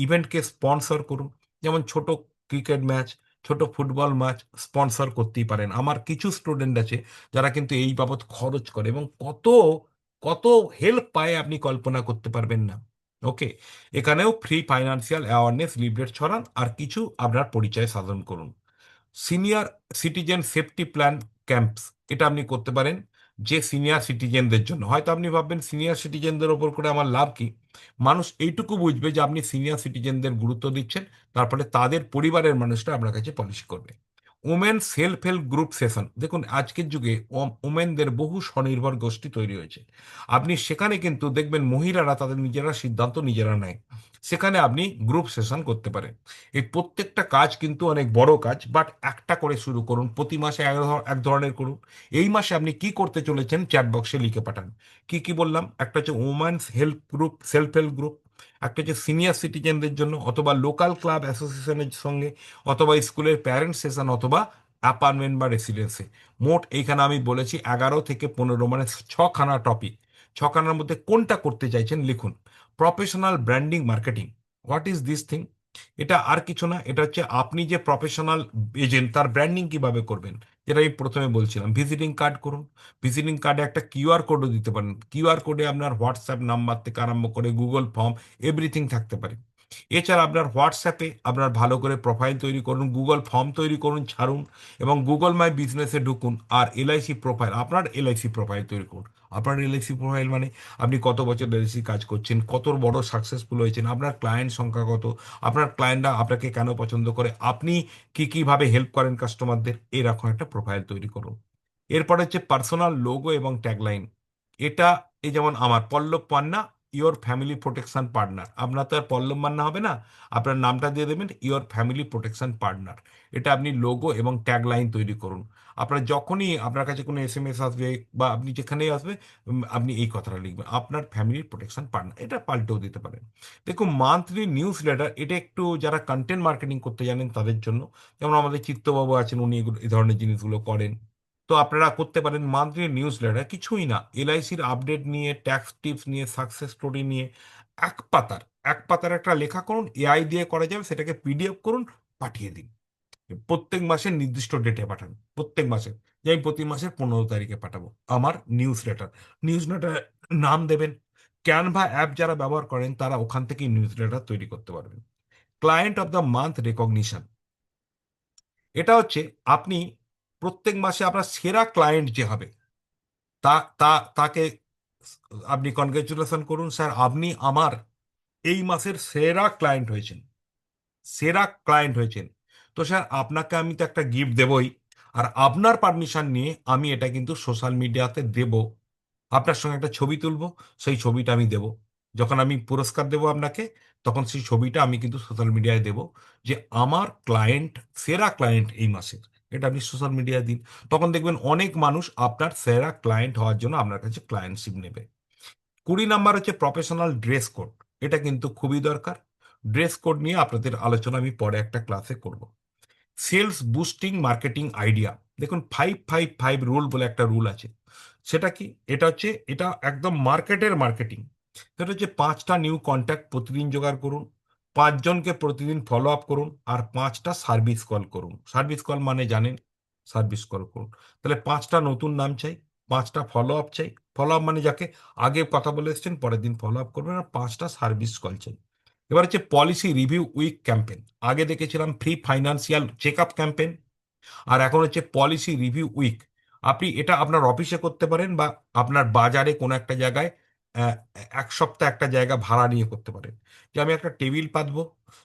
ইভেন্টকে স্পন্সর করুন। যেমন ছোট ক্রিকেট ম্যাচ, ছোট ফুটবল ম্যাচ স্পন্সর করতেই পারেন। আমার কিছু স্টুডেন্ট আছে যারা কিন্তু এই বাবদ খরচ করে, এবং কত কত হেল্প পায় আপনি কল্পনা করতে পারবেন না। ওকে। এখানেও ফ্রি ফাইন্যান্সিয়াল অ্যাওয়ারনেস লিফলেট ছড়ান, আর কিছু আপনার পরিচয় সাধন করুন। Senior citizen safety plan camps, এটা আপনি করতে পারেন। যে সিনিয়র সিটিজেনদের জন্য, হয়তো আপনি ভাববেন সিনিয়র সিটিজেনদের ওপর করে আমার লাভ কি? মানুষ এইটুকু বুঝবে যে আপনি সিনিয়র সিটিজেনদের গুরুত্ব দিচ্ছেন, তারপরে তাদের পরিবারের মানুষরা আপনার কাছে পলিসি করবে। Women self help group session, দেখুন আজকের যুগে ওমেনদের বহু স্বনির্ভর গোষ্ঠী তৈরি হয়েছে। আপনি সেখানে কিন্তু দেখবেন মহিলারা তাদের নিজেরা সিদ্ধান্ত নিজেরা নেয়। সেখানে আপনি গ্রুপ সেশন করতে পারেন। এই প্রত্যেকটা কাজ কিন্তু অনেক বড় কাজ, বাট একটা করে শুরু করুন, প্রতি মাসে এক ধরনের করুন। এই মাসে আপনি কি করতে চলেছেন চ্যাট বক্সে লিখে পাঠান। কি কি বললাম? একটা হচ্ছে women's help group, self help group. একটা হচ্ছে সিনিয়র সিটিজেনদের জন্য, অথবা লোকাল ক্লাব অ্যাসোসিয়েশনের সঙ্গে, অথবা স্কুলের প্যারেন্ট সেশন, অথবা অ্যাপার্টমেন্ট বা রেসিডেন্সে। মোট এইখানে আমি বলেছি 11 থেকে 15, মানে ছখানা টপিক। ছখানার মধ্যে কোনটা করতে চাইছেন লিখুন। Professional branding marketing, what is this thing? এটা আর কিছু না, এটা হচ্ছে আপনি যে প্রফেশনাল এজেন্ট তার ব্র্যান্ডিং কিভাবে করবেন। যেটা আমি প্রথমে বলছিলাম, ভিজিটিং কার্ড করুন। ভিজিটিং কার্ডে একটা কিউআর কোডও দিতে পারেন। কিউআর কোডে আপনার হোয়াটসঅ্যাপ নাম্বার থেকে আরম্ভ করে গুগল ফর্ম, এভরিথিং থাকতে পারে। এছাড়া আপনার হোয়াটসঅ্যাপে আপনার ভালো করে প্রোফাইল তৈরি করুন, গুগল ফর্ম তৈরি করুন, ছাড়ুন, এবং গুগল মাই বিজনেসে ঢুকুন, আর এলআইসি প্রোফাইল, আপনার এলআইসি প্রোফাইল তৈরি করুন। আপনার এলআইসি প্রোফাইল মানে আপনি কত বছর এলআইসি কাজ করছেন, কত বড় সাকসেসফুল হয়েছেন, আপনার ক্লায়েন্ট সংখ্যা কত, আপনার ক্লায়েন্টরা আপনাকে কেন পছন্দ করে, আপনি কি কিভাবে হেল্প করেন কাস্টমারদের, এরকম একটা প্রোফাইল তৈরি করুন। এরপর হচ্ছে পার্সোনাল লোগো এবং ট্যাগলাইন। এটা, এই যেমন আমার পল্লব পান্না, ইওর ফ্যামিলি প্রোটেকশন পার্টনার। আপনার তো আর পল্লব মান্না হবে না, আপনার নামটা দিয়ে দেবেন ইওর ফ্যামিলি প্রোটেকশন পার্টনার। এটা আপনি লোগো এবং ট্যাগলাইন তৈরি করুন। আপনার যখনই আপনার কাছে কোনো এসএমএস আসবে, বা আপনি যেখানেই আসবে, আপনি এই কথাটা লিখবেন, আপনার ফ্যামিলি প্রোটেকশন পার্টনার। এটা পাল্টেও দিতে পারেন। দেখুন মান্থলি নিউজ লেটার, এটা একটু যারা কন্টেন্ট মার্কেটিং করতে জানেন তাদের জন্য। যেমন আমাদের চিত্তবাবু আছেন, উনি এই ধরনের জিনিসগুলো করেন। তো আপনারা করতে পারেন মান্থলি নিউজ লেটার, কিছুই না, এলআইসির আপডেট নিয়ে, ট্যাক্স টিপস নিয়ে, সাকসেস স্টোরি নিয়ে। এক পাতার এক পাতার একটা লেখা করুন, এআই দিয়ে করা যাবে, সেটাকে পিডিএফ করুন, পাঠিয়ে দিন। প্রত্যেক মাসের নির্দিষ্ট ডেটে পাঠান, প্রত্যেক মাসে, যে আমি প্রতি মাসের 15 তারিখে পাঠাবো আমার নিউজ লেটার। নিউজ লেটার নাম দেবেন। ক্যানভা অ্যাপ যারা ব্যবহার করেন তারা ওখান থেকেই নিউজ লেটার তৈরি করতে পারবেন। Client of the month recognition, এটা হচ্ছে আপনি প্রত্যেক মাসে আপনার সেরা ক্লায়েন্ট যে হবে, তা তা তাকে আপনি কনগ্রেচুলেশন করুন, স্যার আপনি আমার এই মাসের সেরা ক্লায়েন্ট হয়েছেন, সেরা ক্লায়েন্ট হয়েছেন। তো স্যার আপনাকে আমি তো একটা গিফট দেবই, আর আপনার পারমিশন নিয়ে আমি এটা কিন্তু সোশ্যাল মিডিয়াতে দেব, আপনার সঙ্গে একটা ছবি তুলবো, সেই ছবিটা আমি দেব। যখন আমি পুরস্কার দেবো আপনাকে, তখন সেই ছবিটা আমি কিন্তু সোশ্যাল মিডিয়ায় দেবো, যে আমার ক্লায়েন্ট, সেরা ক্লায়েন্ট এই মাসের। এটা আপনি সোশ্যাল মিডিয়ায় দিন। তখন দেখবেন অনেক মানুষ আপনার সেরা ক্লায়েন্ট হওয়ার জন্য আপনার কাছে ক্লায়েন্টশিপ নেবে। 20 নাম্বার হচ্ছে প্রফেশনাল ড্রেস কোড। এটা কিন্তু খুবই দরকার। ড্রেস কোড নিয়ে আপনাদের আলোচনা আমি পরে একটা ক্লাসে করব। Sales boosting marketing idea. দেখুন 5-5-5 রুল বলে একটা রুল আছে। সেটা কি? এটা হচ্ছে, এটা একদম মার্কেটের মার্কেটিং। সেটা হচ্ছে 5টা নিউ কন্ট্যাক্ট প্রতিদিন জোগাড় করুন, 5জনকে প্রতিদিন ফলো আপ করুন, আর 5টা সার্ভিস কল করুন। সার্ভিস কল মানে জানেন, সার্ভিস কল করুন। তাহলে 5টা নতুন নাম চাই, 5টা ফলো আপ চাই। ফলো আপ মানে যাকে আগে কথা বলে এসেছেন পরের দিন ফলো আপ করবেন, আর 5টা সার্ভিস কল চাই। এবার হচ্ছে পলিসি রিভিউ উইক ক্যাম্পেন। আগে দেখেছিলাম free financial check up campaign, আর এখন হচ্ছে পলিসি রিভিউ উইক। আপনি এটা আপনার অফিসে করতে পারেন, বা আপনার বাজারে কোনো একটা জায়গায় আহ, 1 সপ্তাহ একটা জায়গা ভাড়া নিয়ে করতে পারেন। যে আমি একটা টেবিল পাতবো,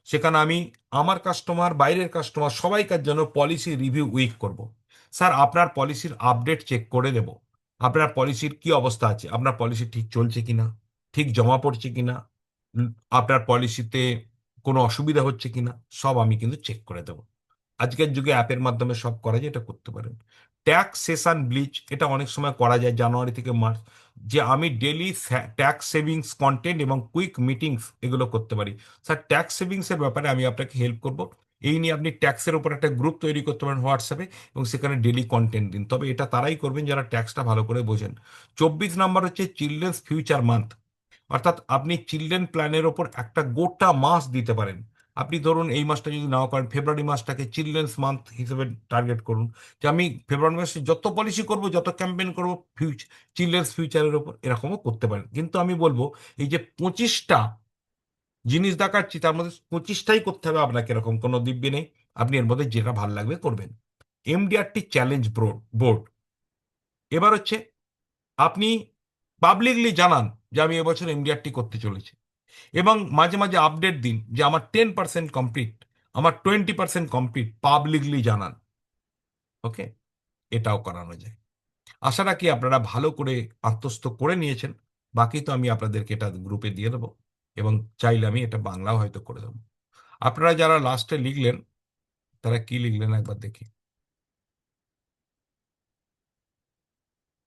সেখানে আমি আমার কাস্টমার, বাইরের কাস্টমার, সবাইকার জন্য পলিসি রিভিউ উইক করব। স্যার, আপনার পলিসির আপডেট চেক করে দেব, আপনার পলিসির কি অবস্থা আছে, আপনার পলিসি ঠিক চলছে কিনা, ঠিক জমা পড়ছে কিনা, উম, আপনার পলিসিতে কোনো অসুবিধা হচ্ছে কিনা, সব আমি কিন্তু চেক করে দেবো। আজকের যুগে অ্যাপের মাধ্যমে সব করা যায়, এটা করতে পারেন। ট্যাক্স সেশন ব্লিচ, এটা অনেক সময় করা যায় জানুয়ারি থেকে মার্চ, যে আমি ডেলি ট্যাক্স সেভিংস কন্টেন্ট এবং কুইক মিটিংস এগুলো করতে পারি। স্যার, ট্যাক্স সেভিংসের ব্যাপারে আমি আপনাকে হেল্প করব, এই নিয়ে আপনি ট্যাক্সের উপর একটা গ্রুপ তৈরি করতে পারেন হোয়াটসঅ্যাপে, এবং সেখানে ডেলি কন্টেন্ট দিন। তবে এটা তারাই করবেন যারা ট্যাক্সটা ভালো করে বোঝেন। 24 নাম্বার হচ্ছে চিলড্রেন্স ফিউচার মান্থ। অর্থাৎ আপনি চিলড্রেন প্ল্যানের ওপর একটা গোটা মাস দিতে পারেন। আপনি ধরুন এই মাসটা যদি নাও করেন, ফেব্রুয়ারি মাসটাকে চিলড্রেন্স মান্থ হিসেবে টার্গেট করুন, যে আমি ফেব্রুয়ারি মাসে যত পলিসি করব, যত ক্যাম্পেইন করব চিলড্রেন্স ফিউচারের ওপর, এরকমও করতে পারেন। কিন্তু আমি বলবো, এই যে 25টা জিনিস দেখাচ্ছি, তার মধ্যে 25টাই করতে হবে আপনাকে, এরকম কোনো দিব্যি নেই। আপনি এর মধ্যে যেটা ভালো লাগবে করবেন। এমডিআরটি চ্যালেঞ্জ বোর্ড। এবার হচ্ছে আপনি পাবলিকলি জানান যে আমি এবছর এমডিআরটি করতে চলেছি, এবং মাঝে মাঝে আপডেট দিন যে আমার 10% কমপ্লিট, আমার 20% কমপ্লিট, পাবলিকলি জানান। ওকে, এটাও করানো যায়। আশা রাখি আপনারা ভালো করে আত্মস্থ করে নিয়েছেন। বাকি তো আমি আপনাদেরকে এটা গ্রুপে দিয়ে দেবো, এবং চাইলে আমি এটা বাংলাও হয়তো করে দেবো। আপনারা যারা লাস্টে লিখলেন, তারা কি লিখলেন একবার দেখি।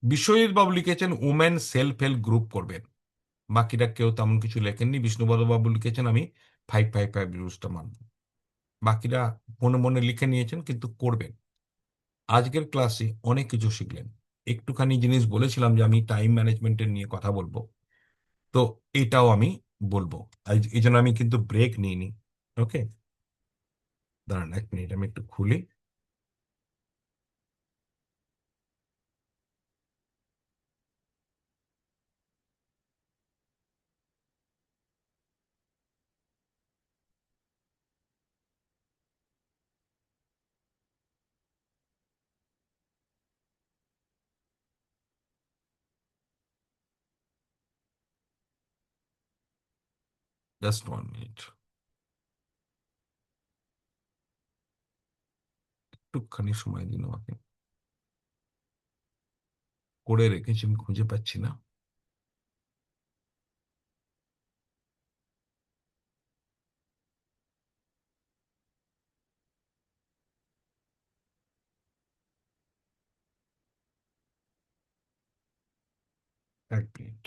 বিশ্বজিৎ বাবু লিখেছেন উমেন সেলফ হেল্প গ্রুপ করবেন। বাকিরা কেউ তেমন কিছু লেখেননি। বিষ্ণুপদ বাবু লিখেছেন আমি 5-5-5 রুলসটা মানব। বাকিরা মনে মনে লিখে নিয়েছেন, কিন্তু করবেন। আজকের ক্লাসে অনেক কিছু শিখলেন। একটুখানি জিনিস বলেছিলাম যে আমি টাইম ম্যানেজমেন্টের নিয়ে কথা বলবো, তো এটাও আমি বলবো। এই জন্য আমি কিন্তু ব্রেক নিইনি। ওকে, দাঁড়ান 1 মিনিট, আমি একটু খুলি। জাস্ট 1 মিনিট, একটুখানি সময় দিন আমাকে। করে রেখেছি, আমি খুঁজে পাচ্ছি না। এক মিনিট।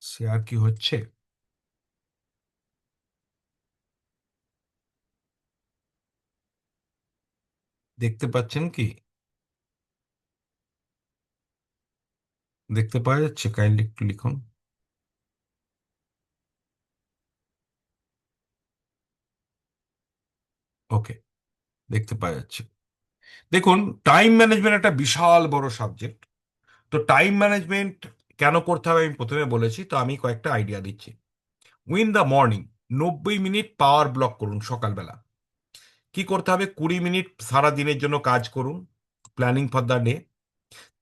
শেয়ার কি হচ্ছে? দেখতে পাচ্ছেন কি? দেখতে পাওয়া যাচ্ছে? কাইন্ডলি একটু লিখুন। ওকে, দেখতে পাওয়া যাচ্ছে। দেখুন, টাইম ম্যানেজমেন্ট একটা বিশাল বড় সাবজেক্ট। তো টাইম ম্যানেজমেন্ট কেন করতে হবে আমি প্রথমে বলেছি, তো আমি কয়েকটা আইডিয়া দিচ্ছি। Win the morning, 90 minute power block করুন সকালবেলা। কি করতে হবে? 20 মিনিট সারা দিনের জন্য কাজ করুন, planning for the day.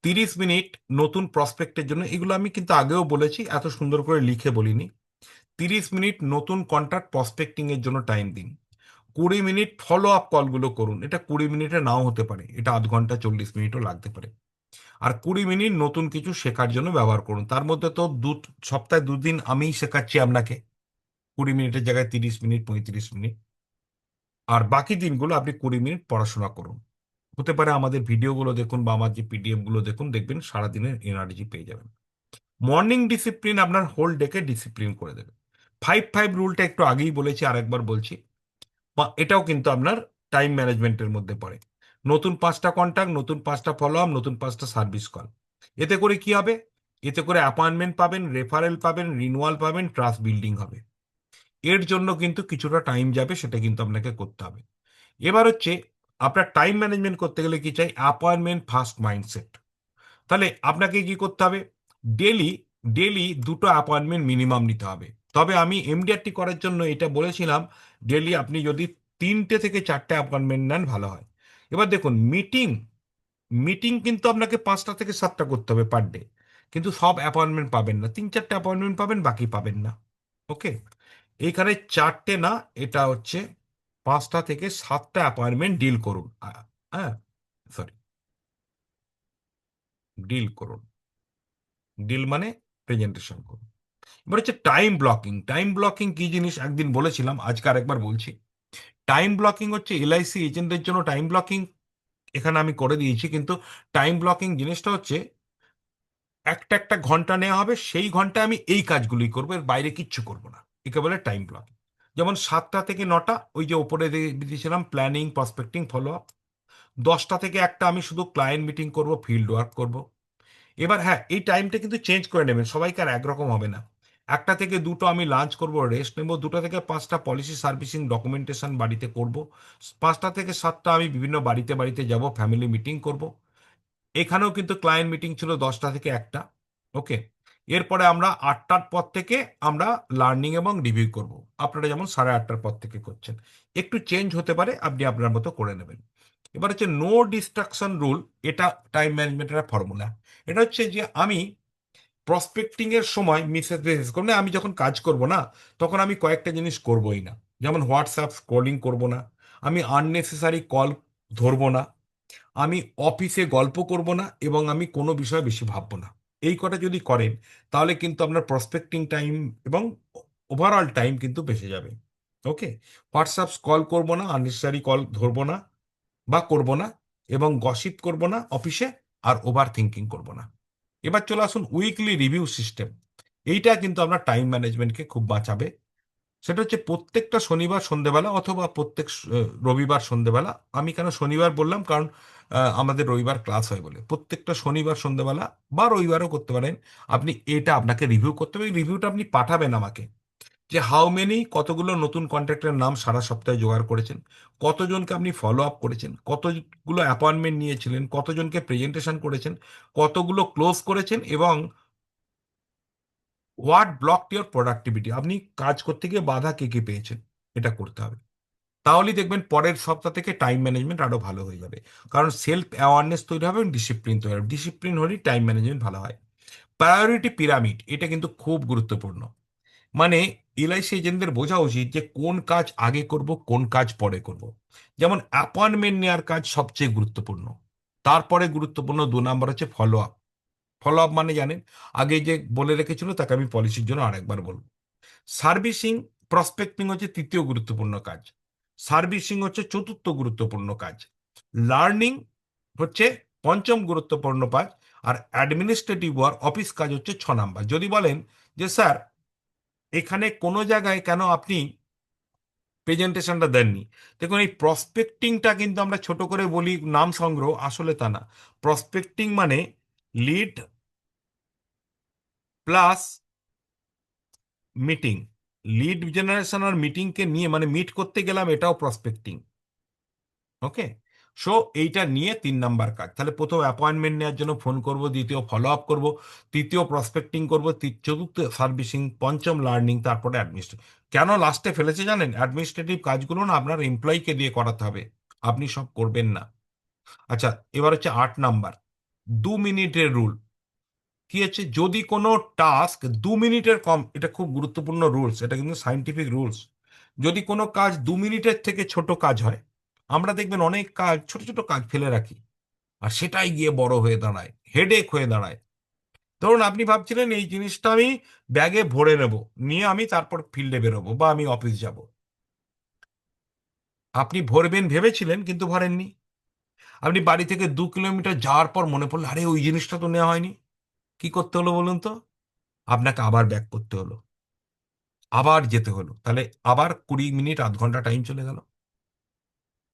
30 minute নতুন প্রসপেক্টের জন্য, এগুলো আমি কিন্তু আগেও বলেছি, এত সুন্দর করে লিখে বলিনি। 30 মিনিট নতুন কন্ট্রাক্ট প্রসপেক্টিং এর জন্য টাইম দিন। 20 মিনিট ফলো আপ কলগুলো করুন, এটা 20 মিনিটে নাও হতে পারে, এটা আধ ঘন্টা 40 মিনিটও লাগতে পারে। আর 20 মিনিট নতুন কিছু শেখার জন্য ব্যবহার করুন। তার মধ্যে তো সপ্তাহে 2 দিন আমিই শেখাচ্ছি আপনাকে, 20 মিনিটের জায়গায় 30 মিনিট, 35 মিনিট। আর বাকি দিনগুলো আপনি 20 মিনিট পড়াশোনা করুন। হতে পারে আমাদের ভিডিওগুলো দেখুন বা আমার যে পিডিএফ গুলো দেখুন, দেখবেন সারাদিনের এনার্জি পেয়ে যাবেন। মর্নিং ডিসিপ্লিন আপনার হোল ডেকে ডিসিপ্লিন করে দেবে। 5-5 রুলটা একটু আগেই বলেছি, আরেকবার বলছি। বা এটাও কিন্তু আপনার টাইম ম্যানেজমেন্টের মধ্যে পড়ে। নতুন 5টা কন্ট্যাক্ট, নতুন 5টা ফলো আপ, নতুন 5টা সার্ভিস কল। এতে করে কি হবে? এতে করে অ্যাপয়েন্টমেন্ট পাবেন, রেফারেল পাবেন, রিনুয়াল পাবেন, ট্রাস্ট বিল্ডিং হবে। এর জন্য কিন্তু কিছুটা টাইম যাবে, সেটা কিন্তু আপনাকে করতে হবে। এবার হচ্ছে, আপনার টাইম ম্যানেজমেন্ট করতে গেলে কি চাই? Appointment first mindset. তাহলে আপনাকে কি করতে হবে? ডেলি ডেলি 2টো অ্যাপয়েন্টমেন্ট মিনিমাম নিতে হবে। তবে আমি এমডিআরটি করার জন্য এটা বলেছিলাম, ডেলি আপনি যদি 3টে থেকে 4টে অ্যাপয়েন্টমেন্ট নেন ভালো হয়। এবার দেখুন, মিটিং মিটিং কিন্তু আপনাকে 5টা থেকে 7টা করতে হবে পার ডে। কিন্তু সব অ্যাপয়েন্টমেন্ট পাবেন না, 3-4টে অ্যাপয়েন্টমেন্ট পাবেন, বাকি পাবেন না। ওকে, এইখানে 4টে না, এটা হচ্ছে 5টা থেকে 7টা অ্যাপয়েন্টমেন্ট ডিল করুন। হ্যাঁ, সরি, ডিল করুন। ডিল মানে প্রেজেন্টেশন করুন। এবার হচ্ছে টাইম ব্লকিং। টাইম ব্লকিং কি জিনিস একদিন বলেছিলাম, আজকে আরেকবার বলছি। টাইম ব্লকিং হচ্ছে এলআইসি এজেন্টদের জন্য টাইম ব্লকিং এখানে আমি করে দিয়েছি, কিন্তু টাইম ব্লকিং জিনিসটা হচ্ছে একটা একটা ঘন্টা নেওয়া হবে, সেই ঘন্টায় আমি এই কাজগুলোই করবো, এর বাইরে কিচ্ছু করবো না। একে বলে টাইম ব্লকিং। যেমন 7টা থেকে 9টা ওই যে ওপরে দিয়েছিলাম, প্ল্যানিং, প্রসপেক্টিং, ফলো আপ। 10টা থেকে 1টা আমি শুধু ক্লায়েন্ট মিটিং করব, ফিল্ড ওয়ার্ক করব। এবার হ্যাঁ, এই টাইমটা কিন্তু চেঞ্জ করে নেবেন, সবাইকার একরকম হবে না। 1টা থেকে 2টো আমি লাঞ্চ করব, রেস্ট নেব। 2টা থেকে 5টা পলিসি সার্ভিসিং ডকুমেন্টেশন বাড়িতে করব। 5টা থেকে 7টা আমি বিভিন্ন বাড়িতে বাড়িতে যাব, ফ্যামিলি মিটিং করব। এখানেও কিন্তু ক্লায়েন্ট মিটিং ছিল 10টা থেকে 1টা। ওকে, এরপরে আমরা 8টার পর থেকে আমরা লার্নিং এবং রিভিউ করব। আপনারা যেমন 8:30টার পর থেকে করছেন, একটু চেঞ্জ হতে পারে, আপনি আপনার মতো করে নেবেন। এবার হচ্ছে নো ডিস্ট্রাকশন রুল। এটা টাইম ম্যানেজমেন্টের ফর্মুলা। এটা হচ্ছে যে আমি প্রসপেক্টিং এর সময় মিসেস বিহেভ করবো না। আমি যখন কাজ করব না, তখন আমি কয়েকটা জিনিস করবোই না। যেমন হোয়াটসঅ্যাপ স্ক্রলিং করব না, আমি আননেসেসারি কল ধরবো না, আমি অফিসে গল্প করব না, এবং আমি কোনো বিষয়ে বেশি ভাববো না। এই কটা যদি করেন, তাহলে কিন্তু আপনার প্রসপেক্টিং টাইম এবং ওভারঅল টাইম কিন্তু বেঁচে যাবে। ওকে, হোয়াটসঅ্যাপ কল করব না, আননেসেসারি কল ধরবো না বা করব না, এবং গসিপ করব না অফিসে, আর ওভার থিঙ্কিং করব না। এবার চলে আসুন উইকলি রিভিউ সিস্টেম। এইটা কিন্তু আপনার টাইম ম্যানেজমেন্টকে খুব বাঁচাবে। সেটা হচ্ছে প্রত্যেকটা শনিবার সন্ধেবেলা অথবা প্রত্যেক রবিবার সন্ধেবেলা। আমি কেন শনিবার বললাম, কারণ আমাদের রবিবার ক্লাস হয় বলে। প্রত্যেকটা শনিবার সন্ধেবেলা বা রবিবারও করতে পারেন, আপনি এটা আপনাকে রিভিউ করতে হবে। রিভিউটা আপনি পাঠাবেন আমাকে, যে হাউ মেনি, কতগুলো নতুন কন্ট্রাক্টের নাম সারা সপ্তাহে জোগাড় করেছেন, কতজনকে আপনি ফলো আপ করেছেন, কতগুলো অ্যাপয়েন্টমেন্ট নিয়েছিলেন, কতজনকে প্রেজেন্টেশন করেছেন, কতগুলো ক্লোজ করেছেন, এবং হোয়াট ব্লক ইউর প্রোডাক্টিভিটি, আপনি কাজ করতে গিয়ে বাধা কে কে পেয়েছেন। এটা করতে হবে। তাহলেই দেখবেন পরের সপ্তাহ থেকে টাইম ম্যানেজমেন্ট আরো ভালো হয়ে যাবে। কারণ সেলফ অ্যাওয়ারনেস তৈরি হবে, ডিসিপ্লিন তৈরি হবে। ডিসিপ্লিন হলেই টাইম ম্যানেজমেন্ট ভালো হয়। প্রায়োরিটি পিরামিড, এটা কিন্তু খুব গুরুত্বপূর্ণ। মানে এলআইসি এজেন্টদের বোঝা উচিত যে কোন কাজ আগে করব, কোন কাজ পরে করব। যেমন অ্যাপয়েন্টমেন্ট নেওয়ার কাজ সবচেয়ে গুরুত্বপূর্ণ। তারপরে গুরুত্বপূর্ণ 2 নাম্বার হচ্ছে ফলো আপ। ফলো আপ মানে জানেন, আগে যে বলে রেখেছিল তাকে আমি পলিসির জন্য আরেকবার বলবো। সার্ভিসিং, প্রসপেক্টিং হচ্ছে তৃতীয় গুরুত্বপূর্ণ কাজ। সার্ভিসিং হচ্ছে চতুর্থ গুরুত্বপূর্ণ কাজ। লার্নিং হচ্ছে পঞ্চম গুরুত্বপূর্ণ কাজ। আর অ্যাডমিনিস্ট্রেটিভ ওয়ার্ক, অফিস কাজ হচ্ছে 6 নাম্বার। যদি বলেন যে স্যার, এখানে কোনো জায়গায় কেন আপনি প্রেজেন্টেশনটা দেননি? দেখুন, এই প্রসপেক্টিংটা কিন্তু আমরা ছোট করে বলি নাম সংগ্রহ, আসলে তা না। প্রসপেক্টিং মানে lead plus meeting. Lead generation আর মিটিংকে নিয়ে, মানে মিট করতে গেলাম, এটাও প্রসপেক্টিং। ওকে, সো এইটা নিয়ে 3 নাম্বার কাজ। তাহলে প্রথম অ্যাপয়েন্টমেন্ট নেওয়ার জন্য ফোন করব, দ্বিতীয় ফলো আপ করবো, তৃতীয় প্রসপেক্টিং করব, চতুর্থ সার্ভিসিং, পঞ্চম লার্নিং, তারপরে অ্যাডমিনিস্ট্রেটিভ। কেন লাস্টে ফেলেছে জানেন? অ্যাডমিনিস্ট্রেটিভ কাজগুলো না আপনার এমপ্লয়িকে দিয়ে করাতে হবে, আপনি সব করবেন না। আচ্ছা, এবার হচ্ছে 8 নাম্বার, 2 মিনিটের রুল। কি হচ্ছে, যদি কোনো টাস্ক 2 মিনিটের কম, এটা খুব গুরুত্বপূর্ণ রুলস, এটা কিন্তু সাইন্টিফিক রুলস। যদি কোনো কাজ 2 মিনিটের থেকে ছোট কাজ হয়, আমরা দেখবেন অনেক কাজ, ছোট ছোট কাজ ফেলে রাখি, আর সেটাই গিয়ে বড় হয়ে দাঁড়ায়, হেডেক হয়ে দাঁড়ায়। ধরুন আপনি ভাবছিলেন এই জিনিসটা আমি ব্যাগে ভরে নেব, নিয়ে আমি তারপর ফিল্ডে বেরোবো বা আমি অফিস যাব। আপনি ভরবেন ভেবেছিলেন কিন্তু ভরেননি। আপনি বাড়ি থেকে 2 কিলোমিটার যাওয়ার পর মনে পড়লো, আরে ওই জিনিসটা তো নেওয়া হয়নি। কি করতে হলো বলুন তো? আপনাকে আবার ব্যাক করতে হলো, আবার যেতে হলো, তাহলে আবার 20 মিনিট, আধ ঘন্টা টাইম চলে গেল।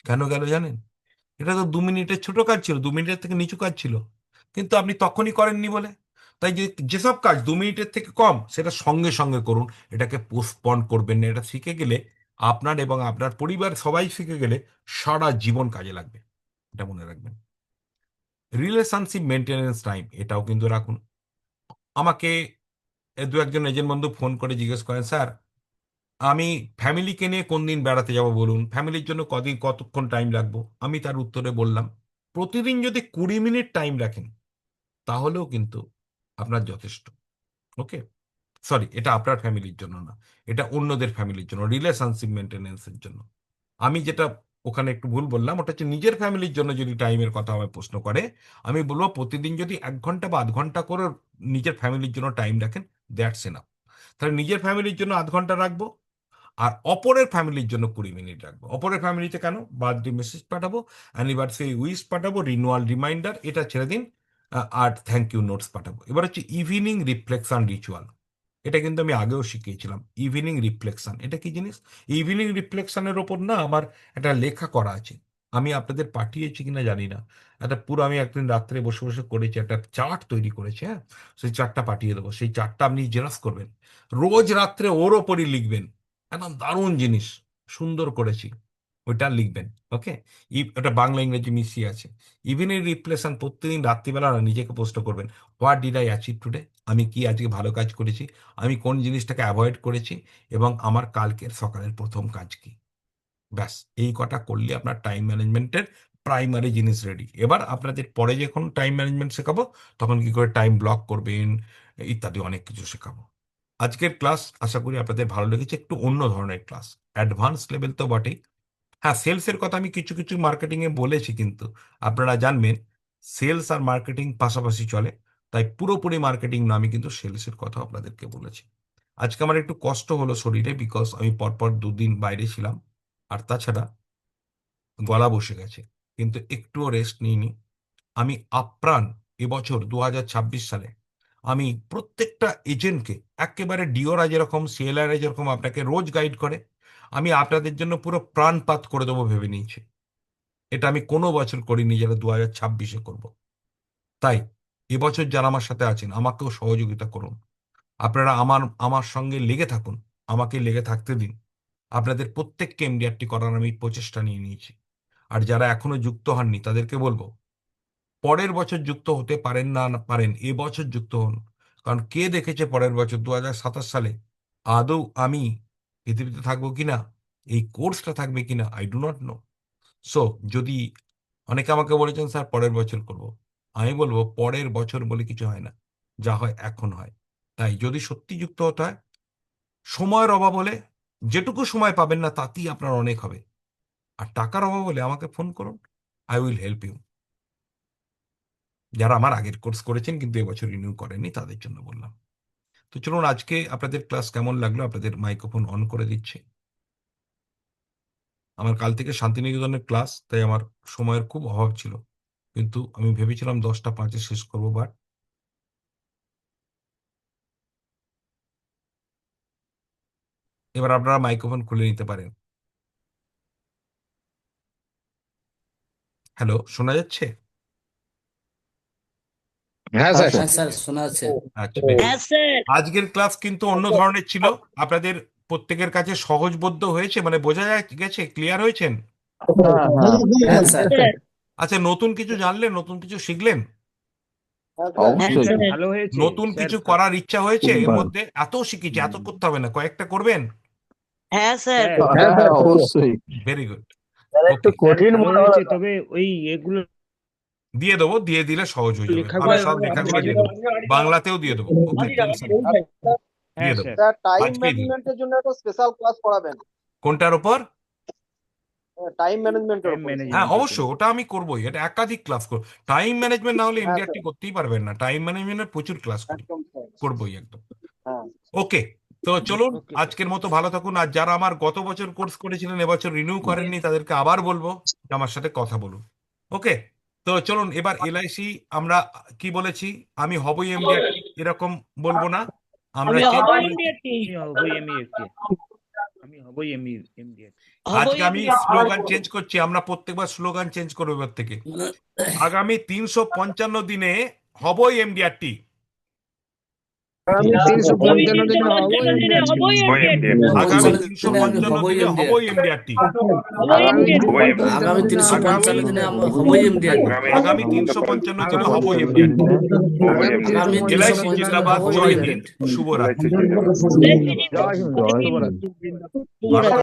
কেন গেল জানেন? এটা তো 2 মিনিটের ছোট কাজ ছিল, 2 মিনিটের থেকে নিচু কাজ ছিল, কিন্তু আপনি তখনই করেননি বলে। তাই যে যেসব কাজ 2 মিনিটের থেকে কম, সেটা সঙ্গে সঙ্গে করুন। এটাকে পোস্টপন করবেন না। এটা শিখে গেলে আপনার এবং আপনার পরিবার সবাই শিখে গেলে সারা জীবন কাজে লাগবে। এটা মনে রাখবেন। রিলেশনশিপ মেনটেনেন্স টাইম, এটাও কিন্তু রাখুন। আমাকে দু একজন এজেন্ট বন্ধু ফোন করে জিজ্ঞেস করেন, স্যার আমি ফ্যামিলিকে নিয়ে কোন দিন বেড়াতে যাব বলুন, ফ্যামিলির জন্য কদিন কতক্ষণ টাইম রাখবো। আমি তার উত্তরে বললাম, প্রতিদিন যদি 20 মিনিট টাইম রাখেন তাহলেও কিন্তু আপনার যথেষ্ট। ওকে, সরি, এটা আপনার ফ্যামিলির জন্য না, এটা অন্যদের ফ্যামিলির জন্য, রিলেশনশিপ মেনটেনেন্সের জন্য। আমি যেটা ওখানে একটু ভুল বললাম, ওটা হচ্ছে নিজের ফ্যামিলির জন্য যদি টাইমের কথা আমায় প্রশ্ন করে, আমি বলবো প্রতিদিন যদি 1 ঘন্টা বা আধ ঘন্টা করে নিজের ফ্যামিলির জন্য টাইম রাখেন, দ্যাটস এনাফ। তাহলে নিজের ফ্যামিলির জন্য আধ ঘন্টা রাখবো, আর অপরের ফ্যামিলির জন্য 20 মিনিট রাখবো। অপরের ফ্যামিলিতে কেন? বার্থডে মেসেজ পাঠাবো, অ্যানিভার্সারি উইশ পাঠাবো, রিনুয়াল রিমাইন্ডার, এটা ছেড়ে দিন, আর থ্যাংক ইউ নোটস পাঠাবো। এবার হচ্ছে ইভিনিং রিফ্লেকশন রিচুয়াল। এটা কিন্তু আমি আগেও শিখিয়েছিলাম। ইভিনিং রিফ্লেকশন এটা কি জিনিস? ইভিনিং রিফ্লেকশনের ওপর না আমার একটা লেখা করা আছে, আমি আপনাদের পাঠিয়েছি কিনা জানি না। একটা পুরো আমি একদিন রাত্রে বসে বসে করেছি, একটা চার্ট তৈরি করেছি, হ্যাঁ। সেই চার্টটা পাঠিয়ে দেবো, সেই চার্টটা আপনি জেরক্স করবেন, রোজ রাত্রে ওর ওপরই লিখবেন। একদম দারুণ জিনিস, সুন্দর করেছি, ওইটা লিখবেন। ওকে, ওটা বাংলা ইংরেজি মিশিয়ে আছে। ইভিনিং রিফ্লেকশন প্রত্যেকদিন রাত্রিবেলা না নিজেকে প্রশ্ন করবেন, what did I achieve today? আমি কি আজকে ভালো কাজ করেছি, আমি কোন জিনিসটাকে অ্যাভয়েড করেছি, এবং আমার কালকের সকালের প্রথম কাজ কি। ব্যাস, এই কটা করলে আপনার টাইম ম্যানেজমেন্টের প্রাইমারি জিনিস রেডি। এবার আপনাদের পরে যখন টাইম ম্যানেজমেন্ট শেখাবো, তখন কি করে টাইম ব্লক করবেন ইত্যাদি অনেক কিছু শেখাবো। আজকের ক্লাস আশা করি আপনাদের ভালো লেগেছে, একটু অন্য ধরনের ক্লাস, অ্যাডভান্স লেভেল তো বটেই। হ্যাঁ, সেলসের কথা আমি কিছু কিছু মার্কেটিংয়ে বলেছি, কিন্তু আপনারা জানবেন সেলস আর মার্কেটিং পাশাপাশি চলে। তাই পুরোপুরি মার্কেটিং না, আমি কিন্তু সেলসের কথা আপনাদেরকে বলেছি। আজকে আমার একটু কষ্ট হলো শরীরে, বিকজ আমি পরপর 2 দিন বাইরে ছিলাম, আর তাছাড়া গলা বসে গেছে, কিন্তু একটুও রেস্ট নিইনি। আমি আপ্রাণ এবছর 2026 সালে আমি প্রত্যেকটা এজেন্টকে, একেবারে ডিওরা যেরকম সিএলআর যেরকম আপনাকে রোজ গাইড করে, আমি আপনাদের জন্য পুরো প্রাণপাত করে দেবো ভেবে নিয়েছি। এটা আমি কোনো বছর করিনি, যেটা 2026-এ করব। তাই এবছর যারা আমার সাথে আছেন, আমাকেও সহযোগিতা করুন। আপনারা আমার আমার সঙ্গে লেগে থাকুন, আমাকে লেগে থাকতে দিন। আপনাদের প্রত্যেককে এমডিআরটি করার আমি প্রচেষ্টা নিয়ে নিয়েছি। আর যারা এখনো যুক্ত হননি তাদেরকে বলবো, পরের বছর যুক্ত হতে পারেন না না পারেন, এবছর যুক্ত হন। কারণ কে দেখেছে পরের বছর 2027 সালে আদৌ আমি পৃথিবীতে থাকবো কিনা, এই কোর্সটা থাকবে কিনা, I do not know. So যদি, অনেকে আমাকে বলেছেন স্যার পরের বছর করব, আমি বলবো পরের বছর বলে কিছু হয় না, যা হয় এখন হয়। তাই যদি সত্যি যুক্ত হতে হয়, সময়ের অভাব হলে যেটুকু সময় পাবেন না তাতেই আপনার অনেক হবে। আর টাকার অভাব হলে আমাকে ফোন করুন, আই উইল হেল্প ইউ। যারা আমার আগের কোর্স করেছেন কিন্তু এবছর রিনিউ করেননি, তাদের জন্য বললাম। তো চলুন, আজকে আপনাদের ক্লাস কেমন লাগলো? আপনাদের মাইক্রোফোন অন করে দিচ্ছি। আমার কাল থেকে শান্তিনিকেতনের ক্লাস, তাই আমার সময়ের খুব অভাব ছিল, কিন্তু আমি ভেবেছিলাম 10টা 5-এ শেষ করবো, বাট এবার আপনারা মাইক্রোফোন খুলে নিতে পারেন। হ্যালো, শোনা যাচ্ছে? হ্যাঁ হ্যাঁ স্যার। স্যার। হ্যাঁ স্যার, শোনা যাচ্ছে। আচ্ছা, বেশ। হ্যাঁ স্যার। আজকের ক্লাস কিন্তু অন্য ধরনের ছিল। আপনাদের প্রত্যেকের কাছে সহজবোধ্য হয়েছে, মানে বোঝা গেছে, ক্লিয়ার হয়েছেন? হ্যাঁ হ্যাঁ হ্যাঁ হ্যাঁ স্যার। স্যার। আচ্ছা, নতুন কিছু জানলেন, নতুন কিছু শিখলেন, হ্যাঁ অবশ্যই। স্যার। ভালো হয়েছে নতুন স্যার। কিছু করার ইচ্ছা হয়েছে খুব এর ভালো। মধ্যে? এত শিখেছি, এত করতে হবে না, কয়েকটা করবেন। হ্যাঁ স্যার। স্যার হ্যাঁ হ্যাঁ অবশ্যই। Very good. স্যার একটু ওকে, স্যার কঠিন ভালো মনে হলো হয়েছে, তো। তবে ওই এগুলো দিয়ে দেবো, দিয়ে দিলে সহজ হয়ে যাবে। লেখা আমি করে সব দেবো, লেখা আপনি করে দিয়ে দেবো, লিখে বাংলাতেও দিয়ে দেবো। ওকে, টেনশন নেই, দিয়ে হ্যাঁ দেবো। স্যার। স্যার টাইম আজকেই দিই। ম্যানেজমেন্টের জন্য একটা স্পেশাল ক্লাস করাবেন, কোনটার ওপর? টাইম ম্যানেজমেন্টের টাইম উপর। হ্যাঁ ম্যানেজমেন্টের অবশ্যই, ওটা আমি করবোই, এটা একাধিক ক্লাস করবো। টাইম ম্যানেজমেন্ট না হলে হ্যাঁ এমডিআরটি স্যার, করতেই পারবেন না, টাইম ম্যানেজমেন্টের প্রচুর ক্লাস করি, একদম স্যার। করবোই একদম। হ্যাঁ ওকে, তো চলুন ওকে স্যার। আজকের মতো ভালো থাকুন। আর যারা আমার গত বছর কোর্স করেছিলেন এবছর রিনিউ করেননি তাদেরকে আবার বলবো যে আমার সাথে কথা বলুন। ওকে, তো চলুন এবার এলআইসি আমরা কি বলেছি, আমি হবই এমডিআরটি এরকম বলবো না, আমরা আমি চেঞ্জ হবই করে এমডিআরটি। আমি হবই এমডিআর। আজকে আমি স্লোগান চেঞ্জ করছি, আমরা প্রত্যেকবার স্লোগান চেঞ্জ করবো এবার থেকে। আগামী 355 দিনে হবই এমডিআরটি। আমি 355 দিনে হবো আগামী 355 দিনে হবই এমডিআরটি। আগামী 355 দিনে হবই এমডিআরটি। আগামী 355 দিনে হবই এমডিআরটি। আগামী এলআইসি জিন্দাবাদ, জয় হিন্দ, শুভরাত্রি। জয় হিন্দ। জয় হিন্দ। শুভরাত্রি।